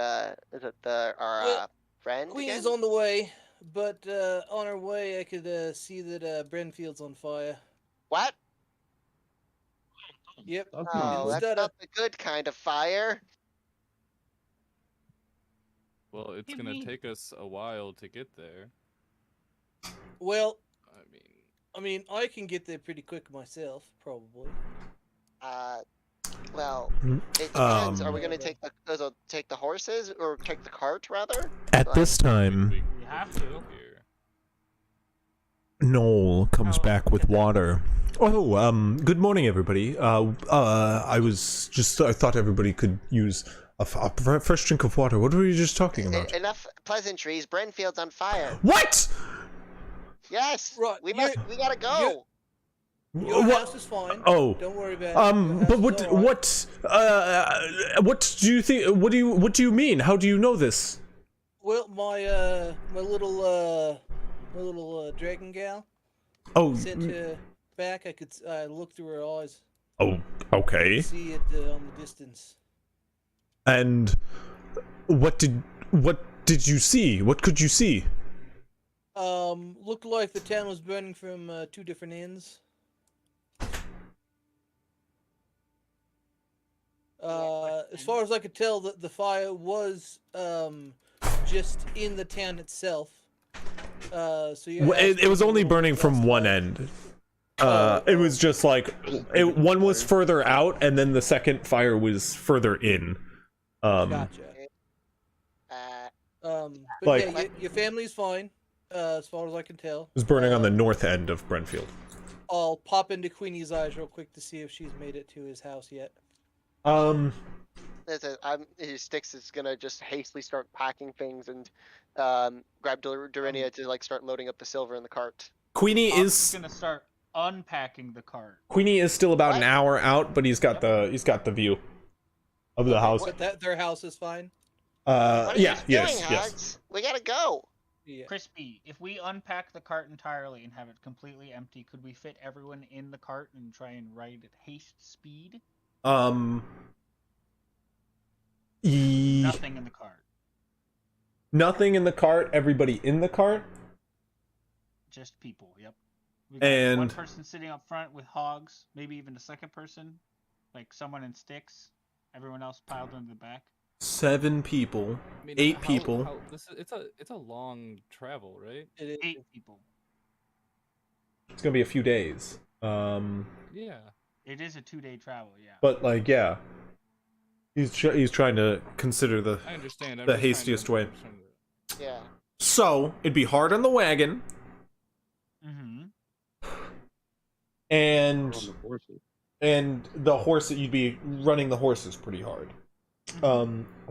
is it our Well, friend Queen again? is on the way, but on our way, I could see that Brenfield's on fire. What? Yep. That's Oh, not that's Instead of- not the good kind of fire. Well, it's Give gonna me- take us a while to get there. Well, I mean, I can get there pretty quick myself, probably. Well, Mm, it depends. Are we um, gonna take the horses or take the cart rather? At this time, we have to. Here. Noel comes Oh, back with okay. water. Oh, good morning, everybody. I thought everybody could use a fresh drink of water. What were you just talking about? Enough pleasantries. Brenfield's on fire. What? Yes. Right, We you're- gotta go. Your What? house is fine. Oh. Don't worry about it. Your But house is alright. what do you think? What do you mean? How do you know this? Well, my little dragon gal Oh, sent her back. I could look through her eyes, okay. see it on the distance. And what did you see? What could you see? Looked like the town was burning from two different ends. As far as I could tell, the fire was just in the town itself. So yeah, Well, it was only burning from one end. It was just like one was further out, and then the second fire was further in. Gotcha. But Like- yeah, your family's fine, as far as I can tell. It was burning on the north end of Brenfield. I'll pop into Queenie's eyes real quick to see if she's made it to his house yet. Styx is gonna just hastily start packing things and grab Dorinia to like start loading up the silver in the cart. Queenie Hogs is gonna start unpacking the cart. still about an What? hour out, but he's got the view of the house. But their house is fine. What are Yeah, you doing, yes. Hugs? We gotta go. Yeah. Crispy, if we unpack the cart entirely and have it completely empty, could we fit everyone in the cart and try and ride at haste speed? Nothing in the cart. Nothing in the cart. Everybody in the cart. Just people, yep. We got one And- person sitting up front with Hogs, maybe even a second person, like someone in Sticks. Everyone else piled in the back. 7 people. I mean, 8 people. It's a long travel, right? It is. 8 people. It's gonna be a few days. Yeah. It is a 2-day travel, yeah. But like, yeah, he's trying to consider the. I understand. The hastiest way. Yeah. So it'd be hard on the wagon. and On the horses. the horse that you'd be running the horses pretty hard.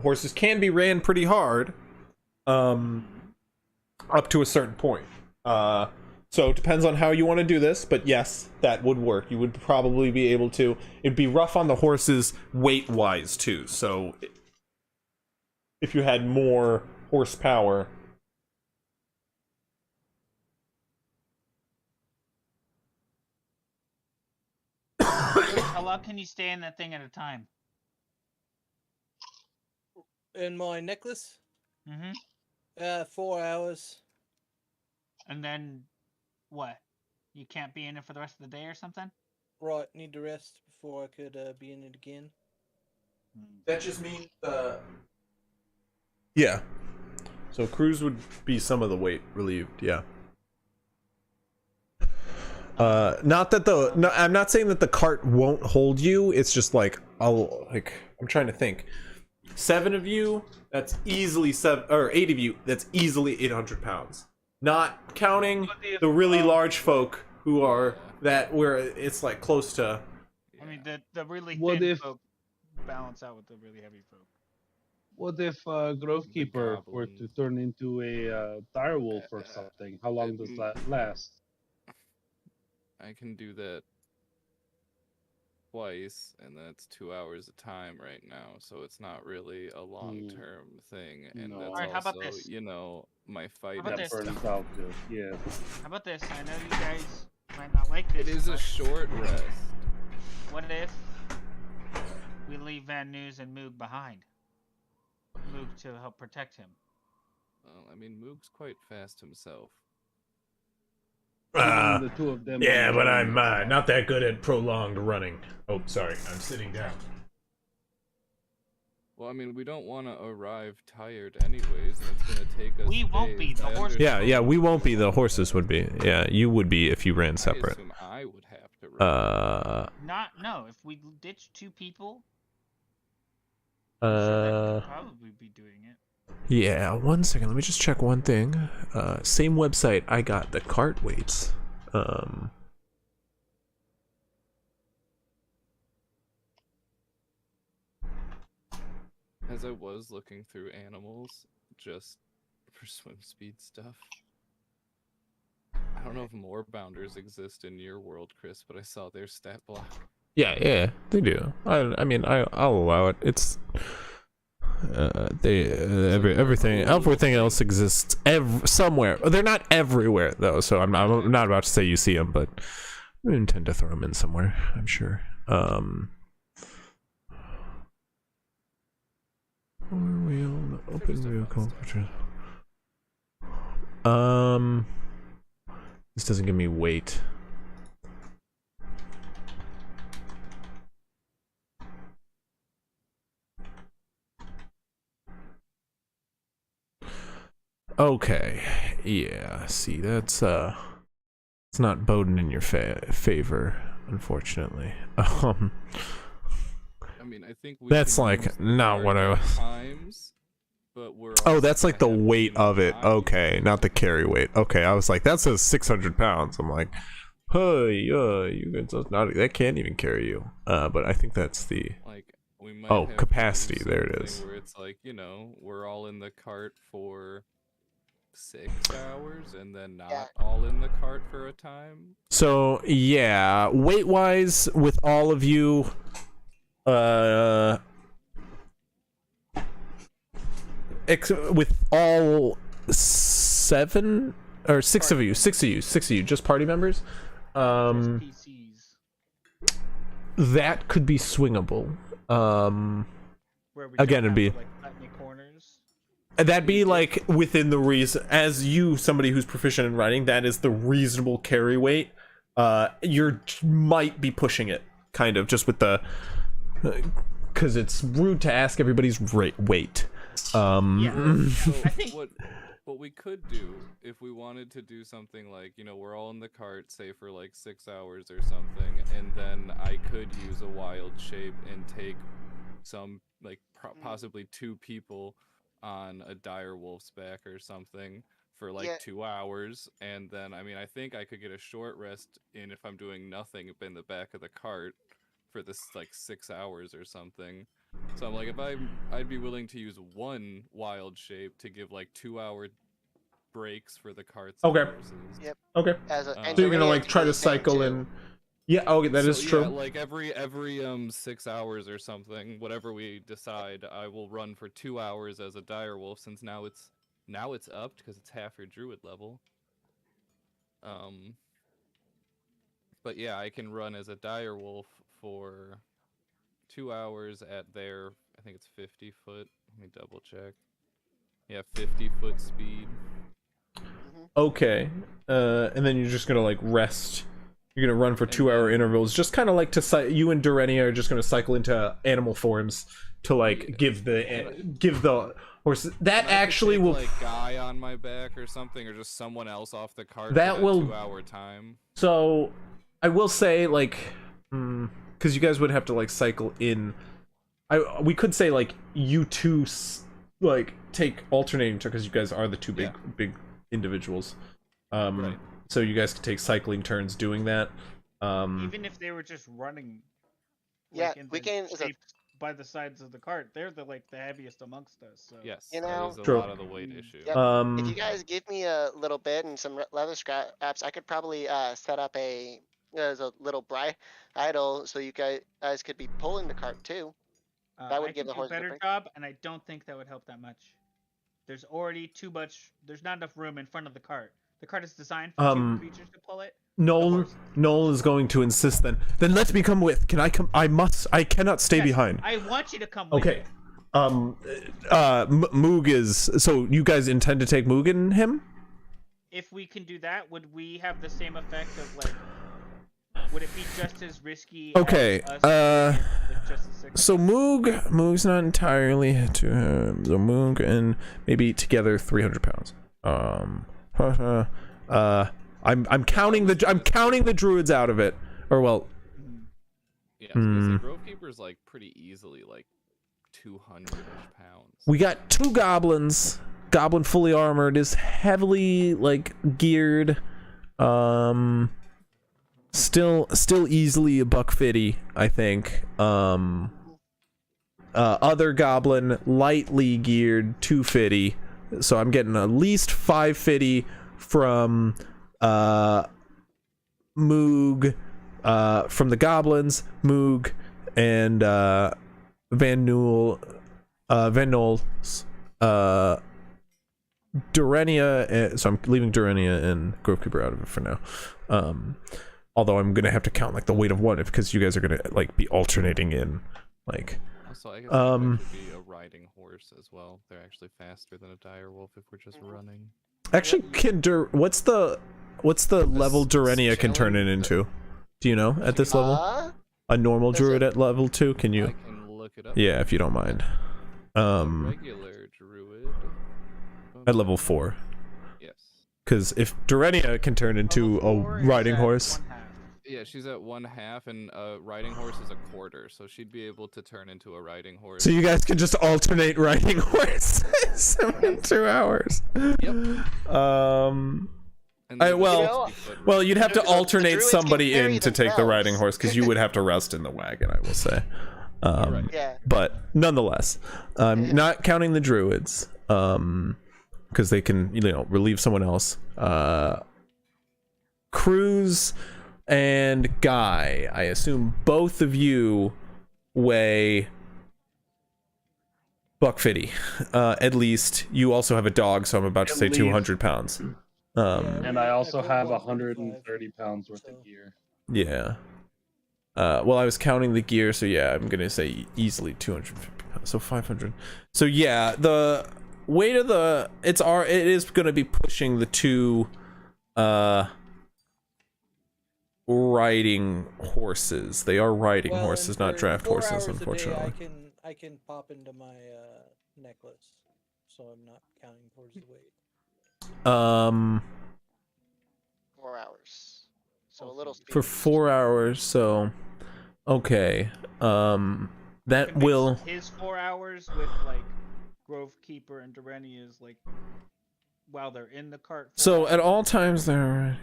Horses can be ran pretty hard, up to a certain point. So it depends on how you want to do this, but yes, that would work. You would probably be able to. It'd be rough on the horses weight-wise too. So if you had more horsepower. How long can you stay in that thing at a time? In my necklace, Mm-hmm. 4 hours. And then what? You can't be in it for the rest of the day or something? Right, need to rest before I could be in it again. That just means yeah. So cruise would be some of the weight relieved, yeah. Not that I'm not saying that the cart won't hold you. It's just like I'm trying to think. 7 of you, that's easily 8 of you, that's easily 800 pounds. Not counting the really large folk who are where it's like close to. I mean, the really What thin if- folk balance out with the really heavy folk. What if Grovekeeper were to goblins. turn into a dire wolf or something? How long does that last? I can do that twice, and that's 2 hours a time right now, so it's not really a long-term thing. And No. that's Alright, how about also, this? you know, my fight. about That this? burns out good. Yeah. How about this? I know you guys might not like this. It is a but short rest. what if we leave Van Nuys and Moog behind? Moog to help protect him. Well, I mean, Moog's quite fast himself. Even the two of them. Yeah, on but the I'm journey. not that good at prolonged running. Oh, sorry, I'm sitting down. Well, I mean, we don't want to arrive tired anyways, and it's gonna take us. We won't be, days. the I horses- understand. We won't be. The horses would be. Yeah, you would be if you ran I separate. assume I would have to run. No. If we ditch 2 people, I'm sure that could probably be doing it. Yeah, 1 second. Let me just check one thing. Same website I got the cart weights. As I was looking through animals, just for swim speed stuff. I don't know if more bounders exist in your world, Chris, but I saw their stat block. Yeah, they do. I mean, I'll allow it. It's everything else exists somewhere. They're not everywhere though, so I'm not about to say you see them, but we intend to throw them in somewhere, I'm sure. Wheel, open vehicle. This doesn't give me weight. Okay, yeah. See, that's it's not boding in your favor, unfortunately. I mean, I think we That's can like use the not cart what I at was. times, but we're Oh, also that's like the gonna have weight to of it. not Okay, not the carry weight. Okay, I was like, that says 600 pounds. I'm like, hey, you guys, that can't even carry you. But I think that's the. Like we might Oh, have to capacity, do there it something is. Where it's like, you know, we're all in the cart for 6 hours and then not Yeah. all in the cart for a time. So yeah, weight wise, with all of you, with all 7 or 6 of you, six of you, just party members. Just PCs. That could be swingable. Where we Again, don't it'd have be- to, like, cut any corners. That'd be like within the reason. As you, somebody who's proficient in riding, that is the reasonable carry weight. You might be pushing it, kind of, just with the, because it's rude to ask everybody's weight. Yeah. So I think- what we could do if we wanted to do something like, you know, we're all in the cart, say for like 6 hours or something, and then I could use a wild shape and take some, like possibly 2 people on a dire wolf's back or something for like Yeah. 2 hours, and then I mean I think I could get a short rest in if I'm doing nothing in the back of the cart for this like 6 hours or something. So I'm like, if I'd be willing to use one wild shape to give like 2-hour breaks for the carts. And Okay. horses. Okay. As a, So and So you're gonna Dorinea like can try do to the same, cycle too. in. Yeah. Okay, that is So, true. Yeah, like every 6 hours or something, whatever we decide, I will run for 2 hours as a dire wolf since now it's upped because it's half your druid level. But yeah, I can run as a dire wolf for 2 hours at their, I think it's 50 foot. Let me double check. Yeah, 50-foot speed. Okay. And then you're just gonna like rest. You're gonna run for 2-hour intervals, just kind of like to you and Durenia are just gonna cycle into animal forms to like give the horse that And I could actually take, will. like Guy on my back or something, or just someone else off the cart. That for that will- 2-hour time. So, I will say like, because you guys would have to like cycle in. We could say like you two like take alternating because you guys are the two big individuals. Right. So you guys could take cycling turns doing that. Even if they were just running, Yeah, like, in we the can- as a- shape by the sides of the cart, they're the heaviest amongst us. So Yes, You that know- is a True. lot of the weight issue. Yep. If you guys give me a little bit and some leather scraps, I could probably set up a little idle so you guys could be pulling the cart too. That would I give the could do a horse a better break. job, and I don't think that would help that much. There's already too much. There's not enough room in front of the cart. The cart is designed for two creatures to pull it. Noel is going to insist then let me come with. Can I come? I cannot stay Yes, behind. I want you to come with. Okay. Moog is, so you guys intend to take Moog and him? If we can do that, would we have the same effect of like? Would it be just as risky? Okay, As us with just the six? So Moog's not entirely to him. So Moog and maybe together 300 pounds. I'm counting the druids out of it. Or well, Yeah, I was gonna say, Grove Keeper's like pretty easily like 200-ish pounds. we got 2 goblins. Goblin fully armored is heavily like geared. Still easily a $150, I think. Other goblin lightly geared 250. So I'm getting at least 550 from Moog, from the goblins, Moog, and Van Nol's, Durenia. So I'm leaving Durenia and Grovekeeper out of it for now. Although I'm gonna have to count like the weight of one because you guys are gonna like be alternating in like. Also, I guess it should be a riding horse as well. They're actually faster than a dire wolf if we're just running. Actually, what's the level Durenia can turn it into? Do you know at this level? A normal druid at level 2? Can you? I can look it up. Yeah, if you don't mind. Regular druid. At level 4. Yes. Because if Durenia can turn into a riding horse. Yeah, she's at 1/2, and a riding horse is a quarter, so she'd be able to turn into a riding horse. So you guys can just alternate riding horses in 2 hours. Yep. Well, you'd have to alternate somebody in to take the riding horse because you would have to rest in the wagon, I will say. Yeah. But nonetheless, not counting the druids, because they can, relieve someone else. Cruz and Guy, I assume both of you weigh $150. At least you also have a dog, so I'm about to say 200 pounds. And I also have 130 pounds worth of gear. Yeah. Well, I was counting the gear, so yeah, I'm gonna say easily 250 pounds, so 500. So yeah, the weight of it is gonna be pushing the 2 riding horses. They are riding horses, not draft horses, unfortunately. I can pop into my necklace, so I'm not counting towards the weight. 4 hours. So a little speed. For 4 hours, so okay. That will his 4 hours with like Grove Keeper and Durenia's like while they're in the cart? for So hours? at all times they're I mean,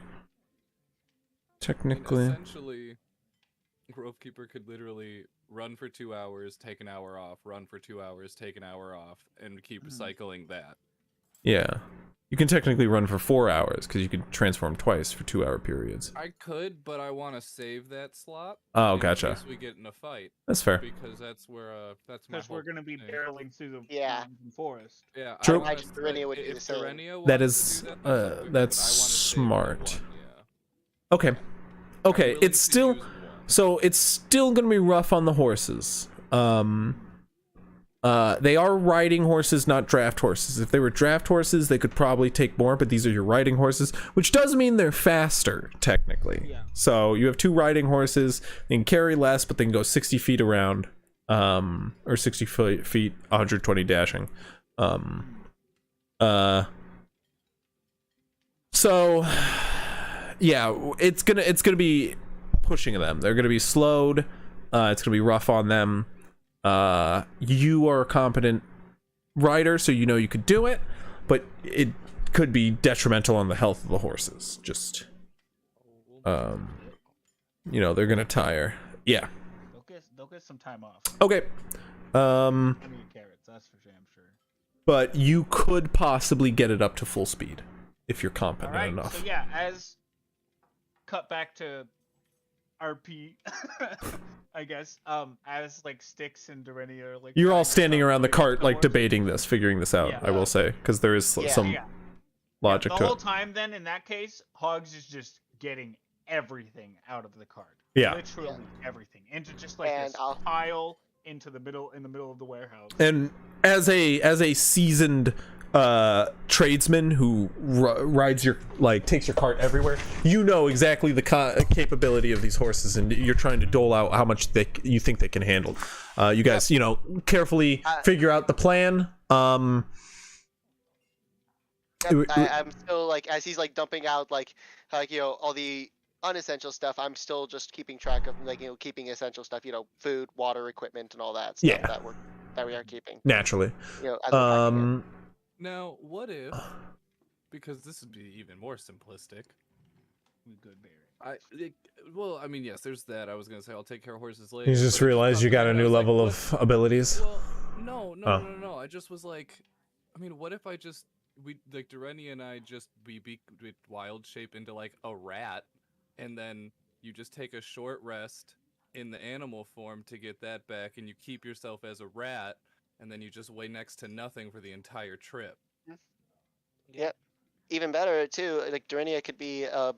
technically. essentially, Grovekeeper could literally run for 2 hours, take an hour off, run for 2 hours, take an hour off, and keep cycling that. Yeah. You can technically run for 4 hours because you can transform twice for 2-hour periods. I could, but I want to save that slot. Oh, in gotcha. case we get in a fight, That's fair. because that's where that's my. Because we're whole gonna be thing. barreling through the Yeah. mountains and forest. Yeah, True. I wanna Imagine say, Darenia would do if the same. Darenia That wanted is, to do that, that's something different, but I wanna save that smart. one, yeah. Okay. Okay, I'm willing it's to still use one. so it's still gonna be rough on the horses. They are riding horses, not draft horses. If they were draft horses, they could probably take more, but these are your riding horses, which does mean they're faster, technically. Yeah. So you have 2 riding horses, they can carry less, but they can go 60 feet around, or 60 feet, 120 dashing. So, yeah, it's gonna be pushing them. They're gonna be slowed. It's gonna be rough on them. You are a competent rider, so you know you could do it, but it could be detrimental on the health of the horses. Just, they're gonna tire. Yeah. They'll get some time off. Okay. I mean carrots, that's for damn sure. But you could possibly get it up to full speed if you're All competent right. enough. So yeah, as cut back to RP, I guess. As like Styx and Darenia are like. You're all trying to standing start around the moving cart, like towards- debating this, figuring this out. Yeah. I will say, because there is Yeah. some Yeah. logic The to whole it. time, then, in that case, Hogs is just getting everything out of the cart. Yeah. Literally everything into just like And this I'll- pile into the middle of the warehouse. And as a seasoned tradesman who rides your takes your cart everywhere, you know exactly the capability of these horses, and you're trying to dole out how much you think they can handle. You guys, carefully figure out the plan. I'm still like, as he's like dumping out like all the unessential stuff, I'm still just keeping track of keeping essential stuff, food, water, equipment, and all that stuff Yeah. that we are keeping. Naturally. As we're packing it. Now, what if, because this would be even more simplistic. We good bear. Well, I mean, yes, there's that. I was gonna say I'll take care of horses later. You just but it realized you popped got in a my head, new I was like, level what- of abilities. Well, Oh. no. I just was like, I mean, what if Darenia and I just we wild shape into like a rat, and then you just take a short rest in the animal form to get that back, and you keep yourself as a rat, and then you just weigh next to nothing for the entire trip. Yep. Even better too, like Darenia could be a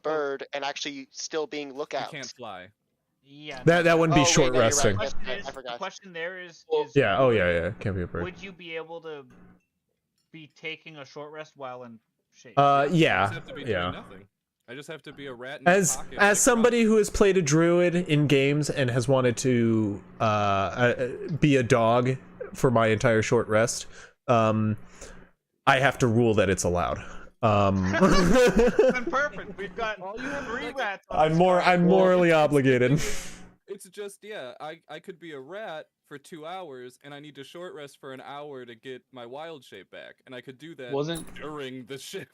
bird and actually still being You lookout. can't fly. Yeah. That wouldn't be Oh, wait, short no, you're right. resting. The question I is, the forgot. question there is Yeah. Oh yeah. Can't be a bird. would you be able to be taking a short rest while in shape? I Yeah. just have to be doing Yeah. nothing. I just have to be a rat in the As pocket, as like somebody who has played a druid in games and has wanted to be a dog for my entire short rest, I have to rule that it's allowed. Then perfect. We've got All you have is 3 like a- rats. On I'm this more cart. I'm morally obligated. It's just, yeah, I could be a rat for 2 hours, and I need to short rest for an hour to get my wild shape back, and I could do that during the shift.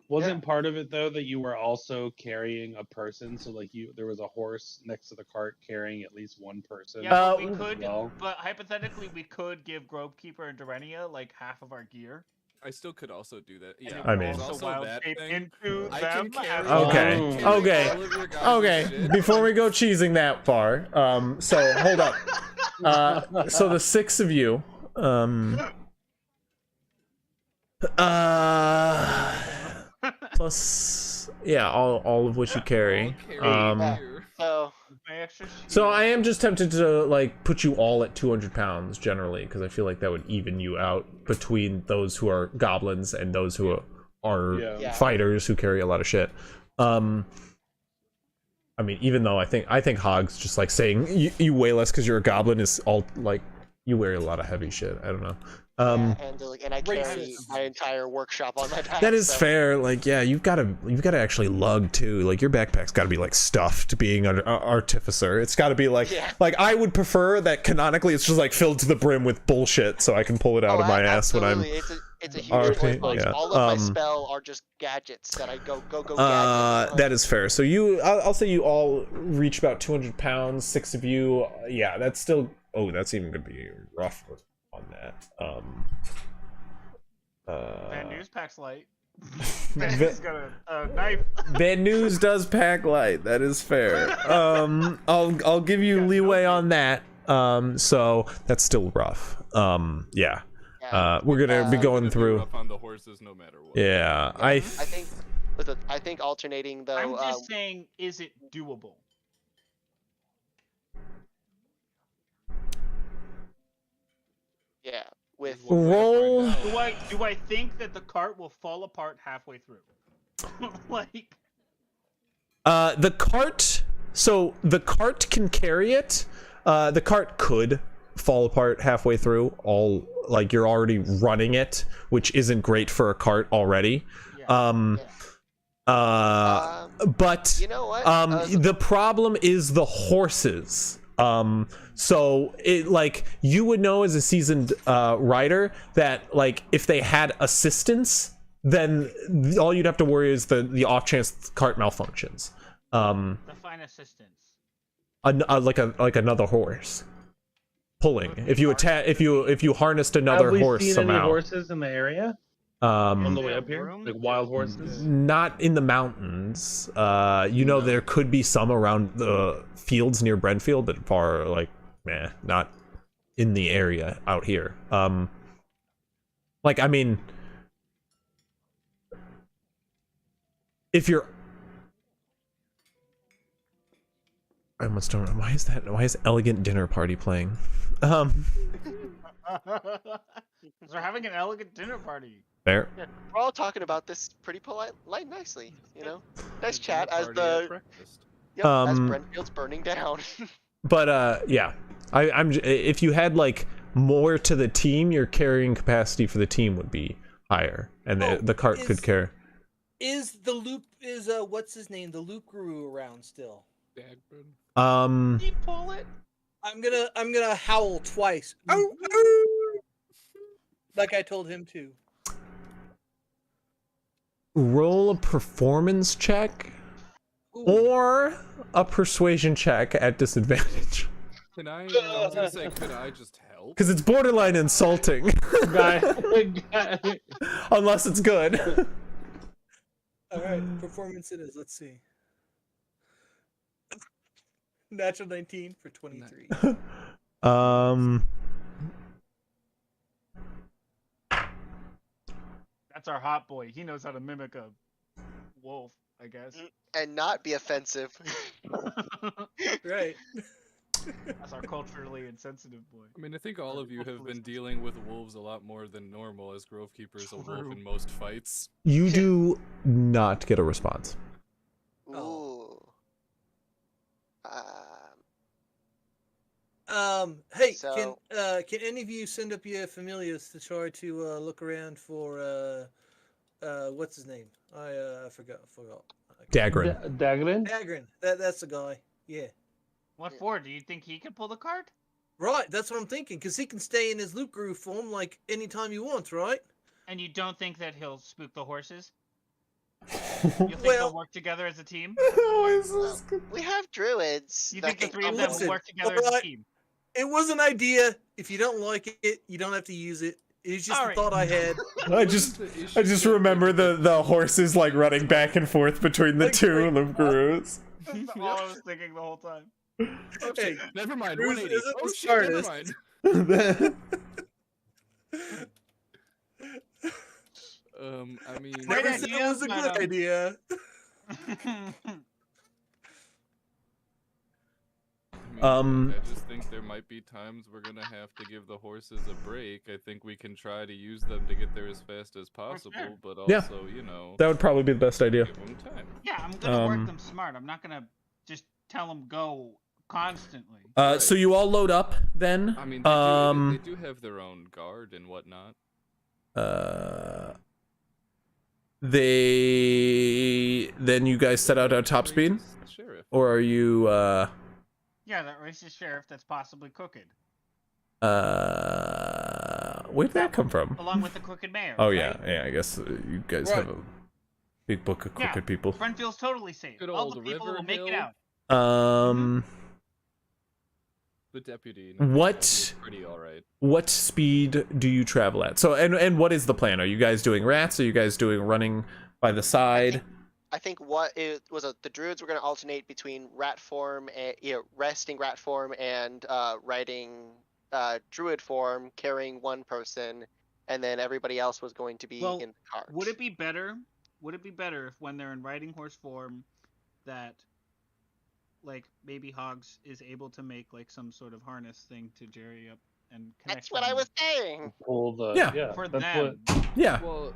Wasn't part of it though that you were also carrying a person? So like there was a horse next to the cart carrying at least one person. Yeah, but we Uh, could. well. But hypothetically, we could give Grovekeeper and Darenia like half of our gear. I still could also do that. and Yeah, you I can mean- also also wild that shape thing. into I them. can as carry well. Okay, carry okay, all of your guys' Okay, shit. before we go cheesing that far, so hold up. So the 6 of you, plus, yeah, all of which you carry. I'll carry gear. So My extra So shield. I am just tempted to like put you all at 200 pounds generally, because I feel like that would even you out between those who are goblins and those who are Yeah. fighters who carry a lot of shit. I mean, even though I think Hog's just like saying you weigh less because you're a goblin is all like you wear a lot of heavy shit. I don't know. and I carry Racism. my entire workshop on my back. That is so- fair. Like, yeah, you've got to actually lug too. Like, your backpack's got to be like stuffed. Being an artificer, it's got to be like, Yeah. like I would prefer that canonically it's just like filled to the brim with bullshit, so I can pull it out of my ass when I'm. Absolutely. It's a huge RP, box. yeah. All of my spell are just gadgets that I go gadgets. That is fair. So I'll say you all reach about 200 pounds. 6 of you. Yeah, that's still. Oh, that's even gonna be rough on that. Van News packs light. Van News got a knife. Van News does pack light. That is fair. I'll give you leeway on that. So that's still rough. Yeah. We're gonna be going through. Up on the horses, no matter what. Yeah, I think alternating though. I'm just saying, is it doable? Yeah. With roll. Do I think that the cart will fall apart halfway through? Like. The cart. So the cart can carry it. The cart could fall apart halfway through. Like you're already running it, which isn't great for a cart already. Yeah. But you know what? the problem is the horses. So it like you would know as a seasoned rider that like if they had assistance, then all you'd have to worry is the off chance the cart malfunctions. Define assistance. Like another horse pulling. If you harnessed another horse seen somehow. Any horses in the area on the way up here, like wild horses? Not in the mountains. There could be some around the fields near Brentfield, but far not in the area out here. If you're, I almost don't know why is Elegant Dinner Party playing? Because we're having an elegant dinner party. Fair. Yeah, we're all talking about this pretty nicely, you know. Nice chat as Party at the breakfast. as Brentfield's burning down. But yeah, I'm if you had like more to the team, your carrying capacity for the team would be higher, and the cart could carry. Is what's his name? The Loop Guru around still? Can you pull it? I'm gonna howl twice. Ow, ow! Like I told him to. Roll a performance check. Or a persuasion check at disadvantage. Can I? I was gonna say, could I just help? Because it's borderline insulting. Unless it's good. Alright, performance it is. Let's see. Natural 19 for 23. That's our hot boy. He knows how to mimic a wolf, I guess. And not be offensive. Right. That's our culturally insensitive boy. I mean, I think all of you have been dealing with wolves a lot more than normal, as Grovekeeper's a wolf in most fights. You do not get a response. Ooh. Hey, So- can any of you send up your familiars to try to look around for what's his name? I forgot. Dagrin. Dagrin? Dagrin. That's the guy. Yeah. What for? Do you think he can pull the cart? Right, that's what I'm thinking, because he can stay in his Loop Groove form like anytime he wants, right? And you don't think that he'll spook the horses? You think they'll work together as a team? We have druids. You that think the can three of them Listen, will work together as a alright. team? It was an idea. If you don't like it, you don't have to use it. It's just Alright. a thought I had. I just remember the horses like running back and forth between the two Loop Gurus. That's all I was thinking the whole time. Oh Hey, shit! Never mind. Bruce 180. isn't Oh the shit! Never smartest. mind. I mean, Great Never said it idea, was a but, good idea. I just think there might be times we're gonna have to give the horses a break. I think we can try to use them to get there as fast as possible, but also, Yeah. That would probably be the best idea. give them time. Yeah, I'm gonna work them smart. I'm not gonna just tell them go constantly. So you all load up then. I mean, they do have their own guard and whatnot. Then you guys set out at top speed, Sheriff. or are you Yeah, that racist sheriff that's possibly crooked. Where did that come from? along with the crooked mayor. Oh right? yeah. I guess you guys Right. have a big book of Yeah. crooked people. Brentville's totally safe. Good All the old people River will make it Hill. out. The deputy. What- is pretty all right. What speed do you travel at? So and what is the plan? Are you guys doing rats? Are you guys doing running by the side? I think what it was the druids were going to alternate between rat form and resting rat form and riding druid form, carrying one person, and then everybody else was going to be Well, in the cart. Would it be better? Would it be better if when they're in riding horse form, that like maybe Hogs is able to make like some sort of harness thing to Jerry up and connect? That's what I them was saying. Pull the Yeah. for that's them. what Yeah. Well,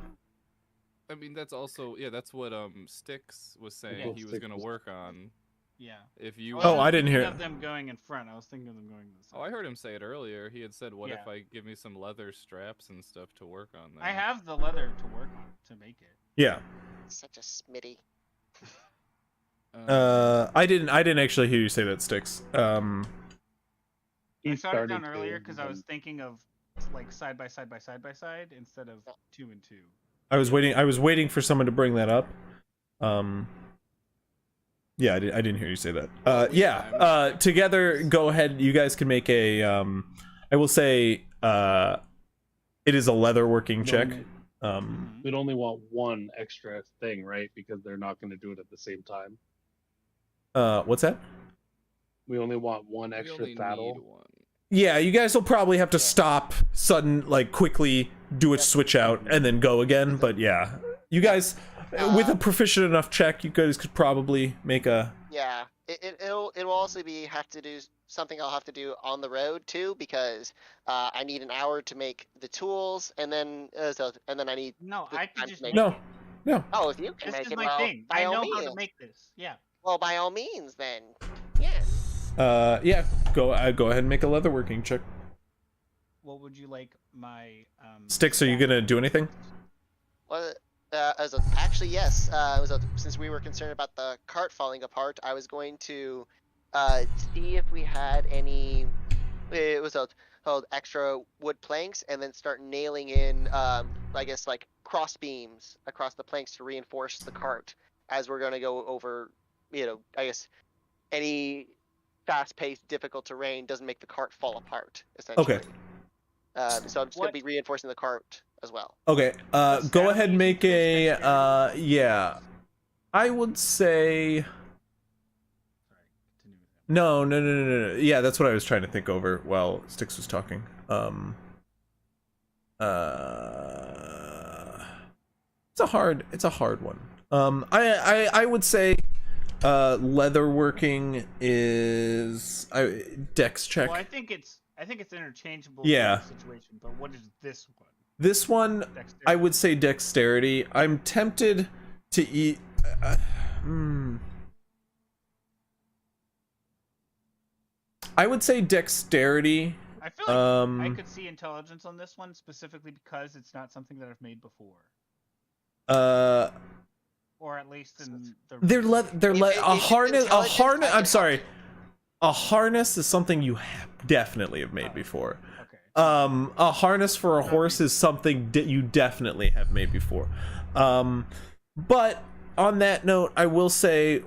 I mean that's also that's what Styx was saying Yeah. he was Styx gonna was- work on. Yeah. If you wasn't Oh, I didn't thinking hear- of them going in front. I was thinking of them going to the side. Oh, I heard him say it earlier. He had said, "What Yeah. if I give me some leather straps and stuff to work on them?" I have the leather to work on to make it. Yeah. Such a smitty. I didn't actually hear you say that, Sticks. I he shot it down started earlier to, because I was thinking of like side by side instead of 2 and 2. I was waiting for someone to bring that up. Yeah, I didn't hear you say that. Together, go ahead. You guys can make a. I will say, it is a leather working check. We'd only want one extra thing, right? Because they're not going to do it at the same time. What's that? We only want one We extra only need saddle. one. Yeah, you guys will probably have to stop, quickly do a switch out, and then go again. But yeah, you guys, with a proficient enough check, you guys could probably make a. Yeah, it'll also have to do something I'll have to do on the road too, because I need an hour to make the tools, and then I need. No, the I time can to just make make No, no. Oh, if you can This make is it, my well, thing. by I all know means. how to make this. Yeah. Well, by all means, then. Yes. Yeah. Go ahead and make a leather working check. What would you like my Sticks, are you gonna do anything? Well, actually, yes. Since we were concerned about the cart falling apart, I was going to see if we had any. It was called extra wood planks, and then start nailing in, I guess, like cross beams across the planks to reinforce the cart as we're going to go over. I guess any fast-paced, difficult terrain doesn't make the cart fall apart. Essentially. Okay. So I'm just going to be reinforcing the cart as well. Okay. What's Go that? ahead and make a. Yeah. I would say. Sorry, continue with that. No. Yeah, that's what I was trying to think over while Styx was talking. It's a hard one. I would say leatherworking is dex check. Well, I think it's interchangeable. Yeah. For the situation, but what is this one? This one, Dexterity. I would say dexterity. I'm tempted to eat. I would say dexterity. I feel like I could see intelligence on this one specifically because it's not something that I've made before, or at least in the. A harness. I'm sorry. A harness is something you definitely have made before. Okay. A harness for a horse is something that you definitely have made before. But on that note, I will say,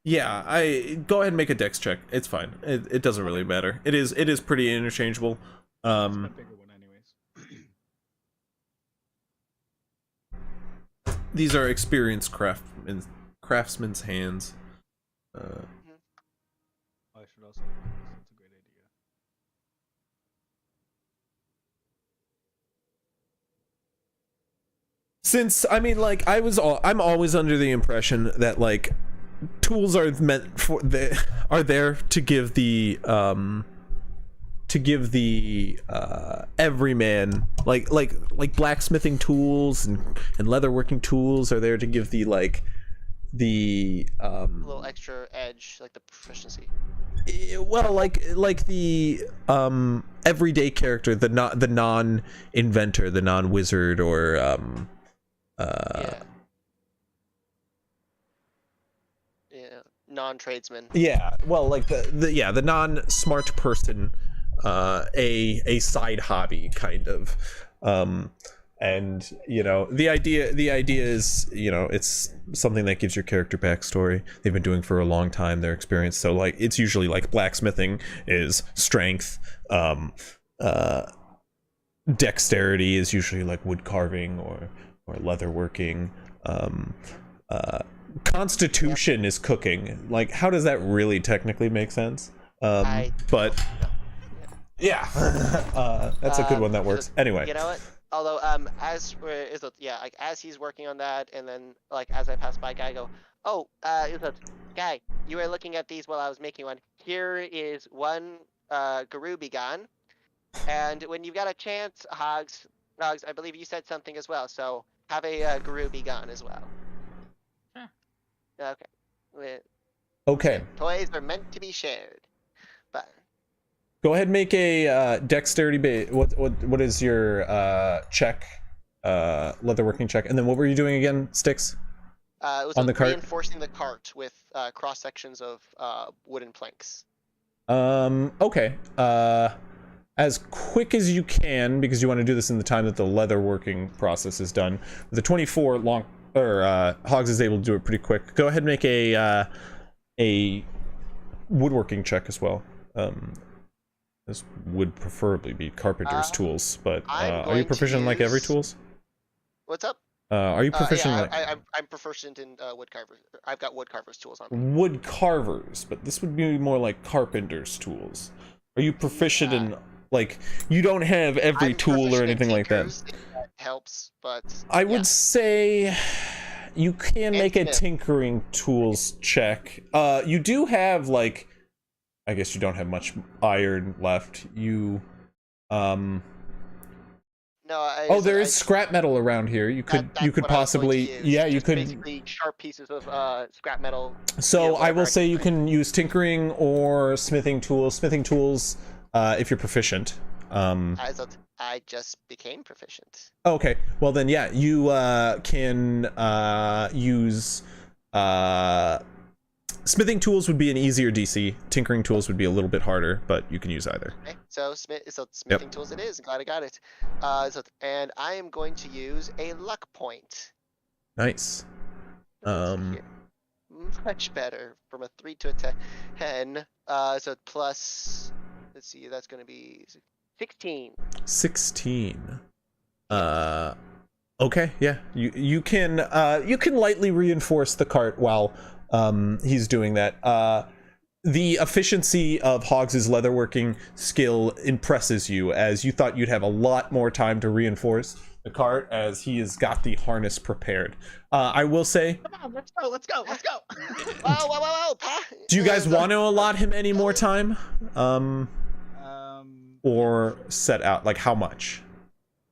yeah, I go ahead and make a dex check. It's fine. It doesn't really matter. It is pretty interchangeable. It's a bigger one, anyways. These are experienced craftsmen's hands. I should also. That's a great idea. Since I'm always under the impression that like tools are are there to give the everyman like blacksmithing tools and leatherworking tools are there to give the A little extra edge, like the proficiency. well like the everyday character, the non-inventor, the non-wizard, or non-tradesman. yeah, well, like the non-smart person a side hobby kind of. And you know, the idea is, you know, it's something that gives your character backstory. They've been doing for a long time, their experience. So like, it's usually like blacksmithing is strength, dexterity is usually like wood carving or leather working, constitution is cooking. Like, how does that really technically make sense? But yeah, that's a good one that works. Anyway, you know what? Although, as he's working on that, and then like as I pass by, Guy go, oh, Guy, you were looking at these while I was making one. Here is one Garubigan, and when you've got a chance, Hogs, I believe you said something as well. So have a Garubigan as well. Sure. Okay. okay. Toys are meant to be shared. But Go ahead and make a dexterity what is your check, leatherworking check, and then what were you doing again, Sticks? it was On the cart? reinforcing the cart with cross sections of wooden planks. Okay. As quick as you can, because you want to do this in the time that the leatherworking process is done. The 24 Hogs is able to do it pretty quick. Go ahead and make a woodworking check as well. This would preferably be carpenter's tools, but are you proficient in like every tools? What's up? Are you proficient? I'm proficient in wood carvers. I've got wood carvers tools on me. Wood carvers, but this would be more like carpenter's tools. Are you proficient in, like, you don't have every tool or anything like that? That helps, but I would say you can make a tinkering tools check. You do have, like, I guess you don't have much iron left. You no, there is scrap metal around here. You could possibly, yeah, you could basically sharp pieces of scrap metal. So I will say you can use tinkering or smithing tools. Smithing tools, if you're proficient. I just became proficient. Okay, well then, yeah, you can use smithing tools would be an easier DC. Tinkering tools would be a little bit harder, but you can use either. Okay, so smithing tools it is. I'm glad I got it. And I am going to use a luck point. Nice. Much better, from a 3 to a 10. So plus, let's see, that's going to be 16. 16. Okay, yeah. You can lightly reinforce the cart while he's doing that. The efficiency of Hogs's leatherworking skill impresses you, as you thought you'd have a lot more time to reinforce the cart, as he has got the harness prepared. I will say, Come on, let's go. Whoa, do you guys want to allot him any more time? Or set out, like, how much?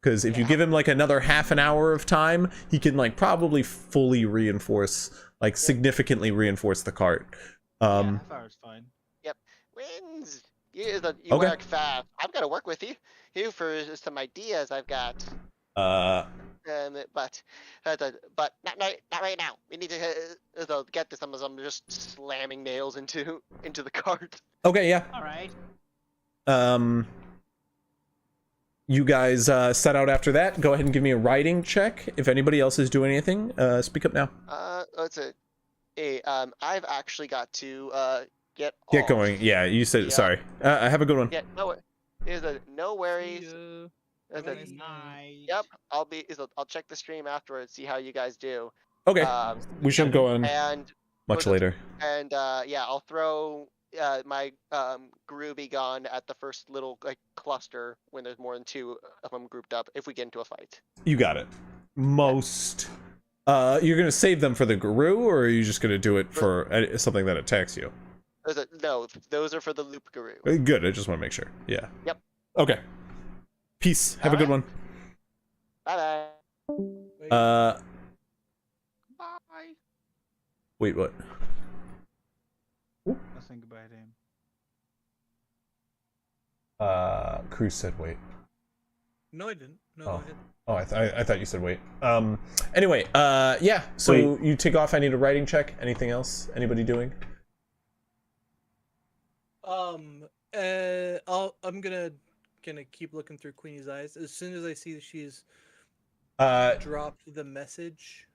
Because if you give him like another half an hour of time, he can like probably fully reinforce, like significantly reinforce the cart. Half hour's fine. Yep. Wins. You Okay. work fast. I've got to work with you for some ideas I've got. But not right now. We need to get this. I'm just slamming nails into the cart. Okay, yeah. All right. You guys set out after that. Go ahead and give me a riding check. If anybody else is doing anything, speak up now. I've actually got to get going. Yeah, you said. Yeah. Sorry. Have a good one. Yeah, no worries. Yep, I'll check the stream afterwards, see how you guys do. Okay. We should go on and much later. And I'll throw my Garubigan at the first little like cluster when there's more than 2 of them grouped up, if we get into a fight. You got it. Most. You're gonna save them for the Garu, or are you just gonna do it for something that attacks you? No, those are for the loop Garu. Good. I just want to make sure. Yeah. Yep. Okay. Peace. Have a good one. Bye Bye. Bye. Wait, what? Let's think about him. Cruz said wait. No, I didn't. No, Oh. go ahead. Oh, I thought you said wait. Anyway, yeah. So you take off. I need a writing check. Anything else? Anybody doing? I'm gonna keep looking through Queenie's eyes. As soon as I see that she's dropped the message,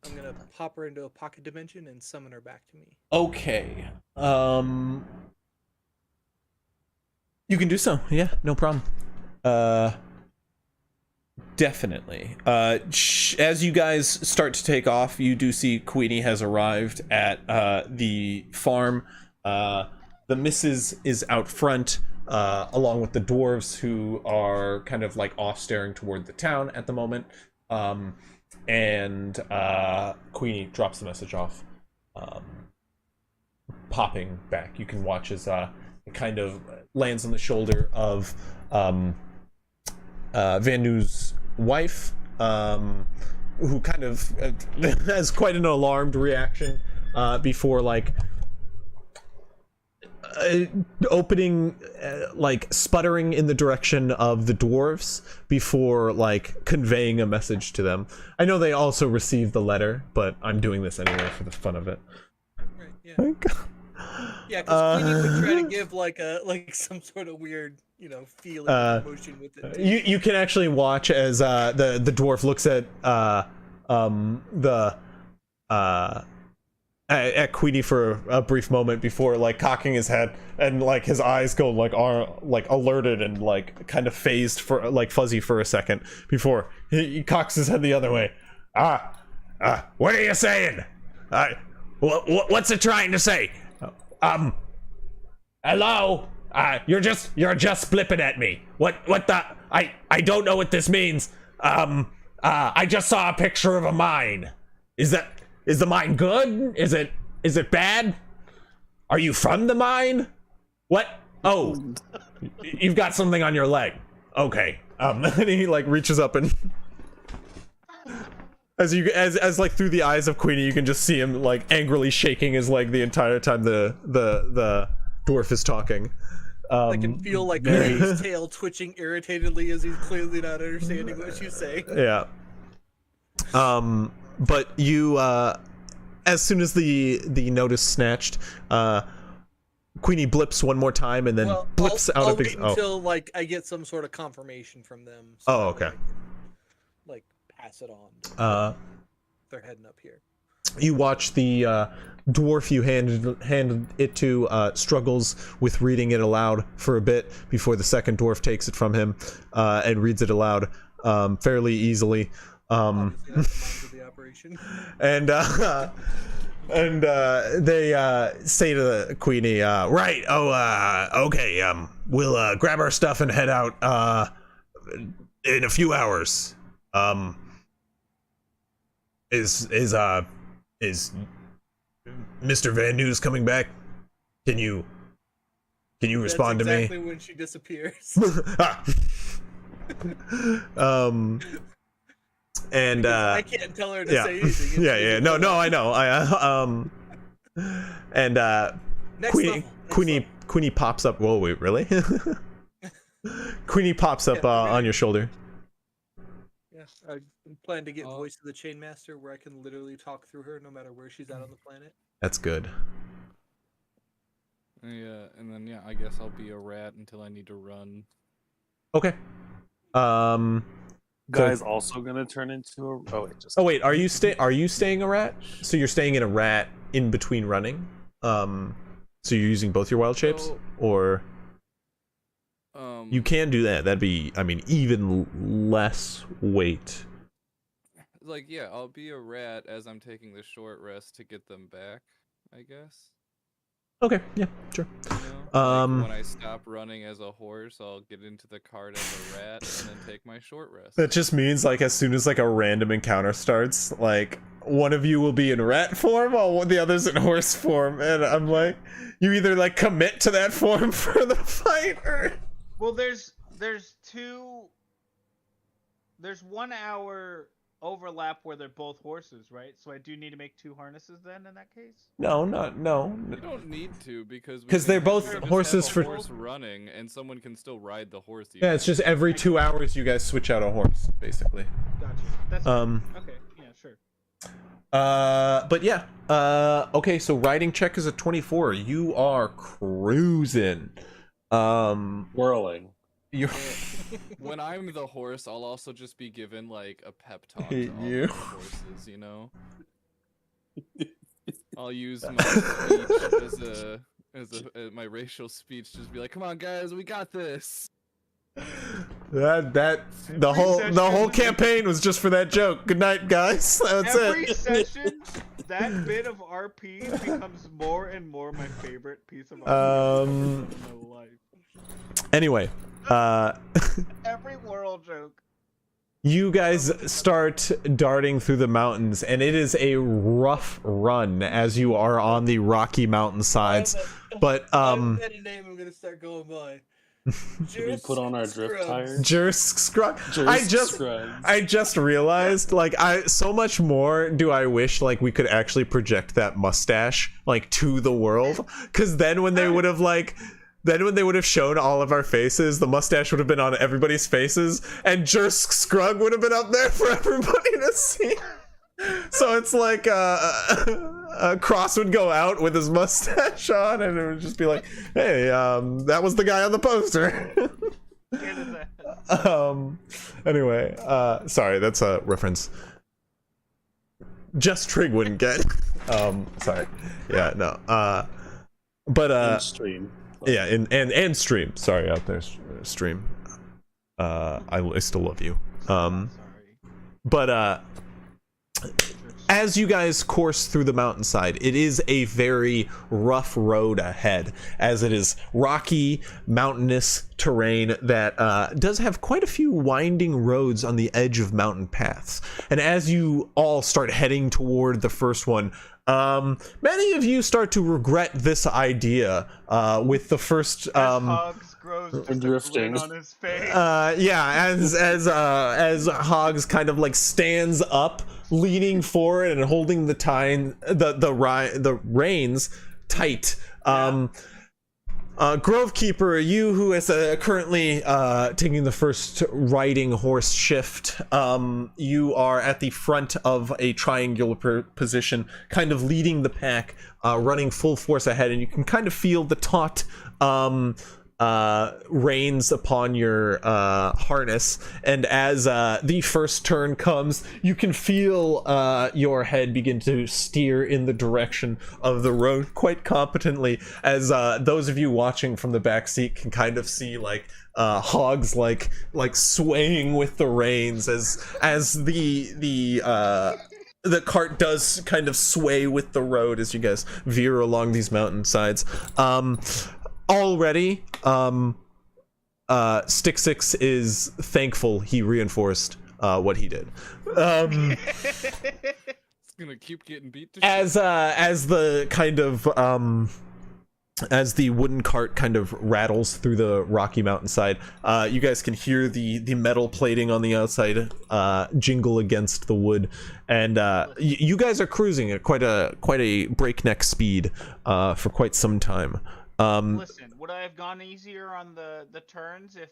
I'm gonna pop her into a pocket dimension and summon her back to me. Okay. You can do so. Yeah, no problem. Definitely. As you guys start to take off, you do see Queenie has arrived at the farm. The missus is out front, along with the dwarves who are kind of like off staring toward the town at the moment. And Queenie drops the message off, popping back. You can watch as it kind of lands on the shoulder of Van Nu's wife, who kind of has quite an alarmed reaction before like opening, like sputtering in the direction of the dwarves before like conveying a message to them. I know they also received the letter, but I'm doing this anyway for the fun of it. Right, yeah. Yeah, because Queenie would try to give like some sort of weird, feeling, emotion with it. You can actually watch as the dwarf looks at at Queenie for a brief moment before like cocking his head, and like his eyes go like are like alerted and like kind of phased for like fuzzy for a second before he cocks his head the other way. What are you saying? What's it trying to say? Hello? You're just blipping at me. What the? I don't know what this means. I just saw a picture of a mine. Is the mine good? Is it bad? Are you from the mine? What? Oh, you've got something on your leg. Okay. And he like reaches up and as like through the eyes of Queenie, you can just see him like angrily shaking his leg the entire time the dwarf is talking. I can feel like his tail twitching irritatedly as he's clearly not understanding what she's saying. Yeah. But you, as soon as the note is snatched, Queenie blips one more time and then blips out I'll a big. wait until like I get some sort of confirmation from them. So okay. I can, like pass it on. They're heading up here. You watch the dwarf you handed it to struggles with reading it aloud for a bit before the second dwarf takes it from him and reads it aloud fairly easily. And they say to Queenie, right, okay, we'll grab our stuff and head out in a few hours. Is Mr. Van Nu's coming back? Can you respond to me? That's exactly when she disappears. And I can't tell her to say anything. Yeah. No, I know. And Queenie pops up. Whoa, wait, really? Queenie pops up on your shoulder. Yeah, I plan to get Voice of the Chainmaster, where I can literally talk through her no matter where she's at on the planet. That's good. Yeah, and then I guess I'll be a rat until I need to run. Okay. Guy's also gonna turn into a. Oh wait, are you staying a rat? So you're staying in a rat in between running. So you're using both your wild shapes, or you can do that. That'd be, I mean, even less weight. Like, yeah, I'll be a rat as I'm taking the short rest to get them back, I guess. Okay, yeah, sure. You know? Like when I stop running as a horse, I'll get into the cart as a rat and then take my short rest. That just means, like, as soon as, like, a random encounter starts, like, one of you will be in rat form while the other's in horse form, and I'm like, you either, like, commit to that form for the fight, or... Well, there's 1 hour overlap where they're both horses, right? So I do need to make 2 harnesses then in that case? No. You don't need to because they're both horses for horse running, and someone can still ride the horse. Yeah, it's just every 2 hours you guys switch out a horse, basically. Gotcha. That's okay. Yeah, sure. But yeah. Okay, so riding check is a 24. You are cruising. Whirling. You're When I'm the horse, I'll also just be given like a pep talk Hey, to all you. the horses, you know? I'll use my speech as my racial speech, just be like, "Come on, guys, we got this." the whole campaign was just for that joke. Good night, guys. That's Every it. session, that bit of RP becomes more and more my favorite piece of RP Um, in my life. Anyway, Every world joke. you guys start darting through the mountains, and it is a rough run as you are on the rocky mountainsides. But I've got a name I'm gonna start going by. Should we put on our drift tires? Jersk Scrug. Scruggs. I just realized, like, so much more do I wish, like, we could actually project that mustache, like, to the world. Because then when they would have shown all of our faces, the mustache would have been on everybody's faces, and Jersk Scrug would have been up there for everybody to see. So it's like Cross would go out with his mustache on, and it would just be like, "Hey, that was the guy on the poster." Anyway, sorry, that's a reference just Trig wouldn't get. Sorry. Yeah, no. But And stream. yeah, and stream. Sorry, out there, stream. I still love you. But as you guys course through the mountainside, it is a very rough road ahead, as it is rocky, mountainous terrain that does have quite a few winding roads on the edge of mountain paths. And as you all start heading toward the first one, many of you start to regret this idea with the first Hogs grows just drifting a grin on his face. yeah, as Hogs kind of like stands up, leaning forward and holding the reins tight. Grovekeeper, you who is currently taking the first riding horse shift, you are at the front of a triangular position, kind of leading the pack, running full force ahead, and you can kind of feel the taut reins upon your harness, and as the first turn comes, you can feel your head begin to steer in the direction of the road quite competently, as those of you watching from the back seat can kind of see like Hogs like swaying with the reins as the cart does kind of sway with the road as you guys veer along these mountainsides. Already, Stick Six is thankful he reinforced what he did. It's gonna keep getting beat to shit. As the kind of as the wooden cart kind of rattles through the rocky mountainside, you guys can hear the metal plating on the outside jingle against the wood, and you guys are cruising at quite a breakneck speed for quite some time. Listen, would I have gone easier on the turns if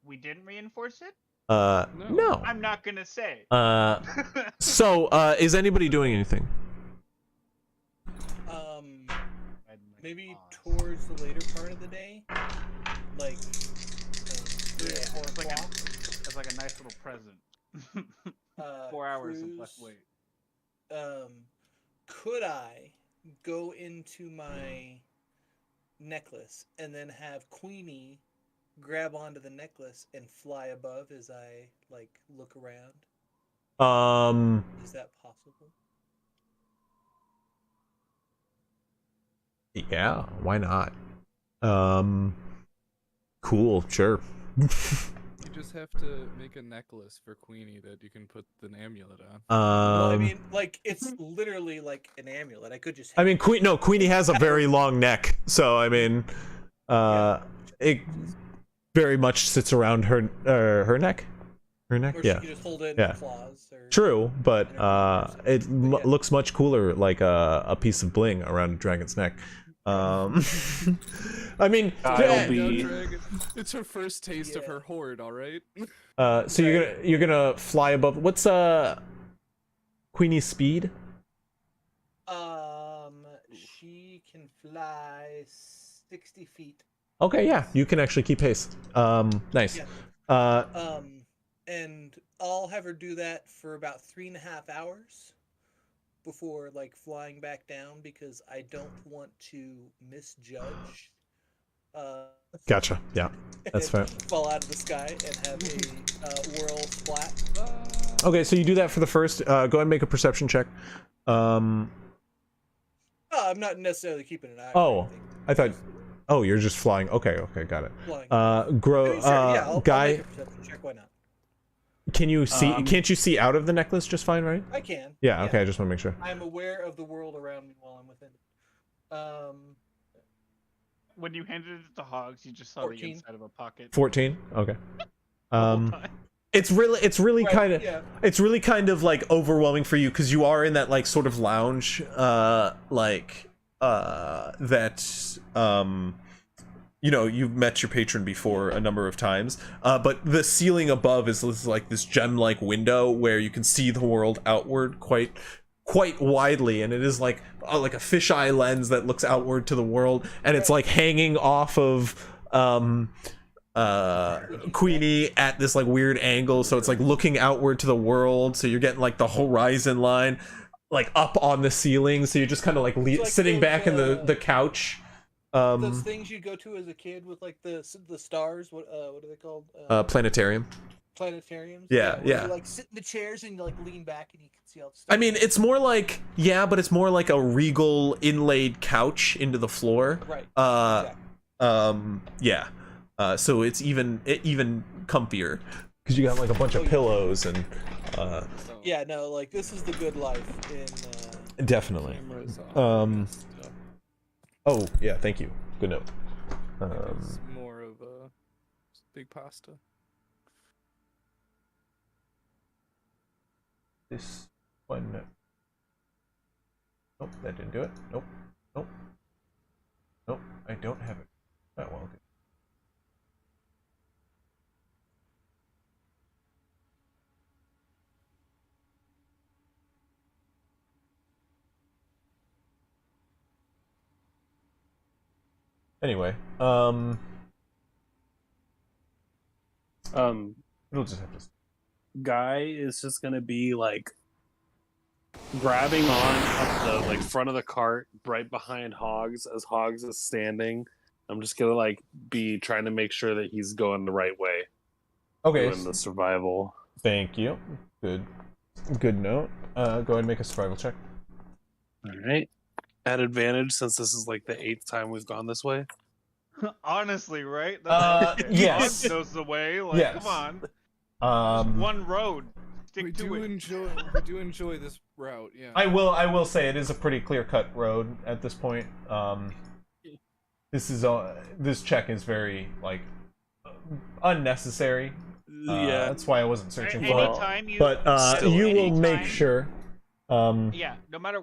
we didn't reinforce it? No. I'm not gonna say. So, is anybody doing anything? Maybe towards the later part of the day, like 3 or 4 o'clock. It's like a nice little present. 4 hours of left wait. Could I go into my necklace and then have Queenie grab onto the necklace and fly above as I like look around? Is that possible? Yeah, why not? Cool, sure. You just have to make a necklace for Queenie that you can put an amulet on. Well, I mean, like it's literally like an amulet. I could just. I mean, Queenie has a very long neck, so I mean, it very much sits around her neck. Her neck, or yeah. She could just hold it in Yeah. her claws. Or... True, but it looks much cooler like a piece of bling around a dragon's neck. I mean, It's her first taste of her horde, all right? so you're gonna fly above. What's Queenie's speed? She can fly 60 feet. Okay, yeah, you can actually keep pace. Nice. Yeah. And I'll have her do that for about 3.5 hours before like flying back down because I don't want to misjudge. Gotcha. Yeah, that's fair. Fall out of the sky and have a whirl splat. Okay, so you do that for the first. Go ahead and make a perception check. I'm not necessarily keeping an eye. Oh, I thought. Oh, you're just flying. Okay, got it. Flying. Guy. I'll make a perception check. Why not? Can you see? Can't you see out of the necklace just fine, right? I can. Yeah. Okay. I just want to make sure. I'm aware of the world around me while I'm within it. When you handed it to Hogs, you just saw 14. the inside of a pocket. 14. Okay. It's really Right, kind of yeah. it's really kind of like overwhelming for you because you are in that like sort of lounge you know, you've met your patron before a number of times, but the ceiling above is like this gem-like window where you can see the world outward quite widely, and it is like a fisheye lens that looks outward to the world, and it's like hanging off of Queenie at this like weird angle, so it's like looking outward to the world, so you're getting like the horizon line like up on the ceiling, so you're just kind of like, like sitting those, back in the couch. Those things you go to as a kid with like the stars. What are they called? Planetarium. Planetariums. Yeah, where yeah. You like sit in the chairs and you like lean back and you can see all the stars. I mean, it's more like, yeah, but it's more like a regal inlaid couch into the floor. Right. Yeah. So it's even comfier because you got like a bunch of pillows and. Yeah, no, like this is the good life in. Definitely. Oh yeah, thank you. Good note. It's more of a big pasta. This one. Nope, that didn't do it. Nope. I don't have it that well. Anyway, it'll just have to. Guy is just gonna be like grabbing on up the like front of the cart right behind Hogs as Hogs is standing. I'm just gonna like be trying to make sure that he's going the right way. Okay. Doing the survival. Thank you. Good note. Go ahead and make a survival check. All right. At advantage since this is like the 8th time we've gone this way. Honestly, right? Yes. Hogs knows the way. Like, Yes. come on. Just one road. Stick We to do it. enjoy this route. Yeah. I will say it is a pretty clear-cut road at this point. This check is very like unnecessary. Yeah. That's why I wasn't searching for it. Anytime you, But you will make anytime- sure. Yeah, no matter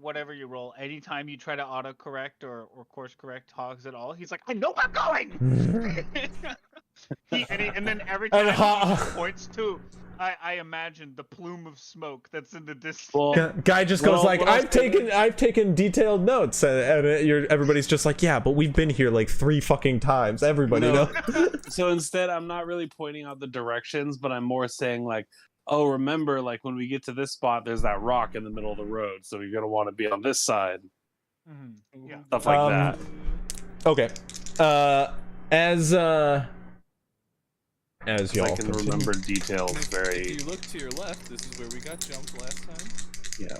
whatever you roll, anytime you try to autocorrect or course correct Hogs at all, he's like, I know I'm going! and then every time he points to, I imagine the plume of smoke that's in the distance. Well, Guy just goes like, what else I've taken detailed notes, and everybody's just like, yeah, but we've been here like 3 fucking times. Everybody No. knows. So instead, I'm not really pointing out the directions, but I'm more saying like, oh, remember, like when we get to this spot, there's that rock in the middle of the road, so you're gonna want to be on this side. Mm-hmm. Yeah. Stuff like that. Okay. As y'all I can continue. remember details very. If you look to your left, this is where we got jumped last time. Yeah.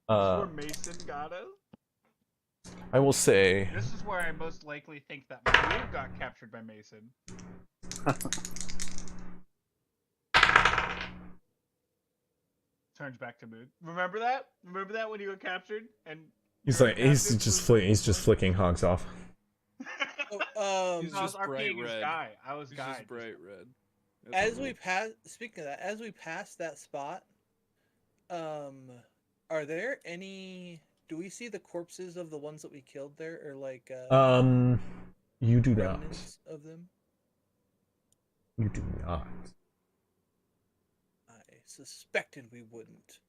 Where Mason got us. I will say. This is where I most likely think that Mood got captured by Mason. Turns back to Mood. Remember that? Remember that when you got captured and He's just flicking Hogs off. He's I was just bright arcing his red. guy. I was He's guy. just bright red. That's As all. we pass, speaking of that, as we pass that spot, are there any? Do we see the corpses of the ones that we killed there, or like You do not. remnants of them? You do not. I suspected we wouldn't.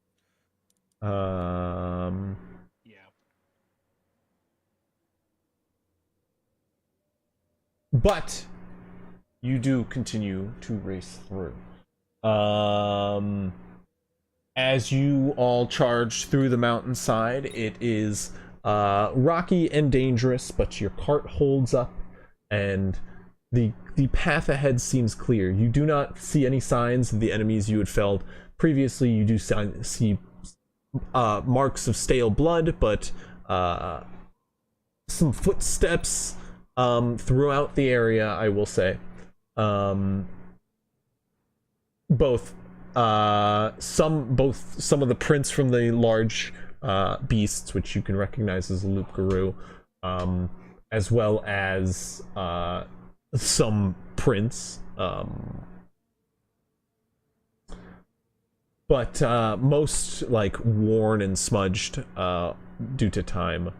Yeah. But you do continue to race through. As you all charge through the mountainside, it is rocky and dangerous, but your cart holds up, and the path ahead seems clear. You do not see any signs of the enemies you had felled previously. You do see marks of stale blood, but some footsteps throughout the area, I will say. Both some of the prints from the large beasts, which you can recognize as a Loup-Garou, as well as some prints, but most like worn and smudged due to time.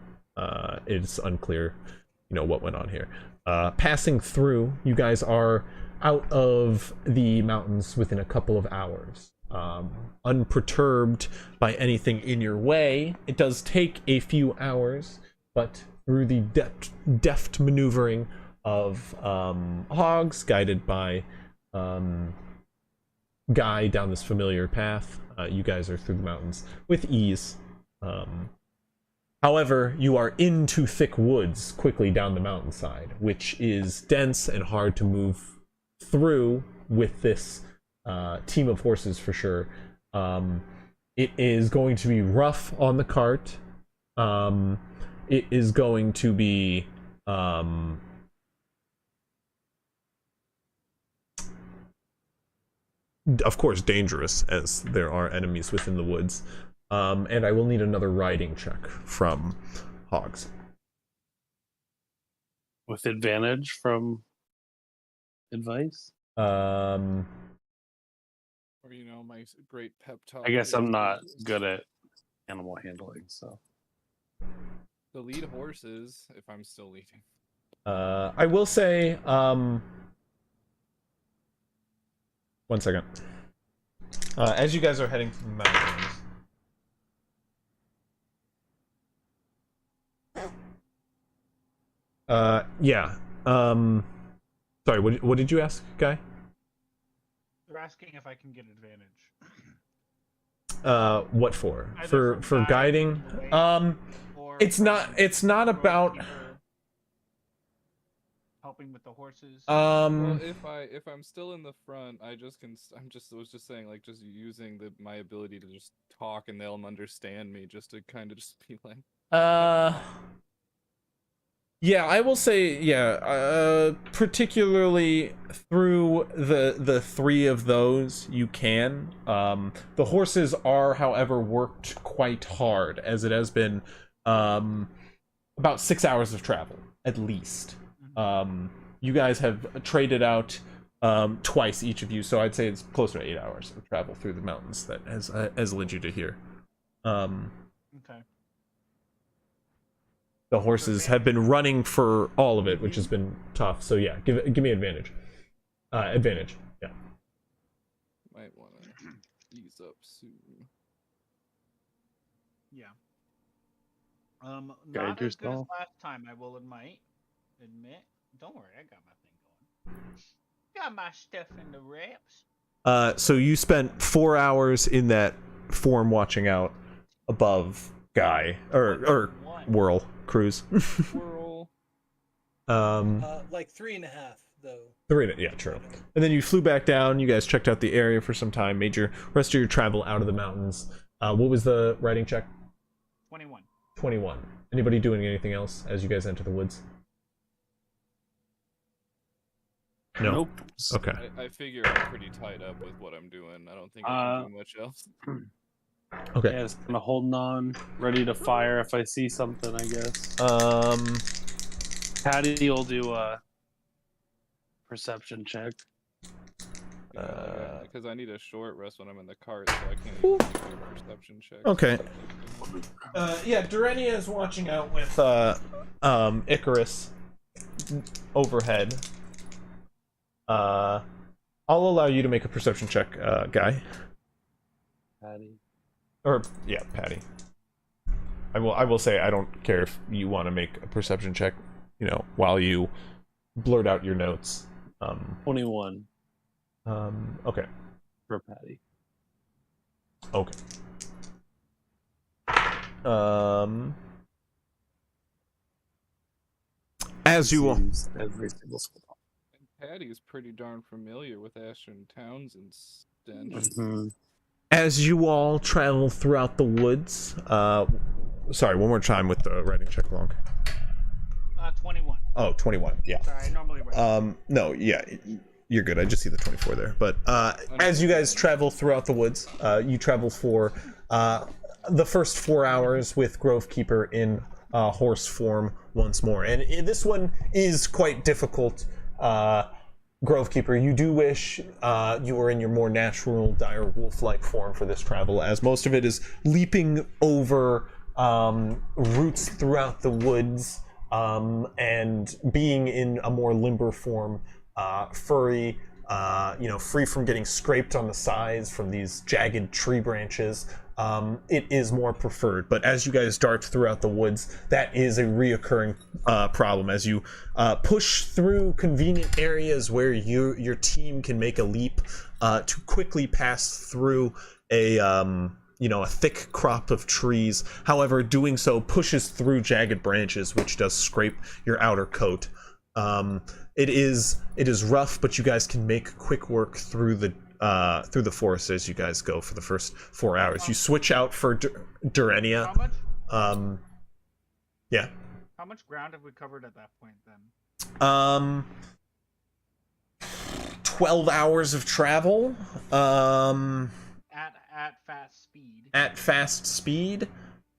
It's unclear, what went on here. Passing through, you guys are out of the mountains within a couple of hours, unperturbed by anything in your way. It does take a few hours, but through the deft maneuvering of hogs, guided by Guy down this familiar path, you guys are through the mountains with ease. However, you are into thick woods quickly down the mountainside, which is dense and hard to move through with this team of horses for sure. It is going to be rough on the cart. It is going to be of course dangerous, as there are enemies within the woods. And I will need another riding check from Hogs. With advantage from advice? Or my great pep talk. I guess I'm not good at animal handling, so. The lead horses, if I'm still leading. I will say, 1 second. As you guys are heading to the mountains, yeah. Sorry, what did you ask, Guy? They're asking if I can get advantage. What for? Either For guiding? It's not about helping with the horses. Well, if I'm still in the front, I was just saying, like, just using my ability to just talk and they'll understand me, just to kind of just be like. Yeah, I will say, particularly through the three of those, you can. The horses are, however, worked quite hard, as it has been about 6 hours of travel, at least. You guys have traded out twice, each of you, so I'd say it's closer to 8 hours of travel through the mountains that has led you to here. Okay. The horses have been running for all of it, which has been tough. So yeah, give me advantage. Advantage. Yeah. Might want to ease up soon. Yeah. Not Guide as good as yourself. last time, I will admit. Don't worry, I got my thing going. Got my stuff in the wraps. So you spent 4 hours in that form watching out above Guy or Whirl Cruise. Whirl. Like 3.5 though. 3, yeah, true. And then you flew back down. You guys checked out the area for some time. Made your rest of your travel out of the mountains. What was the riding check? 21. 21. Anybody doing anything else as you guys enter the woods? No. Nope. Okay. I figure I'm pretty tied up with what I'm doing. I don't think I can do much else. Okay. Yeah, just kind of holding on, ready to fire if I see something, I guess. Patty will do a perception check. Because I need a short rest when I'm in the cart, so I can't even do a perception check. Okay. Yeah, Durenia is watching out with Icarus overhead. I'll allow you to make a perception check, Guy. Patty. Or yeah, Patty. I will say I don't care if you want to make a perception check, while you blurt out your notes. 21 Okay. for Patty. Okay. As you all. Seems every single school. Patty is pretty darn familiar with Ashton Townsend's stench. As you all travel throughout the woods, sorry, one more time with the writing check log. 21. Oh, 21, yeah. Sorry, I normally write. No, yeah, you're good. I just see the 24 there. But as you guys travel throughout the woods, you travel for the first 4 hours with Grovekeeper in horse form once more. And this one is quite difficult. Grovekeeper, you do wish you were in your more natural, dire wolf-like form for this travel, as most of it is leaping over roots throughout the woods and being in a more limber form, furry, free from getting scraped on the sides from these jagged tree branches. It is more preferred, but as you guys dart throughout the woods, that is a reoccurring problem. As you push through convenient areas where your team can make a leap to quickly pass through a thick crop of trees. However, doing so pushes through jagged branches, which does scrape your outer coat. It is rough, but you guys can make quick work through the forest as you guys go for the first 4 hours. You switch out for Durenia. How much? Yeah. How much ground have we covered at that point then? 12 hours of travel. At fast speed. At fast speed.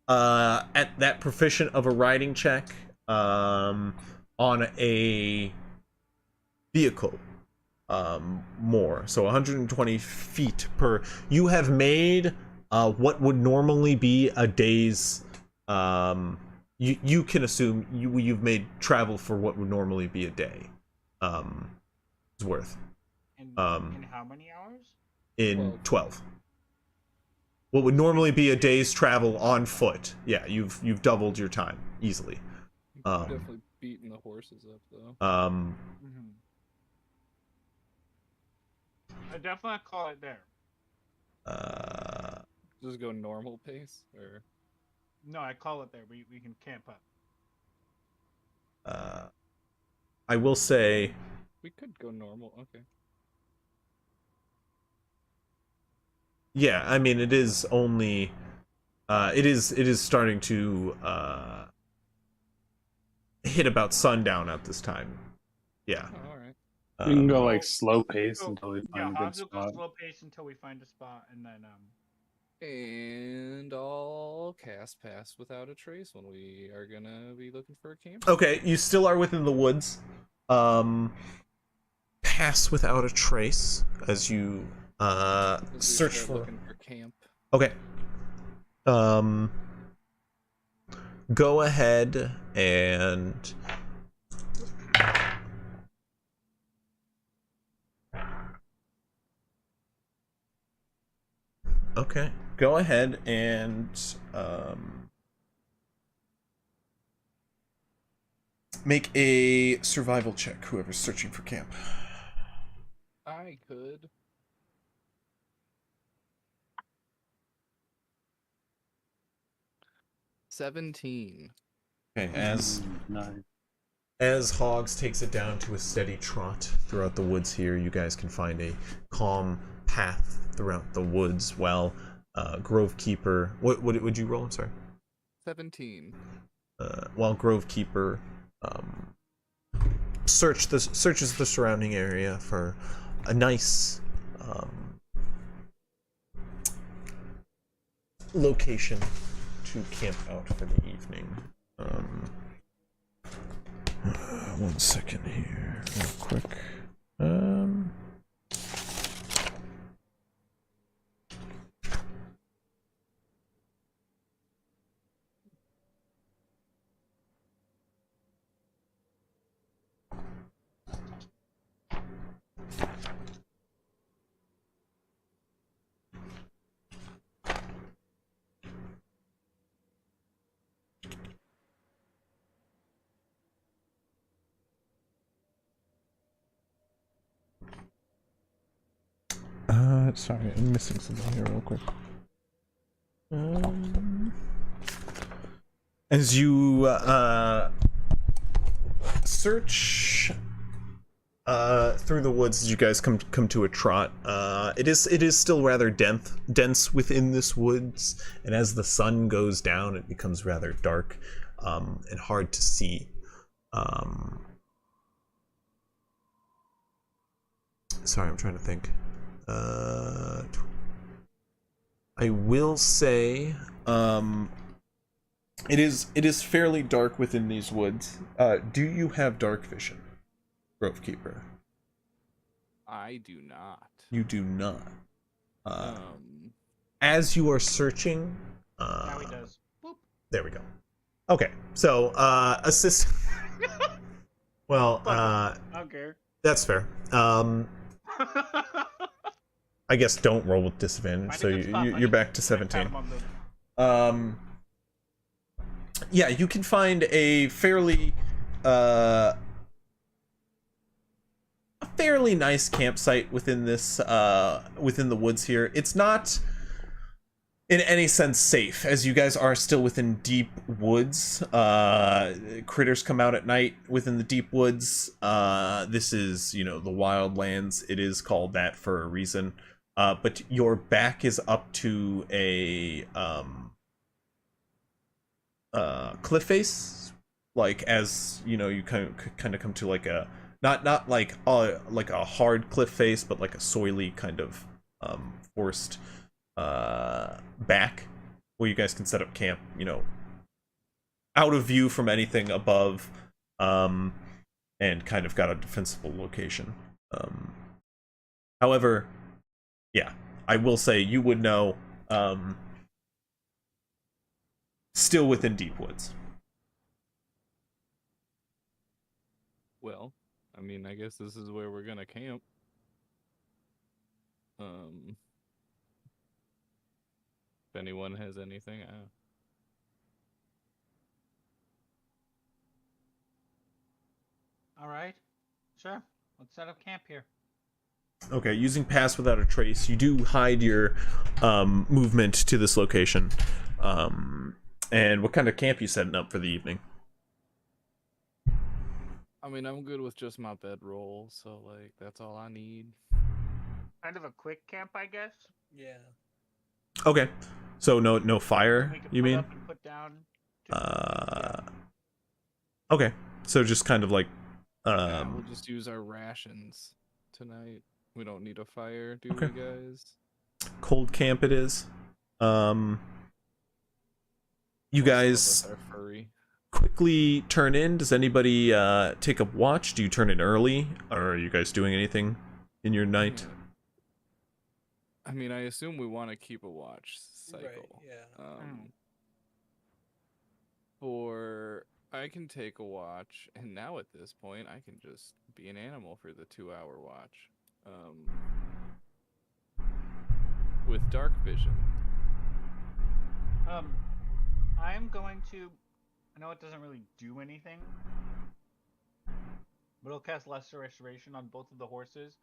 At that proficient of a riding check. On a vehicle. More, so 120 feet per. You have made what would normally be a day's. You can assume you've made travel for what would normally be a day. It's worth. In how many hours? In 12. What would normally be a day's travel on foot. Yeah, you've doubled your time easily. Definitely beating the horses up though. I definitely call it there. Just go normal pace, or no? I call it there. We can camp up. I will say we could go normal. Okay. Yeah, I mean it is only. It is starting to hit about sundown at this time. Yeah. Oh, all right. We can go like slow pace until we find a good Go spot. slow pace until we find a spot, and then And I'll cast Pass Without a Trace when we are gonna be looking for a camp. Okay, you still are within the woods. Pass Without a Trace as you search for. Looking for camp. Okay. Go ahead and. Okay, go ahead and make a survival check, whoever's searching for camp. I could. $17. Okay, Nice. as Hogs takes it down to a steady trot throughout the woods here, you guys can find a calm path throughout the woods while Grovekeeper. What would you roll? I'm sorry. 17. While Grovekeeper searches the surrounding area for a nice location to camp out for the evening. 1 second here, real quick. ahead. Sorry, I'm missing something here real quick. As you search through the woods, as you guys come to a trot, it is still rather dense within this woods, and as the sun goes down, it becomes rather dark and hard to see. Sorry, I'm trying to think. I will say, it is fairly dark within these woods. Do you have dark vision, Grove Keeper? I do not. You do not. As you are searching, Now he does. Boop. there we go. Okay, so assist. Well, I don't care. that's fair. I guess don't roll with disadvantage, so you're back to 17. Yeah, you can find a fairly nice campsite within this within the woods here. It's not in any sense safe, as you guys are still within deep woods. Critters come out at night within the deep woods. This is, the wildlands. It is called that for a reason. But your back is up to a cliff face, like, as you kind of come to like a not like a hard cliff face, but like a soily kind of forced back, where you guys can set up camp, out of view from anything above, and kind of got a defensible location. However, yeah, I will say you would know, still within deep woods. Well, I mean, I guess this is where we're gonna camp. If anyone has anything, All right. Sure. Let's set up camp here. Okay, using Pass Without a Trace, you do hide your movement to this location. And what kind of camp you setting up for the evening? I mean, I'm good with just my bedroll, so like that's all I need. Kind of a quick camp, I guess. Yeah. Okay, so no fire, We could you put mean? up and put down. Okay, so just kind of like Yeah, we'll just use our rations tonight. We don't need a fire, do Okay. we, guys? cold camp it is. You Most of guys us are furry. quickly turn in. Does anybody take a watch? Do you turn in early, or are you guys doing anything in your night? Yeah. I mean, I assume we want to keep a watch cycle. Right, yeah. I can take a watch, and now at this point, I can just be an animal for the 2-hour watch. With dark vision. I'm going to. I know it doesn't really do anything, but it'll cast Lesser Restoration on both of the horses,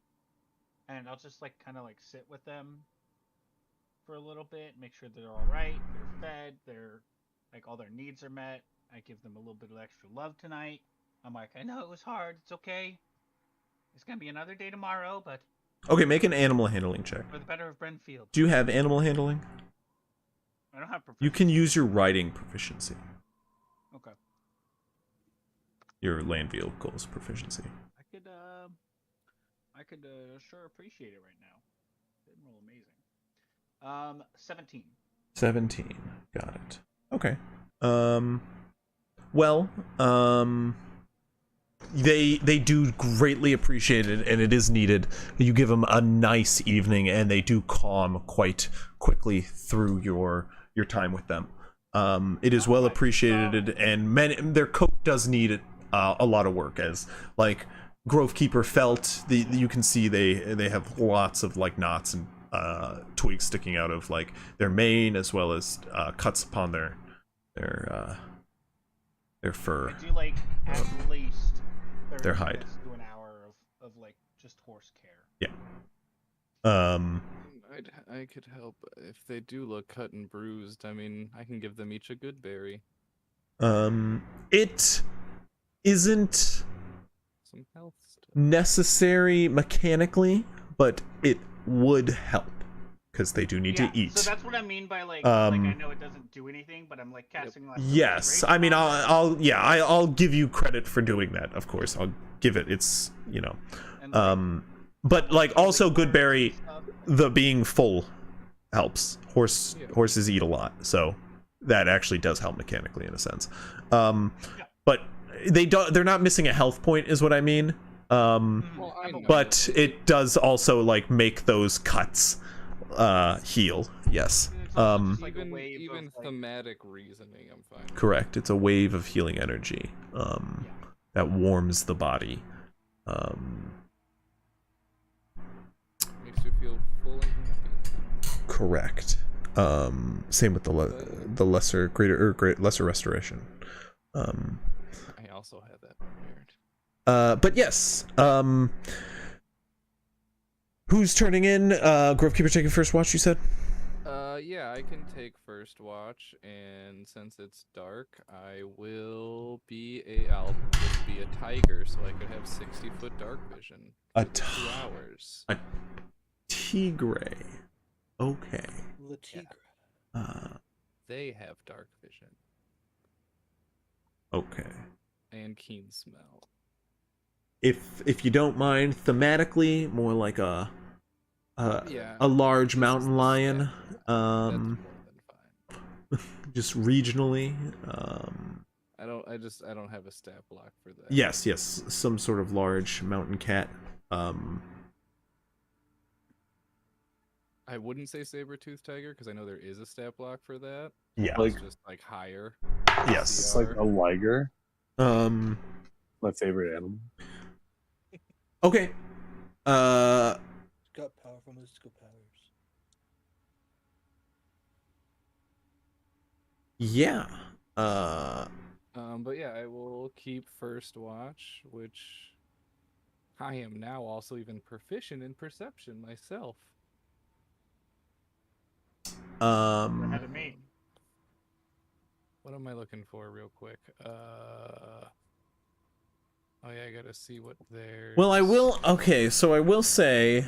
and I'll just kind of sit with them for a little bit, make sure they're all right, they're fed, they're all their needs are met. I give them a little bit of extra love tonight. I'm like, I know it was hard. It's okay. It's gonna be another day tomorrow, but Okay, make an animal handling check. for the better of Brenfield. Do you have animal handling? I don't have You can use your riding proficiency. Okay. Your land vehicles proficiency. I could sure appreciate it right now. Didn't roll amazing. 17. 17. Got it. Okay. They do greatly appreciate it, and it is needed. You give them a nice evening, and they do calm quite quickly through your time with them. It is well appreciated, and their coat does need a lot of work, as Grove Keeper felt. You can see they have lots of knots and twigs sticking out of their mane, as well as cuts upon their fur. I do at least 30 their hide. minutes to an hour of just horse care. Yeah. I could help if they do look cut and bruised. I mean, I can give them each a good berry. It isn't Some health stuff. necessary mechanically, but it would help because they do need to eat. So that's what I mean by like I know it doesn't do anything, but I'm like casting like. Yes, I mean I'll give you credit for doing that. Of course, I'll give it. It's And, but like also Goodberry, the being full helps. Horses eat a lot, so that actually does help mechanically in a sense. But they're not missing a health point, is what I mean. Well, I know. But it does also like make those cuts heal. Yes. like a wave Even of, like- thematic reasoning, I'm fine. Correct. It's a wave of healing energy that warms the body. Makes you feel full and happy. Correct. Same with the lesser restoration. I also have that prepared. But yes. Who's turning in? Grovekeeper taking first watch, you said? Yeah, I can take first watch, and since it's dark, I'll just be a tiger, so I could have 60-foot dark vision. A for 2 hours. A tigre. Okay. Le Tigre. They have dark vision Okay. and keen smell. If you don't mind, thematically, more like a large mountain lion. That's more than fine. Just regionally. I don't have a stat block for that. Yes, some sort of large mountain cat. I wouldn't say saber-toothed tiger because I know there is a stat block for that. Yeah. It's Like- just like higher. Yes. It's like a liger, Um. my favorite animal. Okay. It's got powerful mystical powers. Yeah. But yeah, I will keep first watch, which I am now also even proficient in perception myself. Ahead of me. What am I looking for real quick? Oh yeah, I gotta see what there's... Well, I will say,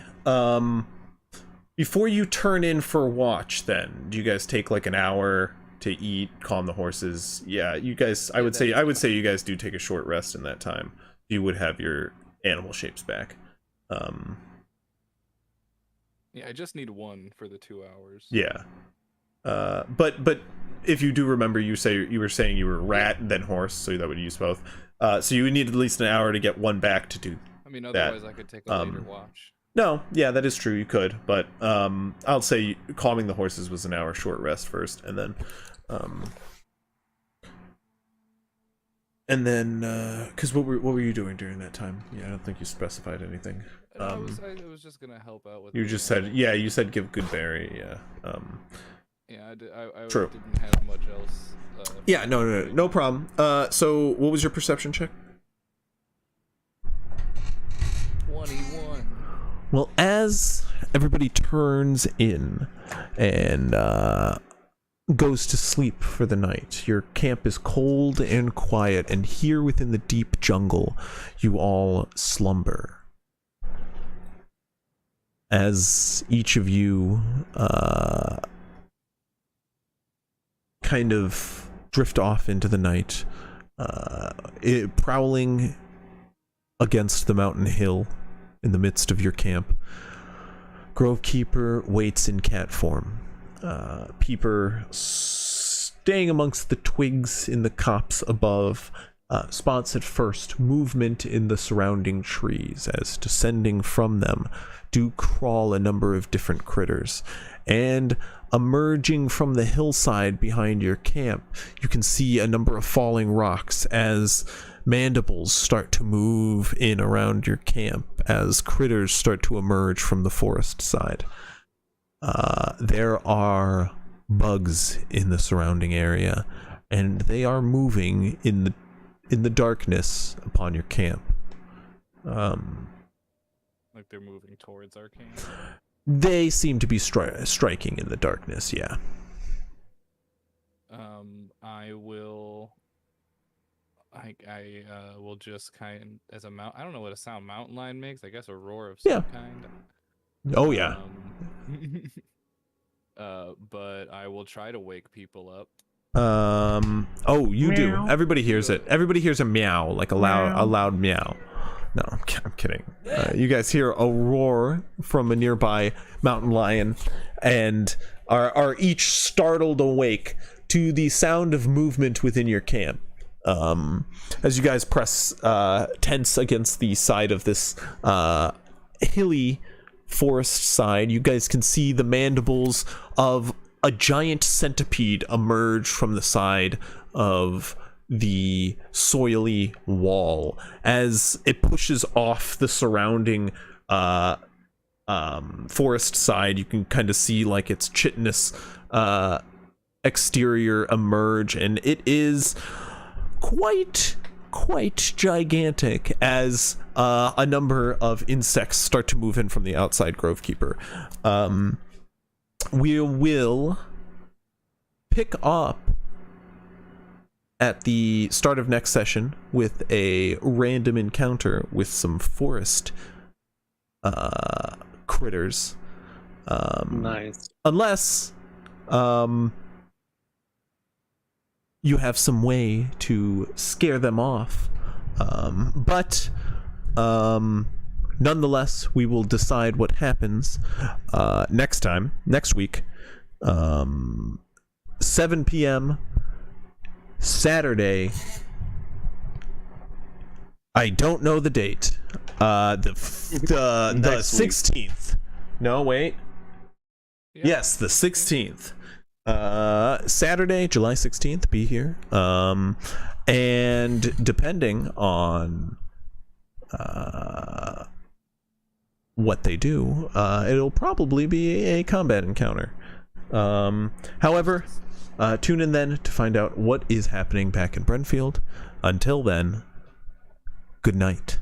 before you turn in for watch, then do you guys take like an hour to eat, calm the horses? Yeah, you guys. I would say you guys do take a short rest in that time. You would have your animal shapes back. Yeah, I just need one for the 2 hours. Yeah. But if you do remember, you were saying you were rat and then horse, so that would use both. So you would need at least an hour to get one back to do. I mean, otherwise I could take a later watch. No, yeah, that is true. You could, but I'll say calming the horses was an hour short rest first, and then because what were you doing during that time? Yeah, I don't think you specified anything. I was just gonna help out with. You just said, yeah, you said give Goodberry, yeah. Yeah, I True. didn't have much else. Yeah, no problem. So what was your perception check? 21. Well, as everybody turns in and goes to sleep for the night, your camp is cold and quiet, and here within the deep jungle, you all slumber. As each of you kind of drift off into the night, prowling against the mountain hill in the midst of your camp, Grovekeeper waits in cat form. Peeper, staying amongst the twigs in the copse above, spots at first movement in the surrounding trees, as descending from them do crawl a number of different critters. And emerging from the hillside behind your camp, you can see a number of falling rocks as mandibles start to move in around your camp, as critters start to emerge from the forest side. There are bugs in the surrounding area, and they are moving in the darkness upon your camp. Like they're moving towards our camp. They seem to be striking in the darkness, yeah. I will. I will just kind as a mount. I don't know what a sound mountain lion makes. I guess a roar of some kind. Oh yeah. But I will try to wake people up. Oh, you do. Everybody hears it. Everybody hears a meow, like a loud meow. No, I'm kidding. You guys hear a roar from a nearby mountain lion, and are each startled awake to the sound of movement within your camp. As you guys press tense against the side of this hilly forest side, you guys can see the mandibles of a giant centipede emerge from the side of the soily wall as it pushes off the surrounding forest side. You can kind of see like its chitinous exterior emerge, and it is quite gigantic as a number of insects start to move in from the outside. Grovekeeper, we will pick up at the start of next session with a random encounter with some forest critters. Nice. Unless you have some way to scare them off. But nonetheless, we will decide what happens next week. 7 p.m. Saturday. I don't know the date. The 16th. No, wait. Yeah. Yes, the 16th. Saturday, July 16th, be here. And depending on what they do, it'll probably be a combat encounter. However, tune in then to find out what is happening back in Brentfield. Until then, good night.